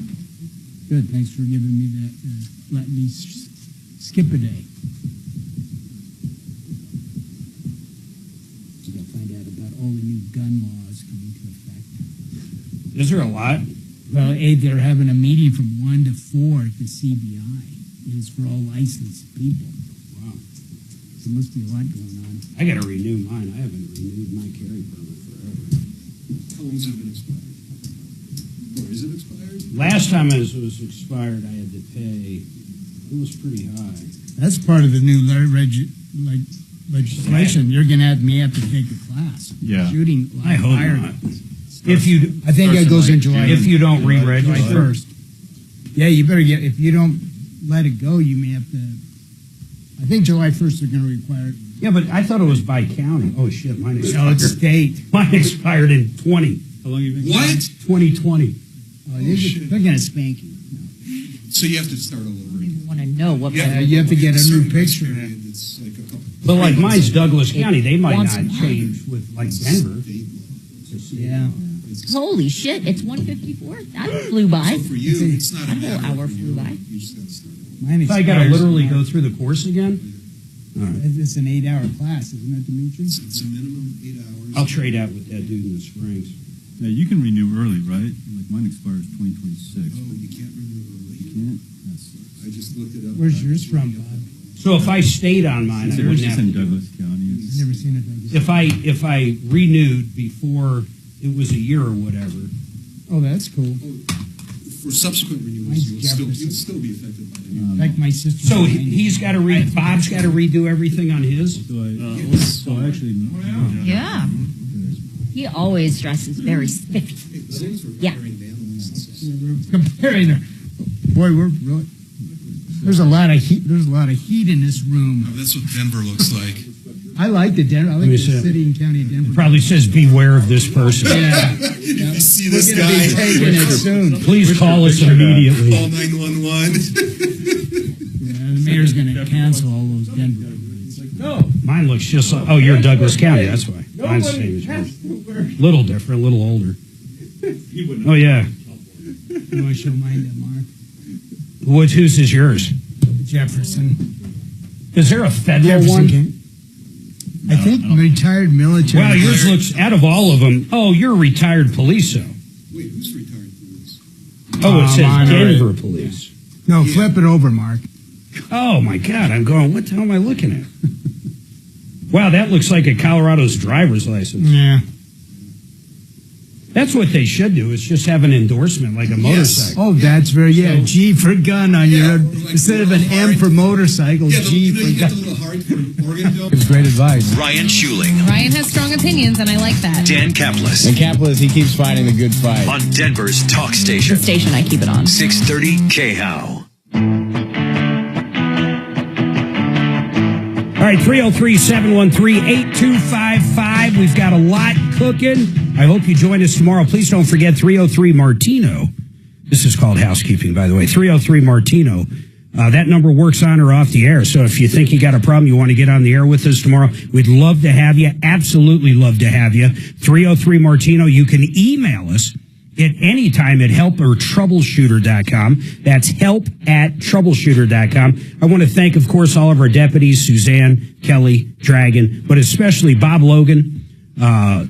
Good. Thanks for giving me that. Letting me skip a day. So I'll find out about all the new gun laws coming into effect. Is there a lot? Well, they're having a meeting from 1 to 4 at the CBI. It's for all licensed people. Wow. There must be a lot going on. I got to renew mine. I haven't renewed my carry permit forever. How long has it been expired? Or is it expired? Last time it was expired, I had to pay. It was pretty high. That's part of the new legislation. You're going to have to take a class. Yeah. Shooting. I hope fire. not. If you, I think that goes in July. If you don't re-register July 1st. Yeah, you better get. If you don't let it go, you may have to. I think July 1st they're going to require it. Yeah, but I thought it was by county. Oh shit, mine expired. No, it's state. Mine expired in 20. How long have you been? What? 2020. Oh, they're going to spank you. So you have to start all over. I don't even want to know what. Yeah, you have to get a new picture. It's like a couple. But like mine's Douglas County, they might not change with like Denver. Yeah. Holy shit! It's 1:54. That flew by. So for you, it's not a That whole hour flew by. You just got to start. Mine So I got to expires literally tomorrow. go through the course again. All right. It's an 8-hour class, isn't it, Dimitri? It's a minimum 8 hours. I'll trade out with that dude in the Springs. Yeah, you can renew early, right? Like mine expires 2026. Oh, you can't renew early. You can't? That sucks. I just looked it up. Where's yours from, Bob? So if I stayed on mine, I It's wouldn't just have in to. Douglas County. I've never seen it like this. If I renewed before it was a year or whatever. Oh, that's cool. For subsequent renewals, you'll still be affected by the new. Like my sister. So he's got to Bob's got to redo everything on his. So actually, Yeah. He always dresses very spiffy. Yeah. Comparing them. Boy, we're really. There's a lot of heat. There's a lot of heat in this room. Oh, that's what Denver looks like. I like the Denver. I like me the see it. city and county of Denver. It probably says beware of this person. Yeah. You see We're this gonna guy? be taking it soon. Please call us immediately. Call 911. Yeah, the mayor's going to cancel all those Denver. No. Mine looks just like, oh, you're Douglas County, that's why. Mine's the same as yours. Little different, a little older. Oh, yeah. You want to show mine to Mark? Whose is yours? Jefferson. Is there a federal one? I think retired military. Wow, yours looks, out of all of them, oh, you're a retired police, though. Wait, who's retired police? Oh, it says Monterey. Denver police. No, flip it over, Mark. Oh, my God, I'm going, what the hell am I looking at? Wow, that looks like a Colorado's driver's license. Yeah. That's what they should do, is just have an endorsement like a motorcycle. Oh, that's very, G for gun on your, instead of an M for motorcycle, G for gun. It's great advice. Ryan Schuling. Ryan has strong opinions, and I like that. Dan Kaplis. And Kaplis, he keeps fighting the good fight. On Denver's talk station. The station I keep it on. 630 KHOW. All right, 303-713-8255. We've got a lot cooking. I hope you join us tomorrow. Please don't forget 303 Martino. This is called housekeeping, by the way. 303 Martino. That number works on or off the air. So if you think you got a problem, you want to get on the air with us tomorrow, we'd love to have you. Absolutely love to have you. 303 Martino. You can email us at any time at help@troubleshooter.com. That's help@troubleshooter.com. I want to thank, of course, all of our deputies, Suzanne, Kelly, Dragon, but especially Bob Logan,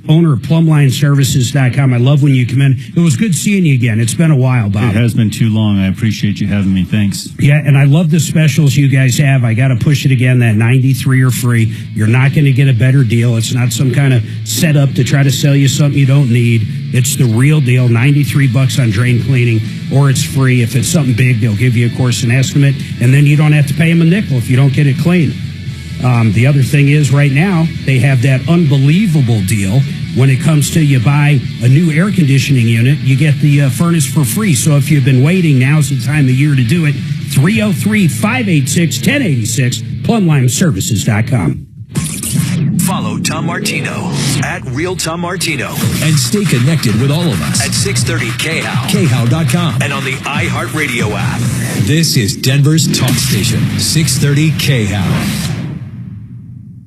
owner of PlumlineServices.com. I love when you come in. It was good seeing you again. It's been a while, Bob. It has been too long. I appreciate you having me. Thanks. Yeah, and I love the specials you guys have. I got to push it again. That 93 are free. You're not going to get a better deal. It's not some kind of setup to try to sell you something you don't need. It's the real deal. $93 on drain cleaning, or it's free. If it's something big, they'll give you, of course, an estimate, and then you don't have to pay them a nickel if you don't get it clean. The other thing is, right now, they have that unbelievable deal. When it comes to you buy a new air conditioning unit, you get the furnace for free. So if you've been waiting, now's the time of year to do it. 303-586-1086, PlumlineServices.com. Follow Tom Martino at Real Tom Martino. And stay connected with all of us at 630 KHOW, KHOW.com, and on the iHeartRadio app. This is Denver's talk station, 630 KHOW.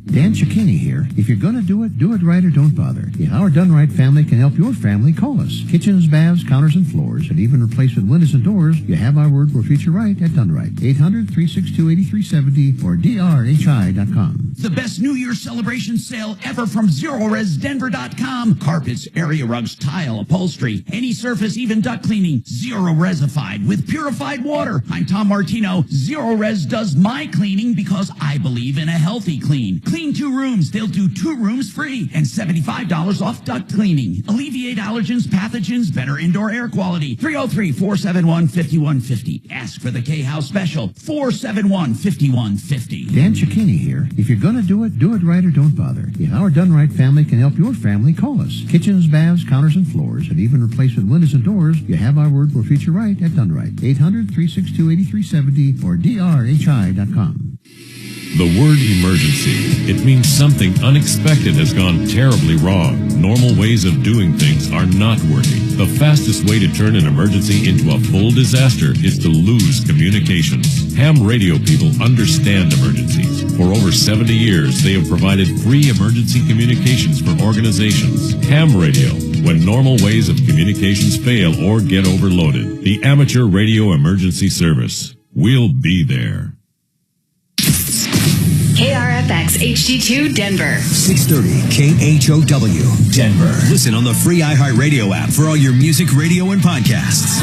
Dan Cicchini here. If you're going to do it right or don't bother. The Our Done Right family can help your family. Call us. Kitchens, baths, counters, and floors, and even replacement windows and doors. You have our word for future right at Done Right. 800-362-8370 or drhi.com. The best New Year's celebration sale ever from ZeroResDenver.com. Carpets, area rugs, tile, upholstery, any surface, even duct cleaning. Zero Resified with purified water. I'm Tom Martino. Zero Res does my cleaning because I believe in a healthy clean. Clean 2 rooms. They'll do 2 rooms free and $75 off duct cleaning. Alleviate allergens, pathogens, better indoor air quality. 303-471-5150. Ask for the K-House special. 471-5150. Dan Cicchini here. If you're going to do it right or don't bother. The Our Done Right family can help your family. Call us. Kitchens, baths, counters, and floors, and even replacement windows and doors. You have our word for future right at Done Right. 800-362-8370 or drhi.com. The word emergency. It means something unexpected has gone terribly wrong. Normal ways of doing things are not working. The fastest way to turn an emergency into a full disaster is to lose communications. Ham radio people understand emergencies. For over 70 years, they have provided free emergency communications for organizations. Ham radio. When normal ways of communications fail or get overloaded. The Amateur Radio Emergency Service. We'll be there. KRFX HD2 Denver. 630 KHOW Denver. Listen on the free iHeartRadio app for all your music, radio, and podcasts.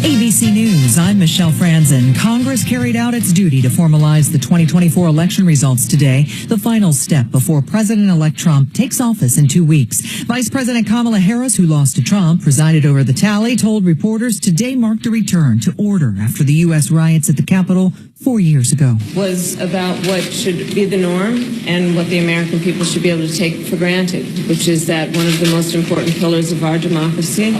ABC News, I'm Michelle Franzen. Congress carried out its duty to formalize the 2024 election results today, the final step before President-elect Trump takes office in 2 weeks. Vice President Kamala Harris, who lost to Trump, presided over the tally, told reporters today marked a return to order after the U.S. riots at the Capitol 4 years ago. Was about what should be the norm and what the American people should be able to take for granted, which is that one of the most important pillars of our democracy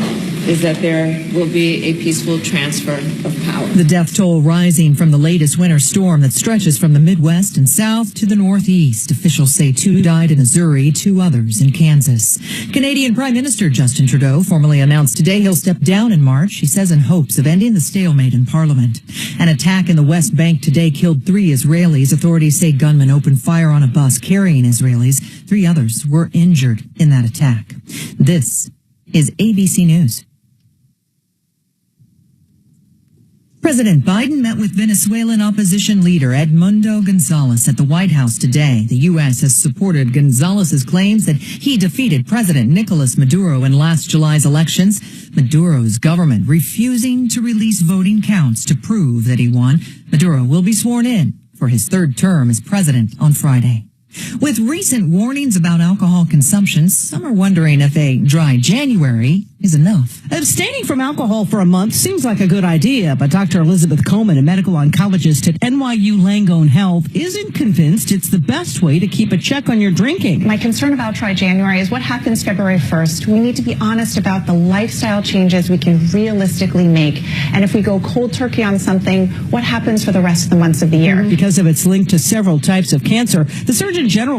is that there will be a peaceful transfer of power. The death toll rising from the latest winter storm that stretches from the Midwest and South to the Northeast. Officials say 2 died in Missouri, 2 others in Kansas. Canadian Prime Minister Justin Trudeau formally announced today he'll step down in March, he says, in hopes of ending the stalemate in Parliament. An attack in the West Bank today killed 3 Israelis. Authorities say gunmen opened fire on a bus carrying Israelis. 3 others were injured in that attack. This is ABC News. President Biden met with Venezuelan opposition leader Edmundo Gonzalez at the White House today. The U.S. has supported Gonzalez's claims that he defeated President Nicolas Maduro in last July's elections. Maduro's government refusing to release voting counts to prove that he won. Maduro will be sworn in for his third term as president on Friday. With recent warnings about alcohol consumption, some are wondering if a dry January is enough. Abstaining from alcohol for a month seems like a good idea, but Dr. Elizabeth Coleman, a medical oncologist at NYU Langone Health, isn't convinced it's the best way to keep a check on your drinking. My concern about Dry January is what happens February 1st. We need to be honest about the lifestyle changes we can realistically make. And if we go cold turkey on something, what happens for the rest of the months of the year? Because of its link to several types of cancer, the Surgeon General